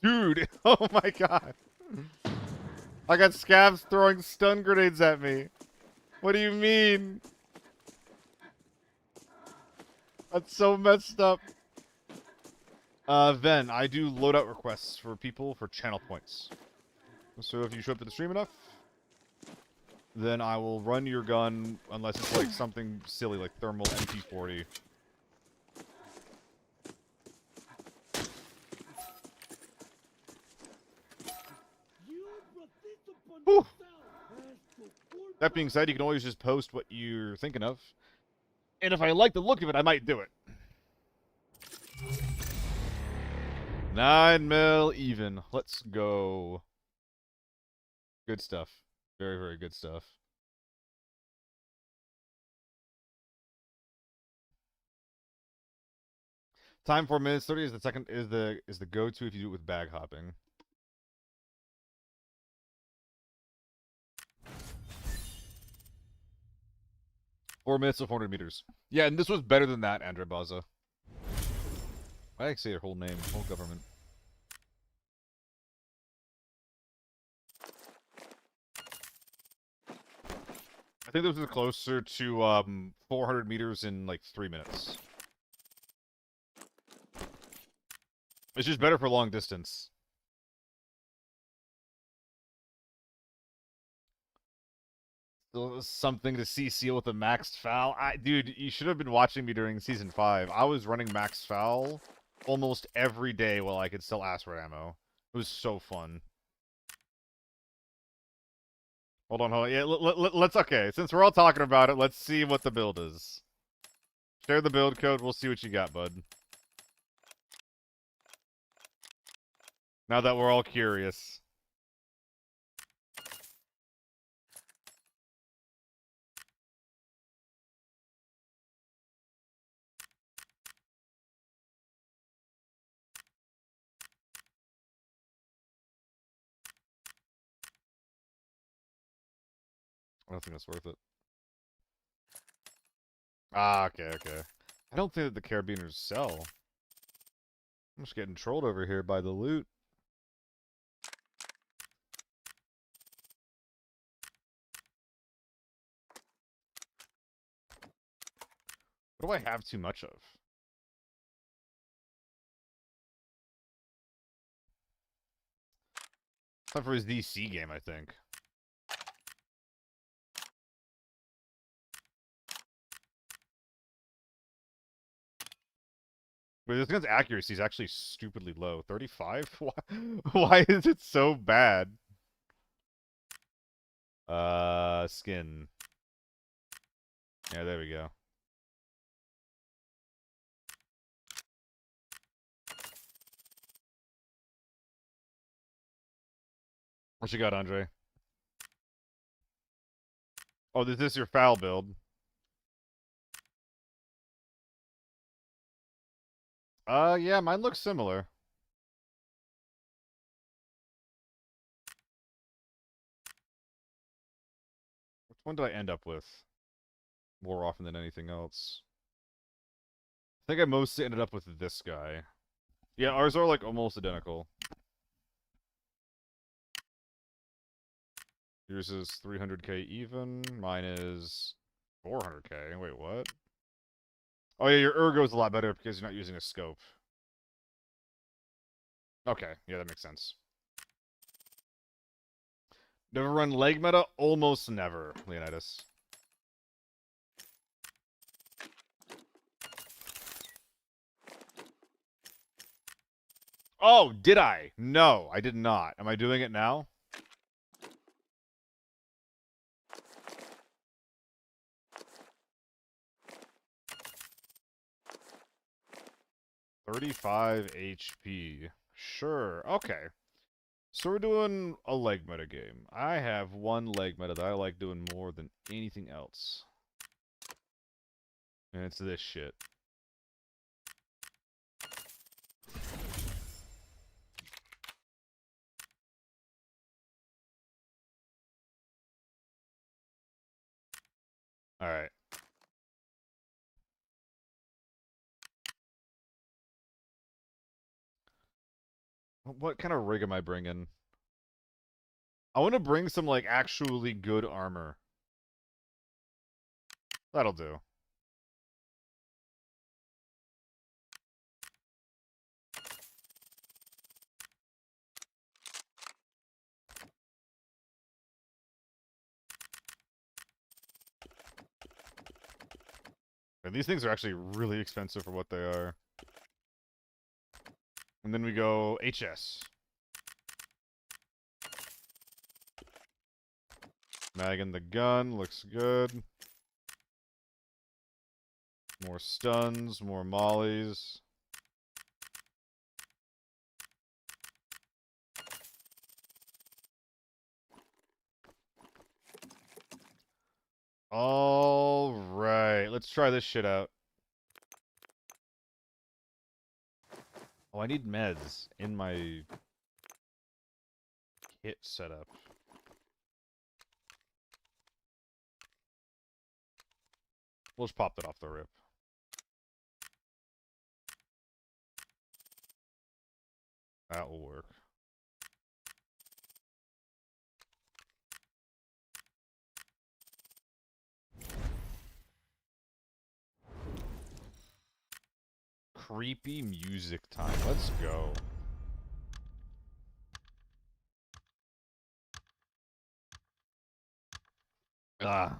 Dude, oh my god. I got scabs throwing stun grenades at me. What do you mean? That's so messed up. Ven, I do loadout requests for people for channel points. So if you show up to the stream enough, then I will run your gun, unless it's like something silly like thermal MP40. Whew. That being said, you can always just post what you're thinking of. And if I like the look of it, I might do it. 9 mil even. Let's go. Good stuff. Very, very good stuff. Time 4 minutes 30 is the second is the go-to if you do it with bag hopping. Four minutes of 400 meters. Yeah, and this was better than that, Andre Baza. I actually say your whole name, whole government. I think this was closer to 400 meters in like 3 minutes. It's just better for long distance. Still something to see Seal with a maxed foul. Dude, you should have been watching me during Season 5. I was running max foul almost every day while I could sell Asteroid ammo. It was so fun. Hold on, hold on. Yeah, let's, okay. Since we're all talking about it, let's see what the build is. Share the build code. We'll see what you got, bud. Now that we're all curious. I don't think that's worth it. Ah, okay, okay. I don't think that the carabiners sell. I'm just getting trolled over here by the loot. What do I have too much of? Time for his DC game, I think. But this gun's accuracy is actually stupidly low. 35? Why is it so bad? Skin. Yeah, there we go. What you got, Andre? Oh, this is your foul build. Yeah, mine looks similar. Which one did I end up with? More often than anything else. I think I mostly ended up with this guy. Yeah, ours are like almost identical. Yours is 300k even. Mine is 400k. Wait, what? Oh yeah, your ergo is a lot better because you're not using a scope. Okay, yeah, that makes sense. Never run leg meta? Almost never, Leonidas. Oh, did I? No, I did not. Am I doing it now? $35 HP. Sure, okay. So we're doing a leg meta game. I have one leg meta that I like doing more than anything else. And it's this shit. Alright. What kind of rig am I bringing? I want to bring some, like, actually good armor. That'll do. And these things are actually really expensive for what they are. And then we go HS. Mag in the gun, looks good. More stuns, more mollies. All right, let's try this shit out. Oh, I need meds in my kit setup. We'll just pop that off the rip. That will work. Creepy music time. Let's go. Ah.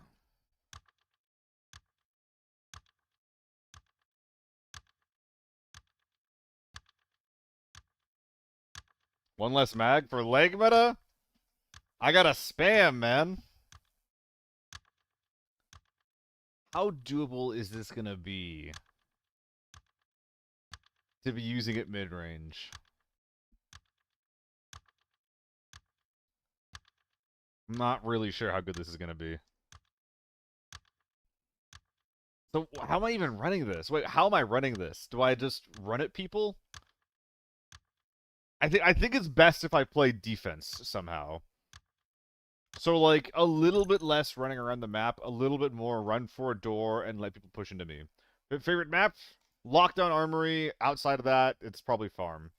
One less mag for leg meta? I got a spam, man. How doable is this gonna be to be using it mid-range? I'm not really sure how good this is gonna be. So how am I even running this? Wait, how am I running this? Do I just run at people? I think it's best if I play defense somehow. So like a little bit less running around the map, a little bit more run for a door and let people push into me. Favorite map? Lockdown Armory. Outside of that, it's probably farm.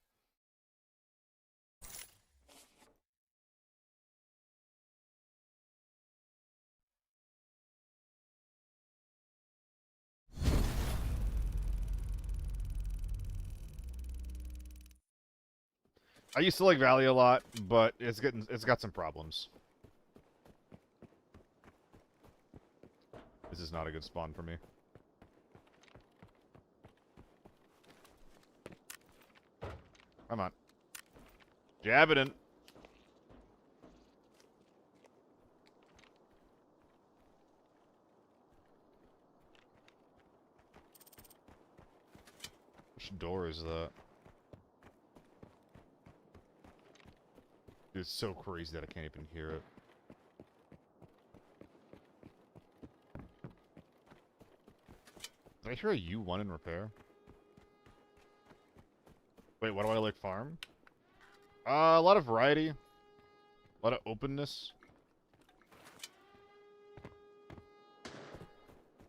I used to like Valley a lot, but it's got some problems. This is not a good spawn for me. Come on. Jab it in. Which door is that? Dude, it's so crazy that I can't even hear it. Did I hear a U1 in repair? Wait, what do I like farm? A lot of variety. A lot of openness.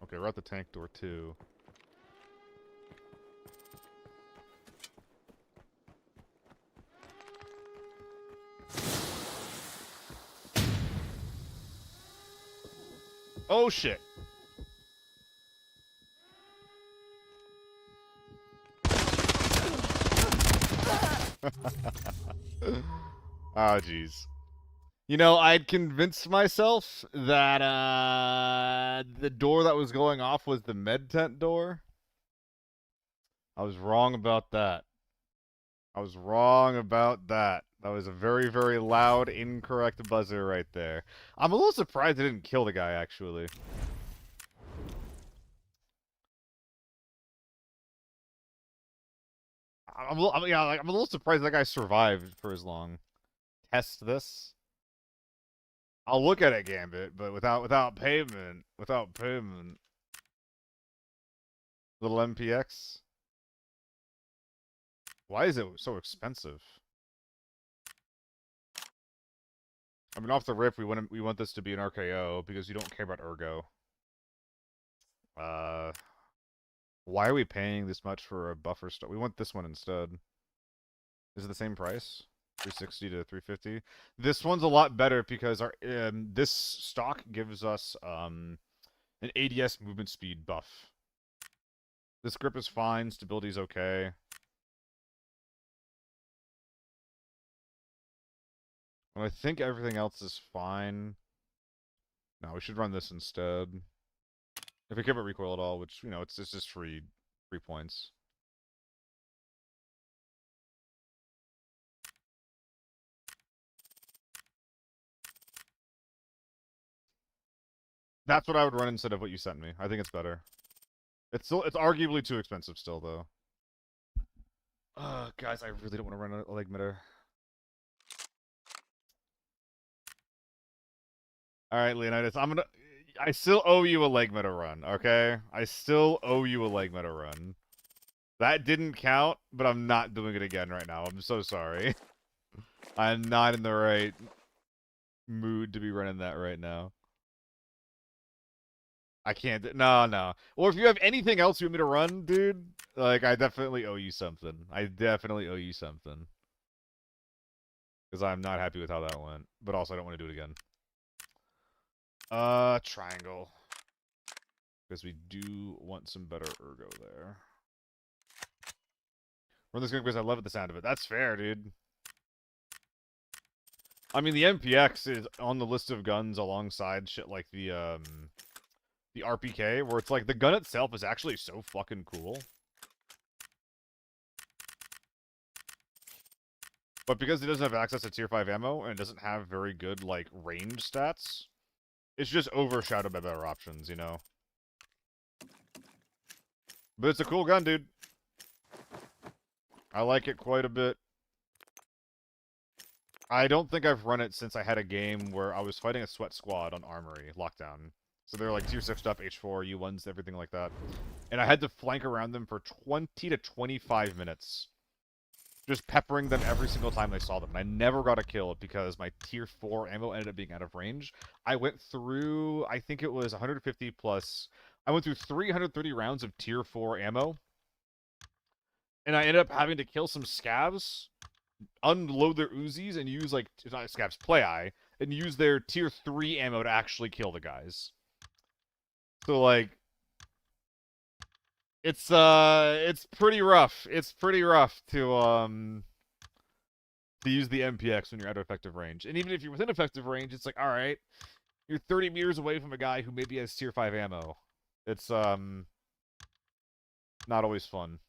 Okay, we're at the tank door too. Oh shit! Oh jeez. You know, I'd convinced myself that the door that was going off was the med tent door. I was wrong about that. I was wrong about that. That was a very, very loud, incorrect buzzer right there. I'm a little surprised I didn't kill the guy, actually. I'm a little surprised that guy survived for as long. Test this. I'll look at it, Gambit, but without payment. Without payment. Little MPX. Why is it so expensive? I mean, off the rip, we want this to be an RKO because you don't care about ergo. Why are we paying this much for a buffer stock? We want this one instead. Is it the same price? 360 to 350. This one's a lot better because our this stock gives us an ADS movement speed buff. This grip is fine. Stability's okay. And I think everything else is fine. No, we should run this instead. If we care about recoil at all, which, you know, it's just free points. That's what I would run instead of what you sent me. I think it's better. It's arguably too expensive still, though. Guys, I really don't want to run a leg mitter. Alright, Leonidas, I still owe you a leg meta run, okay? I still owe you a leg meta run. That didn't count, but I'm not doing it again right now. I'm so sorry. I'm not in the right mood to be running that right now. I can't. No, no. Or if you have anything else you want me to run, dude, like, I definitely owe you something. I definitely owe you something. Because I'm not happy with how that went. But also, I don't want to do it again. Triangle. Because we do want some better ergo there. Run this gun because I love the sound of it. That's fair, dude. I mean, the MPX is on the list of guns alongside shit like the RPK, where it's like, the gun itself is actually so fucking cool. But because it doesn't have access to tier 5 ammo, and it doesn't have very good, like, range stats, it's just overshadowed by better options, you know? But it's a cool gun, dude. I like it quite a bit. I don't think I've run it since I had a game where I was fighting a sweat squad on Armory, Lockdown. So they're like tier 6 stuff, H4, U1s, everything like that. And I had to flank around them for 20 to 25 minutes. Just peppering them every single time they saw them. And I never got a kill because my tier 4 ammo ended up being out of range. I went through, I think it was 150 plus... I went through 330 rounds of tier 4 ammo. And I ended up having to kill some scavs, unload their Uzis, and use, like, not scavs, play-eye, and use their tier 3 ammo to actually kill the guys. So, like... It's pretty rough. It's pretty rough to use the MPX when you're out of effective range. And even if you're within effective range, it's like, alright, you're 30 meters away from a guy who maybe has tier 5 ammo. It's, not always fun.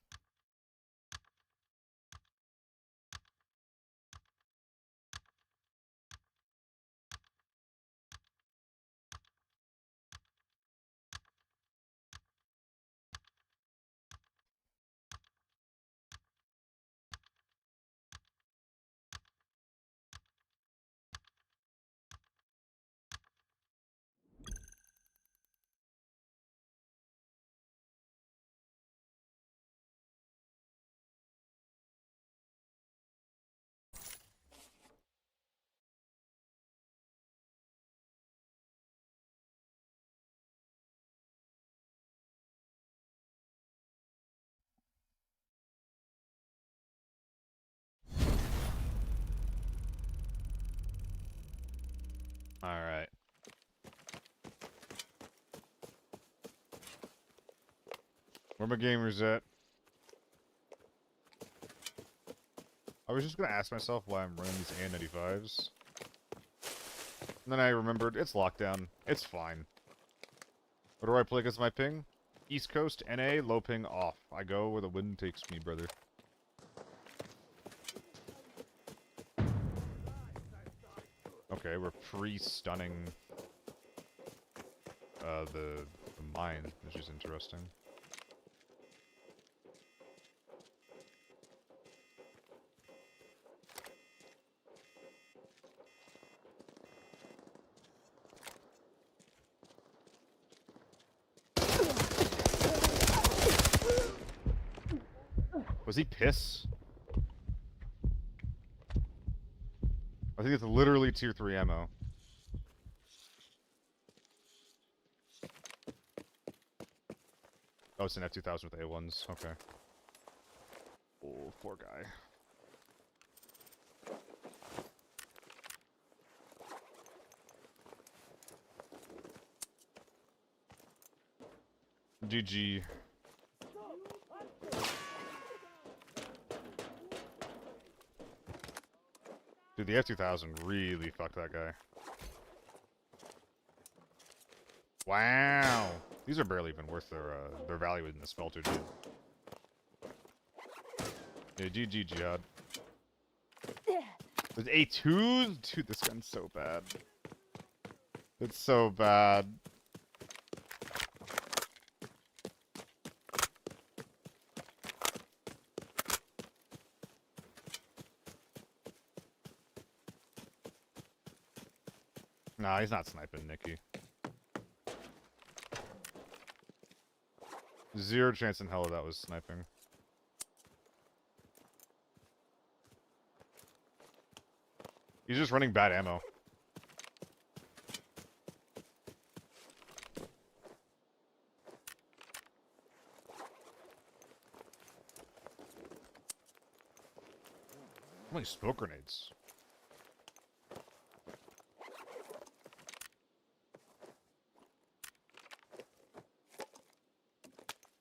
Alright. Where my gamers at? I was just gonna ask myself why I'm running these AN95s. And then I remembered, it's lockdown. It's fine. What do I play against my ping? East Coast, NA, low ping, off. I go where the wind takes me, brother. Okay, we're pre-stunning the mine, which is interesting. Was he piss? I think it's literally tier 3 ammo. Oh, it's an F2000 with A1s. Okay. Oh, poor guy. GG. Dude, the F2000 really fucked that guy. Wow. These are barely even worth their value in the smelter, dude. Yeah, GG, Jihad. There's A2s? Dude, this gun's so bad. It's so bad. Nah, he's not sniping Nikki. Zero chance in hell that was sniping. He's just running bad ammo. How many smoke grenades?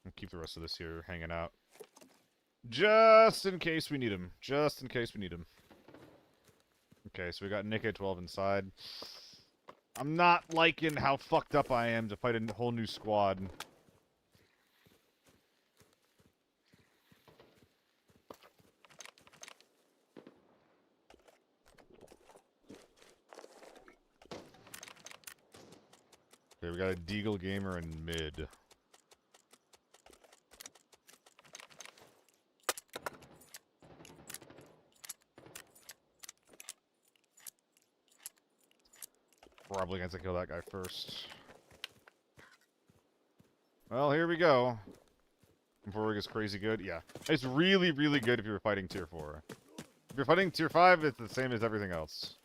I'll keep the rest of this here hanging out. Just in case we need him. Just in case we need him. Okay, so we got Nick A12 inside. I'm not liking how fucked up I am to fight a whole new squad. Okay, we got a Deagle Gamer in mid. Probably gonna have to kill that guy first. Well, here we go. Before it gets crazy good, yeah. It's really, really good if you're fighting tier 4. If you're fighting tier 5, it's the same as everything else.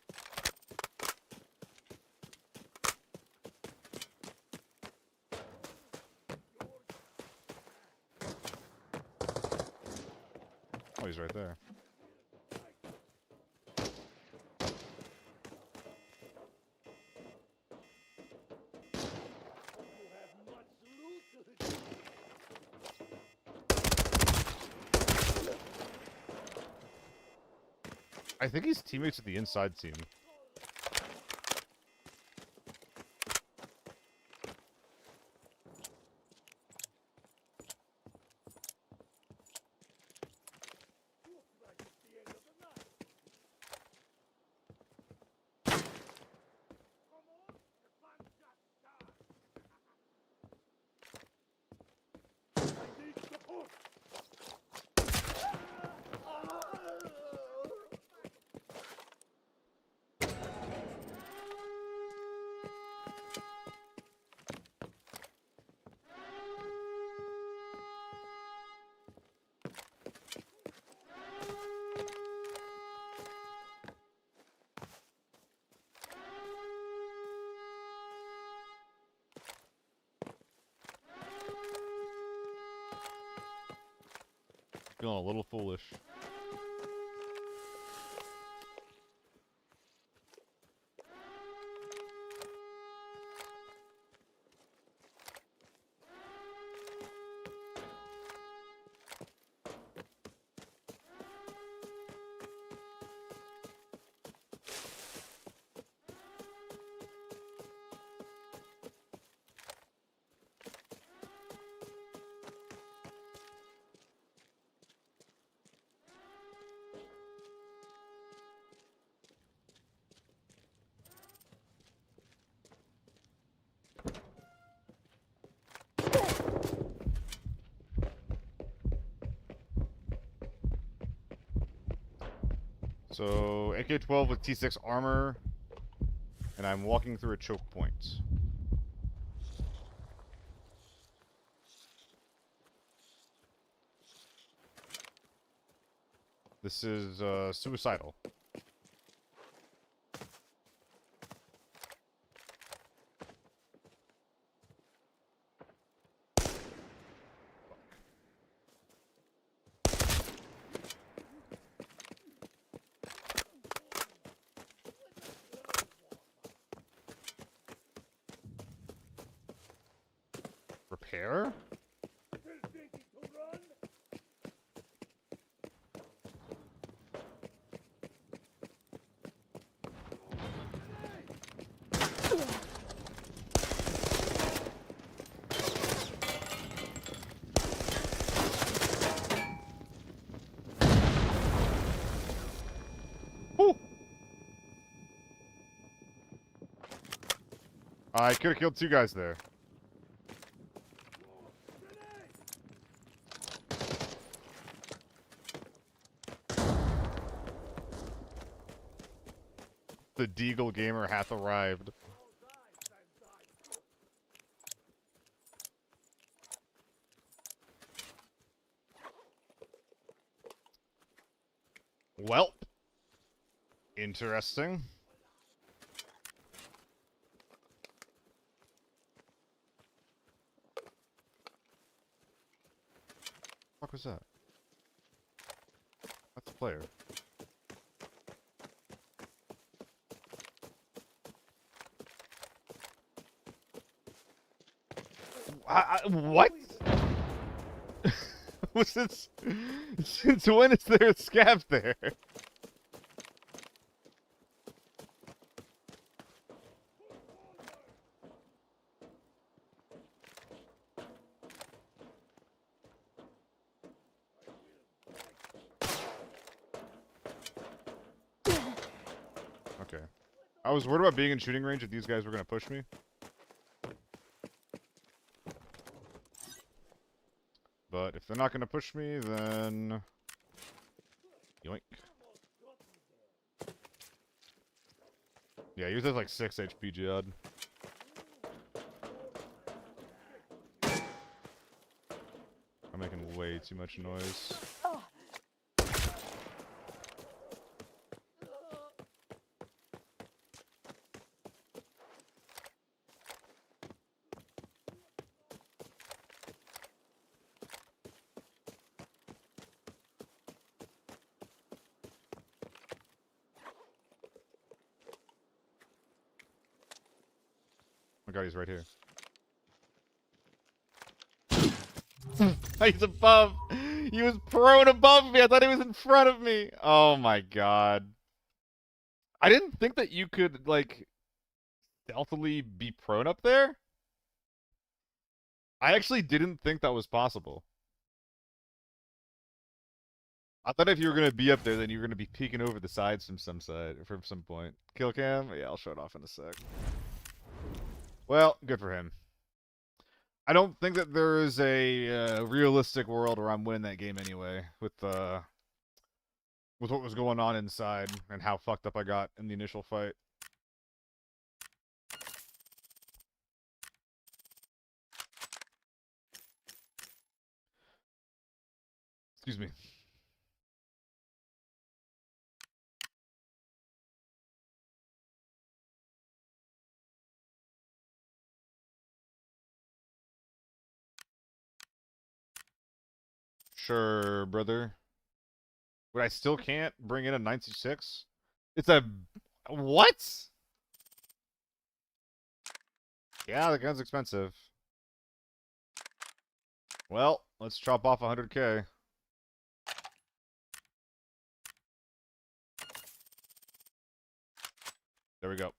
Oh, he's right there. I think he's teammates with the inside team. Feeling a little foolish. So, AK-12 with T6 armor, and I'm walking through a choke point. This is, suicidal. Repair? Whew. I could have killed 2 guys there. The Deagle Gamer hath arrived. Welp. Interesting. What was that? That's the player. What? Since when is there a scav there? Okay. I was worried about being in shooting range if these guys were gonna push me. But if they're not gonna push me, then... Yoink. Yeah, he was at like 6 HP, Jihad. I'm making way too much noise. Oh my god, he's right here. He's above! He was prone above me! I thought he was in front of me! Oh my god. I didn't think that you could, like, stealthily be prone up there. I actually didn't think that was possible. I thought if you were gonna be up there, then you were gonna be peeking over the sides from some point. Kill cam? Yeah, I'll show it off in a sec. Well, good for him. I don't think that there is a realistic world where I'm winning that game anyway, with what was going on inside and how fucked up I got in the initial fight. Excuse me. Sure, brother. But I still can't bring in a 96? It's a... What? Yeah, the gun's expensive. Well, let's chop off 100k. There we go.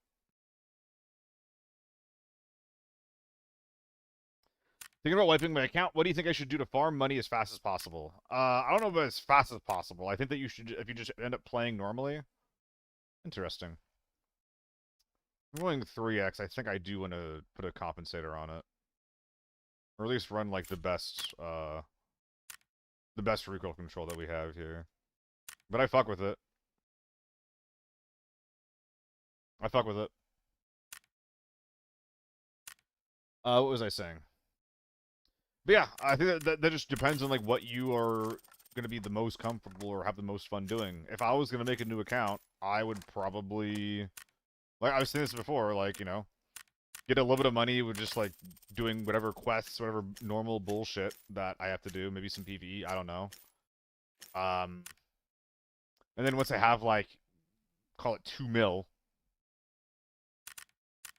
Thinking about wiping my account, what do you think I should do to farm money as fast as possible? I don't know about as fast as possible. I think that you should, if you just end up playing normally. Interesting. I'm going 3x. I think I do want to put a compensator on it. Or at least run, like, the best recoil control that we have here. But I fuck with it. I fuck with it. What was I saying? But yeah, I think that just depends on, like, what you are going to be the most comfortable or have the most fun doing. If I was going to make a new account, I would probably... Like, I was saying this before, like, you know, get a little bit of money with just, like, doing whatever quests, whatever normal bullshit that I have to do. Maybe some PvE, I don't know. And then once I have, like, call it 2 mil,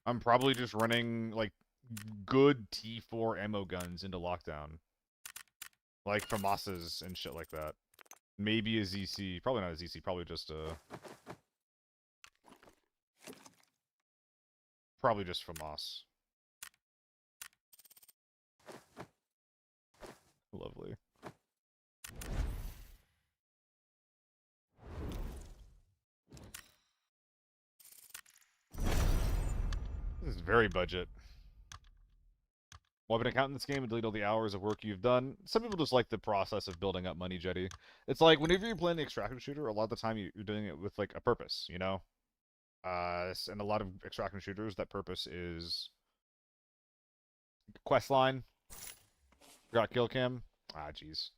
I'm probably just running, like, good T4 ammo guns into lockdown. Like FAMASas and shit like that. Maybe a ZC. Probably not a ZC, probably just a... Probably just FAMAS. Lovely. This is very budget. Well, I've been accounting this game and delete all the hours of work you've done. Some people just like the process of building up money, Jetty. It's like, whenever you're playing the extraction shooter, a lot of the time you're doing it with, like, a purpose, you know? And a lot of extraction shooters, that purpose is... Quest line. Got kill cam. Ah, jeez.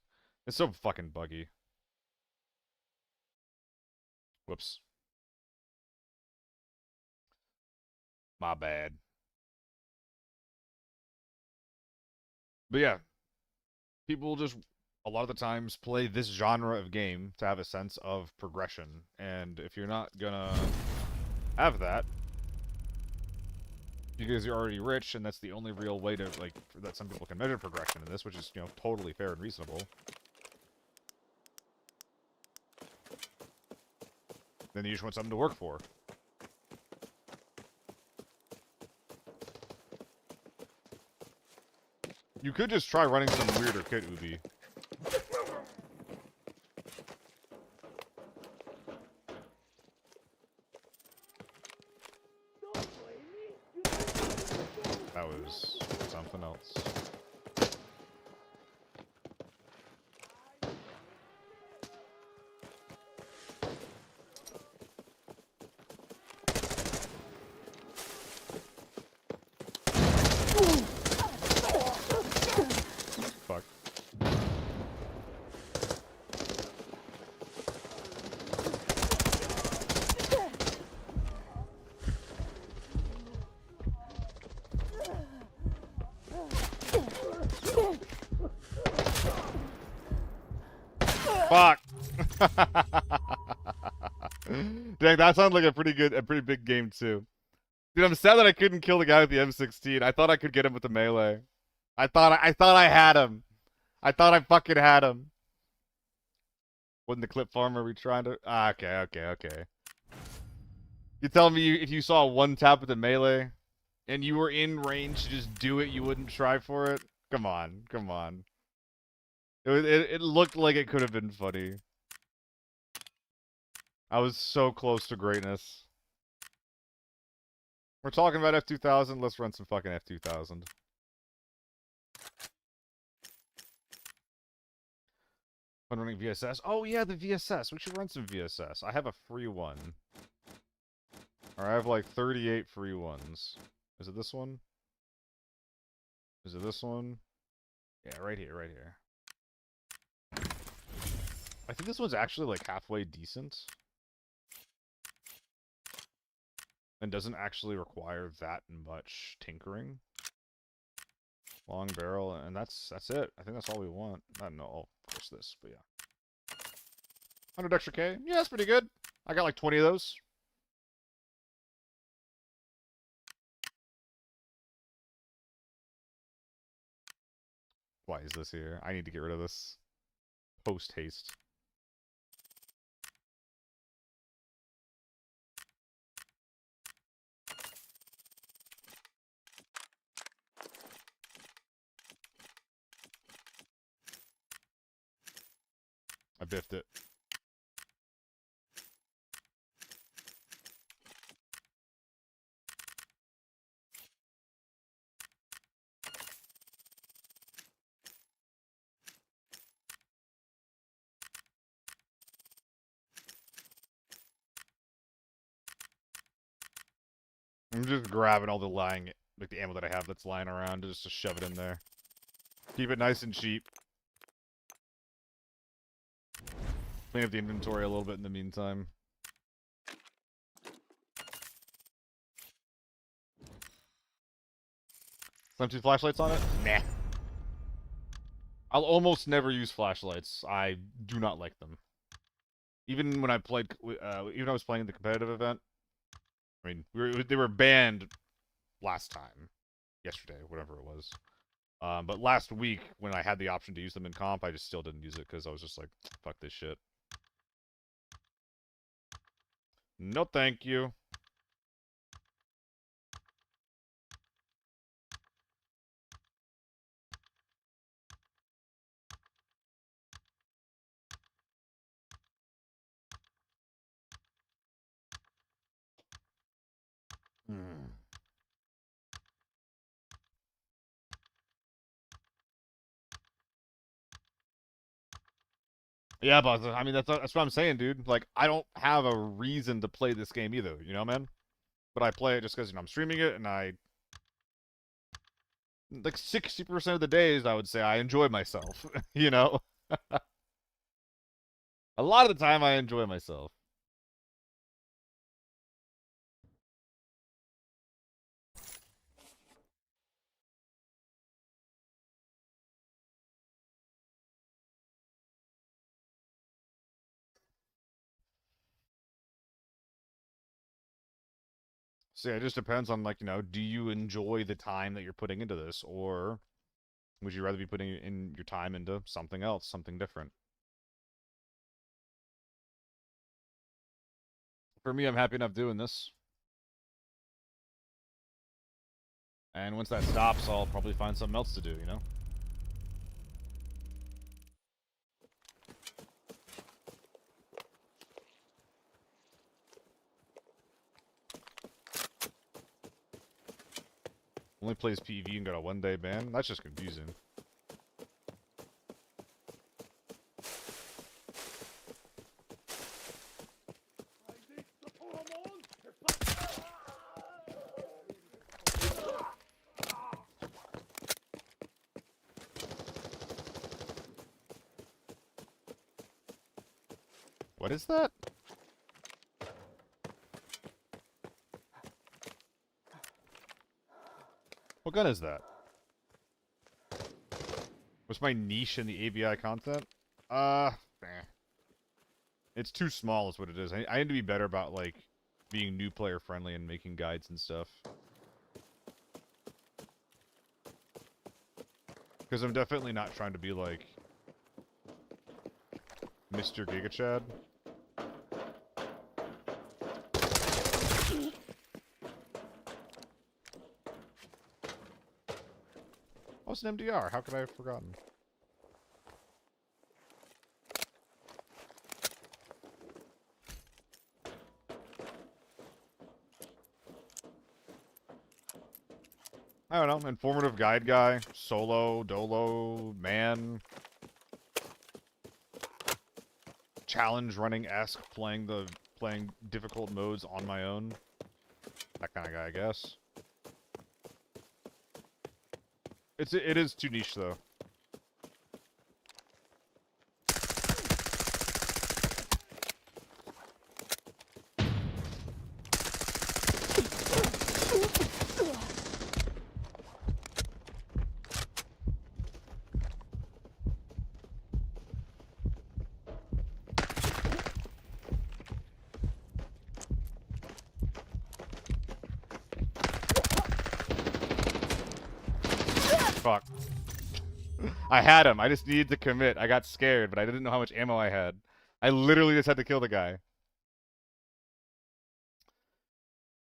It's so fucking buggy. Whoops. My bad. But yeah, people just a lot of the times play this genre of game to have a sense of progression. And if you're not gonna have that, because you're already rich, and that's the only real way to, like, that some people can measure progression in this, which is, you know, totally fair and reasonable, then you just want something to work for. You could just try running some weirder kit, Ubi. That was something else. Fuck. Fuck. Dang, that sounds like a pretty big game too. Dude, I'm sad that I couldn't kill the guy with the M16. I thought I could get him with the melee. I thought I had him. I thought I fucking had him. Wasn't the clip farm, are we trying to? Ah, okay. You tell me if you saw one tap with the melee and you were in range to just do it, you wouldn't try for it? Come on. It looked like it could have been funny. I was so close to greatness. We're talking about F2000. Let's run some fucking F2000. Fun running VSS. Oh yeah, the VSS. We should run some VSS. I have a free one. Or I have like 38 free ones. Is it this one? Is it this one? Yeah, right here. I think this one's actually like halfway decent. And doesn't actually require that much tinkering. Long barrel, and that's it. I think that's all we want. I don't know, of course this, but yeah. 100 extra K? Yeah, that's pretty good. I got like 20 of those. Why is this here? I need to get rid of this. Post haste. I biffed it. I'm just grabbing all the like the ammo that I have that's lying around just to shove it in there. Keep it nice and cheap. Clean up the inventory a little bit in the meantime. Slam 2 flashlights on it? Nah. I'll almost never use flashlights. I do not like them. Even when I played, even when I was playing the competitive event, I mean, they were banned last time. Yesterday, whatever it was. But last week, when I had the option to use them in comp, I just still didn't use it because I was just like, fuck this shit. No thank you. Hmm. Yeah, but I mean that's what I'm saying, dude. Like I don't have a reason to play this game either, you know, man. But I play it just because, you know, I'm streaming it, and I like 60% of the days I would say I enjoy myself, you know. A lot of the time I enjoy myself. So yeah, it just depends on, like, do you enjoy the time that you're putting into this, or would you rather be putting in your time into something else, something different? For me, I'm happy enough doing this. And once that stops, I'll probably find something else to do, you know? Only plays PvE and got a 1-day ban? That's just confusing. What is that? What gun is that? What's my niche in the ABI content? Eh. It's too small is what it is. I need to be better about, like, being new player friendly and making guides and stuff. Because I'm definitely not trying to be, like, Mr. Giga Chad. Oh, it's an MDR. How could I have forgotten? I don't know. Informative guide guy. Solo, dolo, man. Challenge running-esque, playing difficult modes on my own. That kind of guy, I guess. It is too niche though. Fuck. I had him. I just needed to commit. I got scared, but I didn't know how much ammo I had. I literally just had to kill the guy.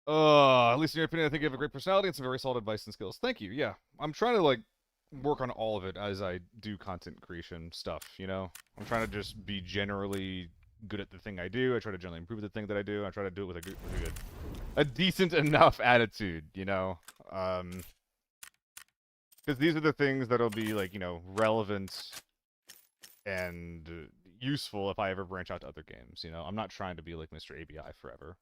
At least in your opinion, I think you have a great personality and some very solid advice and skills. Thank you. Yeah, I'm trying to, like, work on all of it as I do content creation stuff, you know? I'm trying to just be generally good at the thing I do. I try to generally improve the thing that I do. I try to do it with a decent enough attitude, you know? Because these are the things that'll be, like, relevant and useful if I ever branch out to other games, you know? I'm not trying to be like Mr. ABI forever.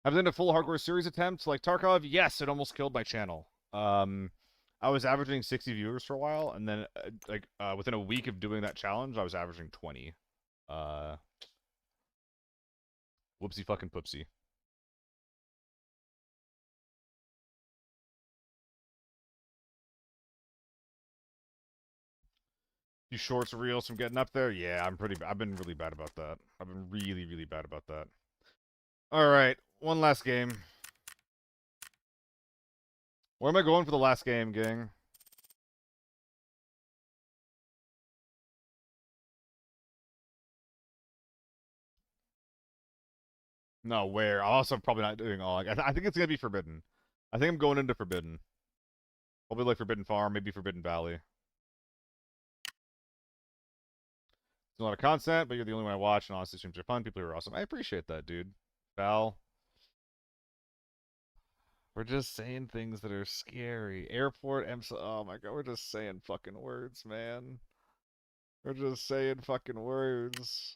I've done a full hardcore series attempt like Tarkov. Yes, it almost killed my channel. I was averaging 60 viewers for a while, and then within a week of doing that challenge, I was averaging 20. Whoopsie fucking poopsie. You shorts reels from getting up there? Yeah, I've been really bad about that. I've been really, really bad about that. Alright, one last game. Where am I going for the last game, gang? No, where? I'm also probably not doing all. I think it's gonna be Forbidden. I think I'm going into Forbidden. Probably like Forbidden Farm, maybe Forbidden Valley. It's a lot of content, but you're the only one I watch, and honestly, streams are fun. People are awesome. I appreciate that, dude. Val. We're just saying things that are scary. Airport, oh my god, we're just saying fucking words, man. We're just saying fucking words.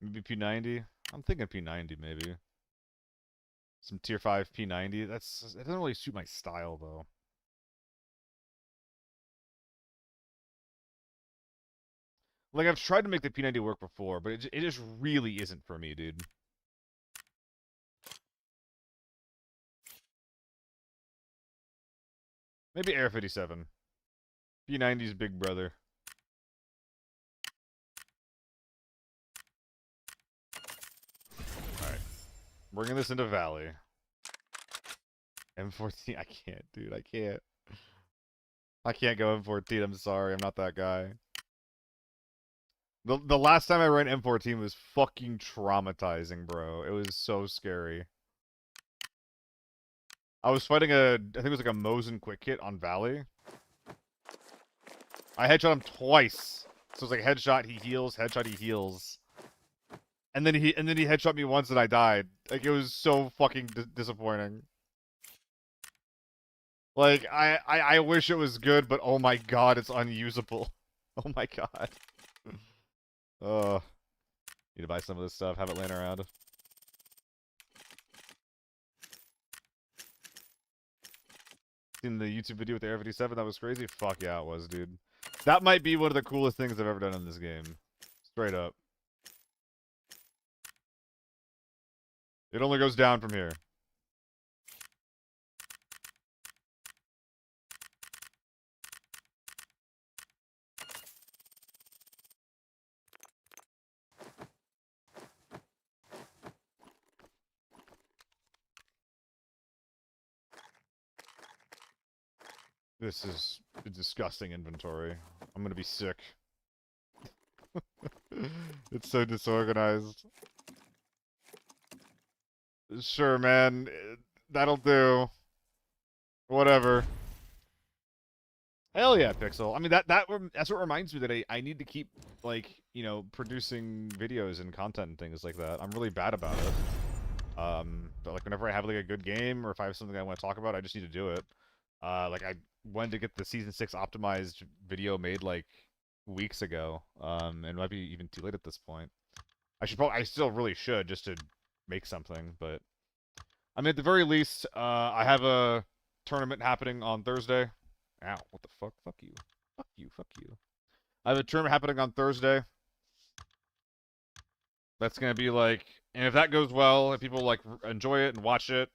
Maybe P90? I'm thinking P90, maybe. Some tier 5 P90. It doesn't really suit my style, though. Like, I've tried to make the P90 work before, but it just really isn't for me, dude. Maybe Air 57. P90's big brother. Bringing this into Valley. M14. I can't, dude. I can't. I can't go M14. I'm sorry. I'm not that guy. The last time I ran M14 was fucking traumatizing, bro. It was so scary. I was fighting I think it was like a Mosin quick hit on Valley. I headshot him twice. So it was like headshot, he heals, headshot, he heals. And then he headshot me once and I died. Like, it was so fucking disappointing. Like, I wish it was good, but oh my god, it's unusable. Oh my god. Need to buy some of this stuff, have it laying around. Seen the YouTube video with the Air 57? That was crazy? Fuck yeah, it was, dude. That might be one of the coolest things I've ever done in this game. Straight up. It only goes down from here. This is a disgusting inventory. I'm gonna be sick. It's so disorganized. Sure, man. That'll do. Whatever. Hell yeah, Pixel. I mean, that's what reminds me that I need to keep, like, you know, producing videos and content and things like that. I'm really bad about it. But, like, whenever I have, like, a good game or if I have something I want to talk about, I just need to do it. Like, I wanted to get the Season 6 optimized video made, like, weeks ago. And it might be even too late at this point. I still really should, just to make something, but... I mean, at the very least, I have a tournament happening on Thursday. Ow, what the fuck? Fuck you. Fuck you, fuck you. I have a tournament happening on Thursday. That's gonna be like... And if that goes well, if people, like, enjoy it and watch it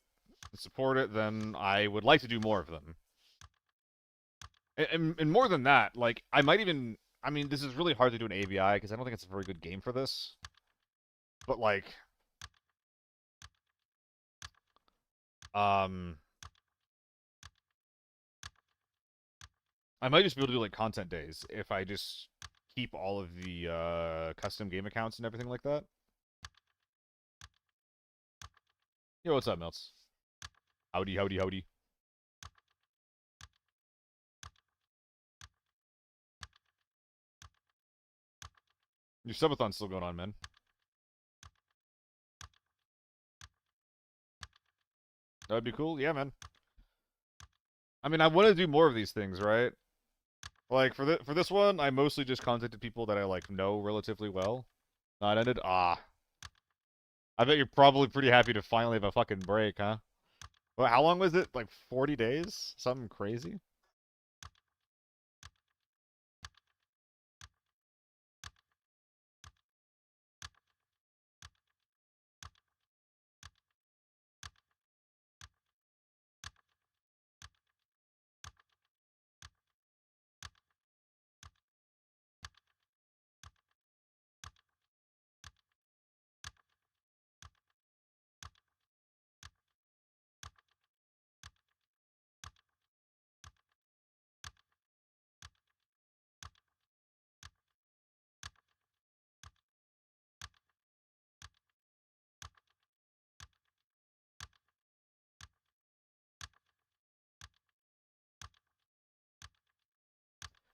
and support it, then I would like to do more of them. And more than that, like, I might even... I mean, this is really hard to do in AVI, because I don't think it's a very good game for this. But, like... I might just be able to do, like, content days if I just keep all of the, custom game accounts and everything like that. Yo, what's up, Melts? Howdy, howdy, howdy. Your subathon's still going on, man. That'd be cool. Yeah, man. I mean, I want to do more of these things, right? Like, for this one, I mostly just contacted people that I, like, know relatively well. Not ended? Ah. I bet you're probably pretty happy to finally have a fucking break, huh? Well, how long was it? Like, 40 days? Something crazy?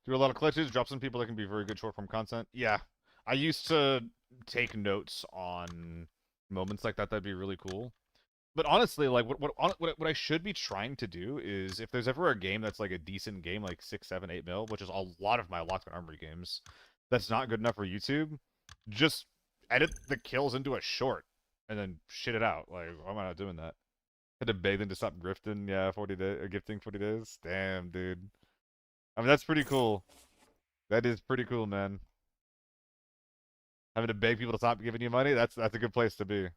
Do a lot of glitches, drop some people that can be very good short-form content. Yeah. I used to take notes on moments like that. That'd be really cool. But honestly, like, what I should be trying to do is, if there's ever a game that's, like, a decent game, like 6, 7, 8 mil, which is a lot of my Locked On Armory games, that's not good enough for YouTube, just edit the kills into a short, and then shit it out. Like, why am I not doing that? Had to beg them to stop grifting, yeah, 40 days, gifting 40 days? Damn, dude. I mean, that's pretty cool. That is pretty cool, man. Having to beg people to stop giving you money, that's a good place to be.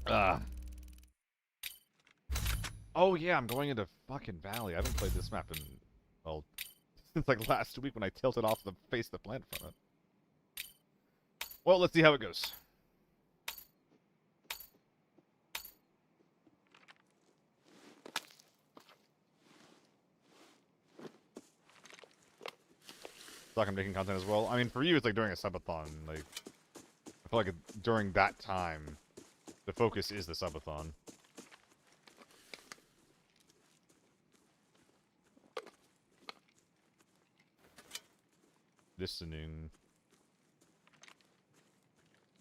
Ah. Oh yeah, I'm going into fucking Valley. I haven't played this map in, well, since like last week when I tilted off the face of the planet from it. Well, let's see how it goes. Like I'm making content as well. I mean, for you, it's like during a subathon. Like, I feel like during that time, the focus is the subathon. Listening.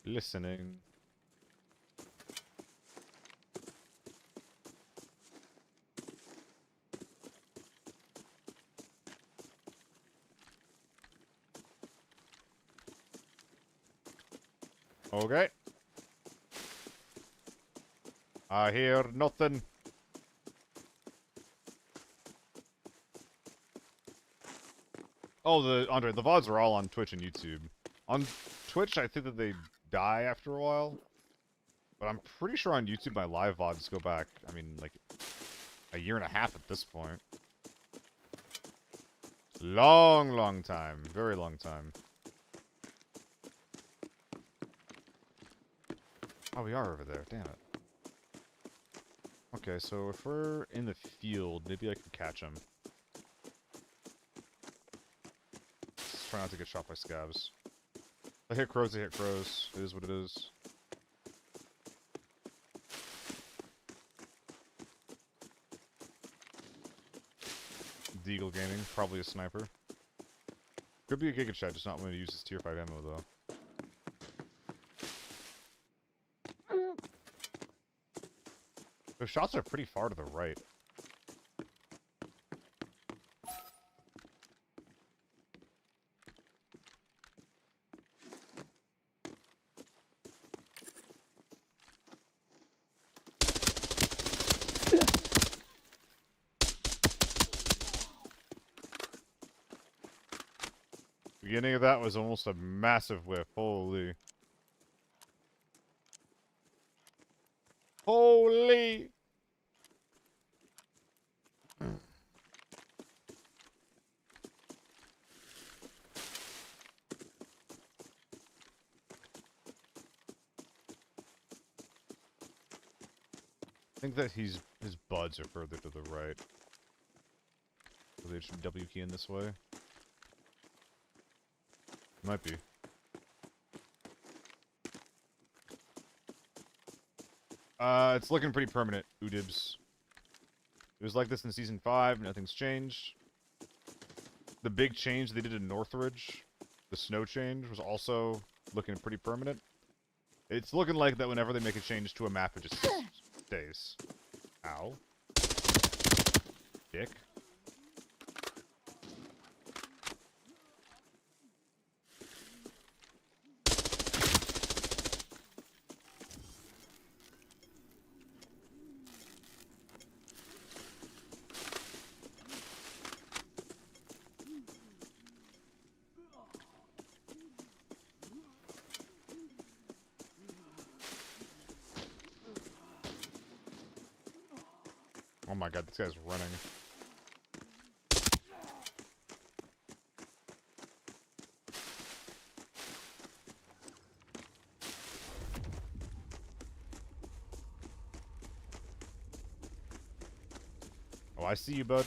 Listening. Okay. I hear nothing. Oh, Andre, the VODs are all on Twitch and YouTube. On Twitch, I think that they die after a while. But I'm pretty sure on YouTube my live VODs go back, I mean, like, a year and a half at this point. Long, long time. Very long time. Oh, we are over there. Damn it. Okay, so if we're in the field, maybe I can catch him. Let's try not to get shot by scabs. I hit crows, I hit crows. It is what it is. Deagle Gaming, probably a sniper. Could be a Giga Chat, just not willing to use his tier 5 ammo though. Those shots are pretty far to the right. Beginning of that was almost a massive whiff. Holy. Holy! I think that his buds are further to the right. So they should W key in this way. Might be. It's looking pretty permanent, Udibs. It was like this in Season 5, nothing's changed. The big change they did in Northridge, the snow change, was also looking pretty permanent. It's looking like that whenever they make a change to a map, it just stays. Ow. Dick. Oh my god, this guy's running. Oh, I see you, bud.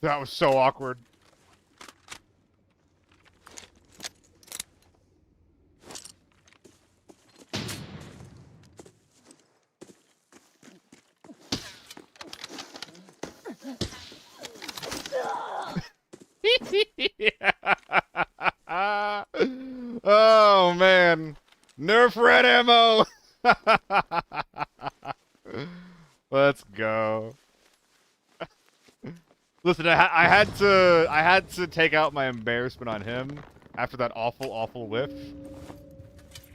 That was so awkward. Oh man, Nerf red ammo. Let's go. Listen, I had to take out my embarrassment on him after that awful whiff.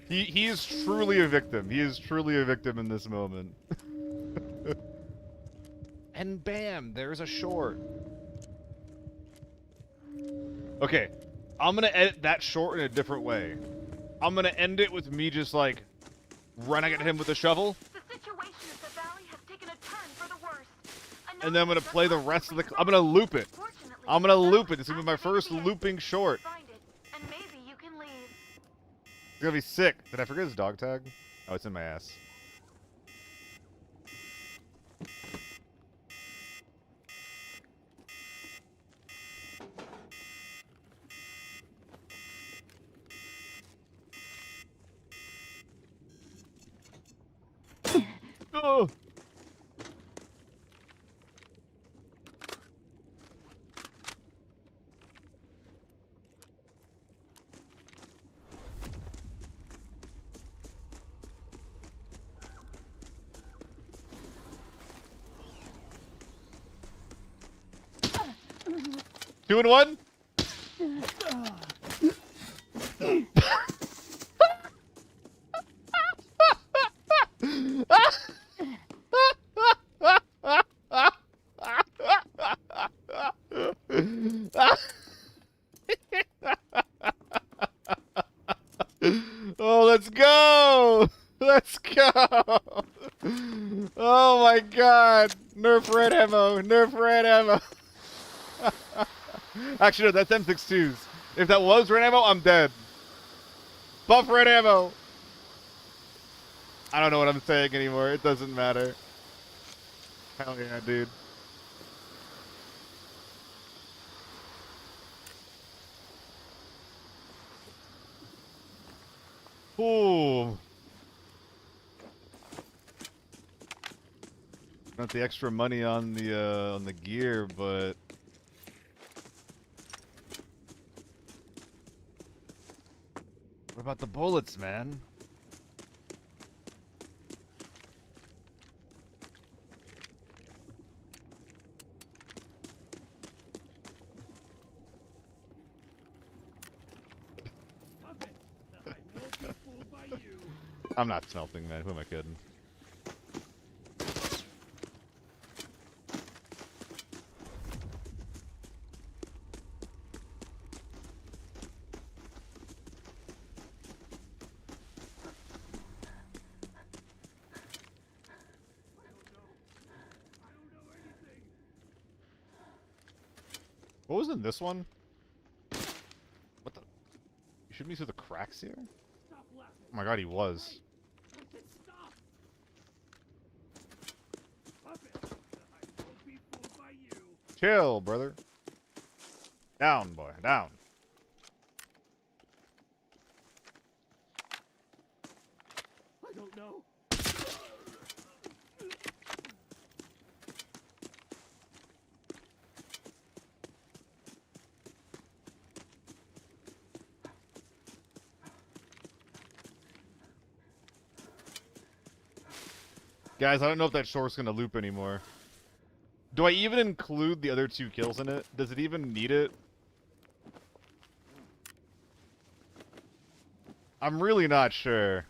He is truly a victim. He is truly a victim in this moment. And bam, there's a short. Okay, I'm gonna edit that short in a different way. I'm gonna end it with me just like running at him with a shovel, The situation at the valley has taken a turn for the worse. and then I'm gonna play the rest of the. I'm gonna loop it. I'm gonna loop it. This is gonna be my first looping short. Find it, and maybe you can leave. It's gonna be sick. Did I forget his dog tag? Oh, it's in my ass. Oh. Two and one? Oh, let's go! Let's go! Oh my god! Nerf red ammo! Nerf red ammo! Actually, no, that's M62s. If that was red ammo, I'm dead. Buff red ammo! I don't know what I'm saying anymore. It doesn't matter. Hell yeah, dude. Ooh. Not the extra money on the gear, but what about the bullets, man? Stop it! I won't be fooled by you. I'm not smelting, man. Who am I kidding? What was in this one? What the? You shoot me through the cracks here? Stop laughing. Oh my god, he was. I said stop. Stop it! I won't be fooled by you. Chill, brother. Down, boy. Down. I don't know. Guys, I don't know if that short's gonna loop anymore. Do I even include the other 2 kills in it? Does it even need it? I'm really not sure.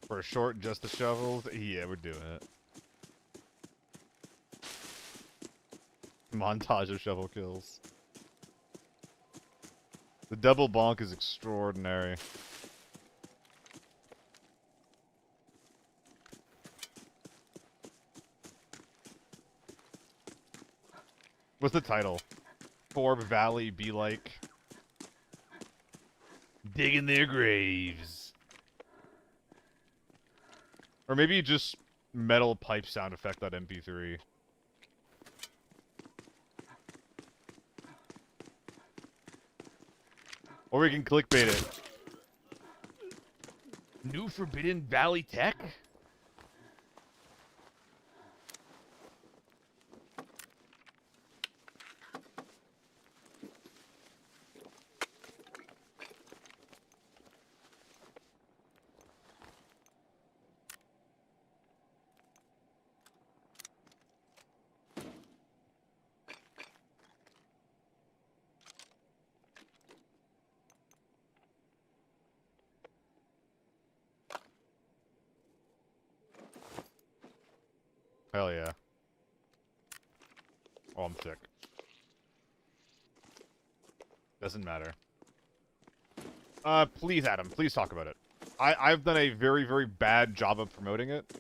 For a short, just the shovels? Yeah, we're doing it. Montage of shovel kills. The double bonk is extraordinary. What's the title? Forb Valley be like digging their graves. Or maybe just metal pipe sound effect on MP3. Or we can clickbait it. New Forbidden Valley tech? Hell yeah. Oh, I'm sick. Doesn't matter. Please, Adam, please talk about it. I've done a very, very bad job of promoting it.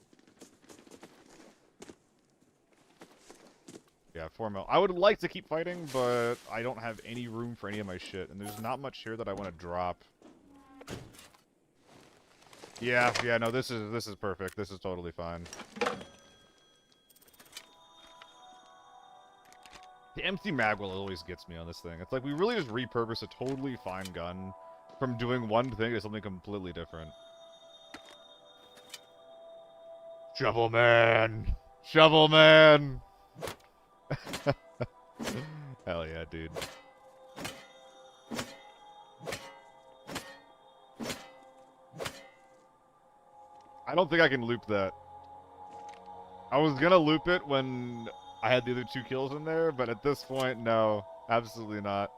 Yeah, 4 mil. I would like to keep fighting, but I don't have any room for any of my shit, and there's not much here that I want to drop. Yeah, no, this is perfect. This is totally fine. The empty magwell always gets me on this thing. It's like we really just repurpose a totally fine gun from doing one thing to something completely different. Shovel man! Shovel man! Hell yeah, dude. I don't think I can loop that. I was gonna loop it when I had the other 2 kills in there, but at this point, no. Absolutely not.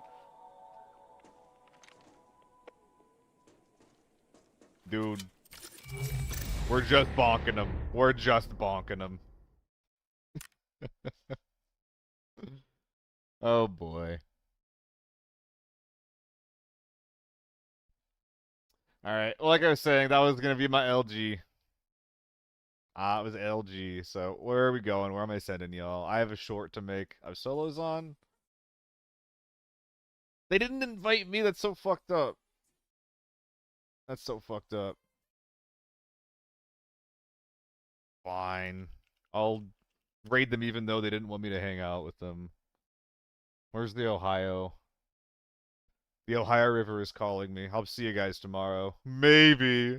Dude. We're just bonking them. We're just bonking them. Oh boy. Alright, like I was saying, that was gonna be my LG. Ah, it was LG. So, where are we going? Where am I sending y'all? I have a short to make. I have solos on? They didn't invite me. That's so fucked up. That's so fucked up. Fine. I'll raid them even though they didn't want me to hang out with them. Where's the Ohio? The Ohio River is calling me. I'll see you guys tomorrow. Maybe.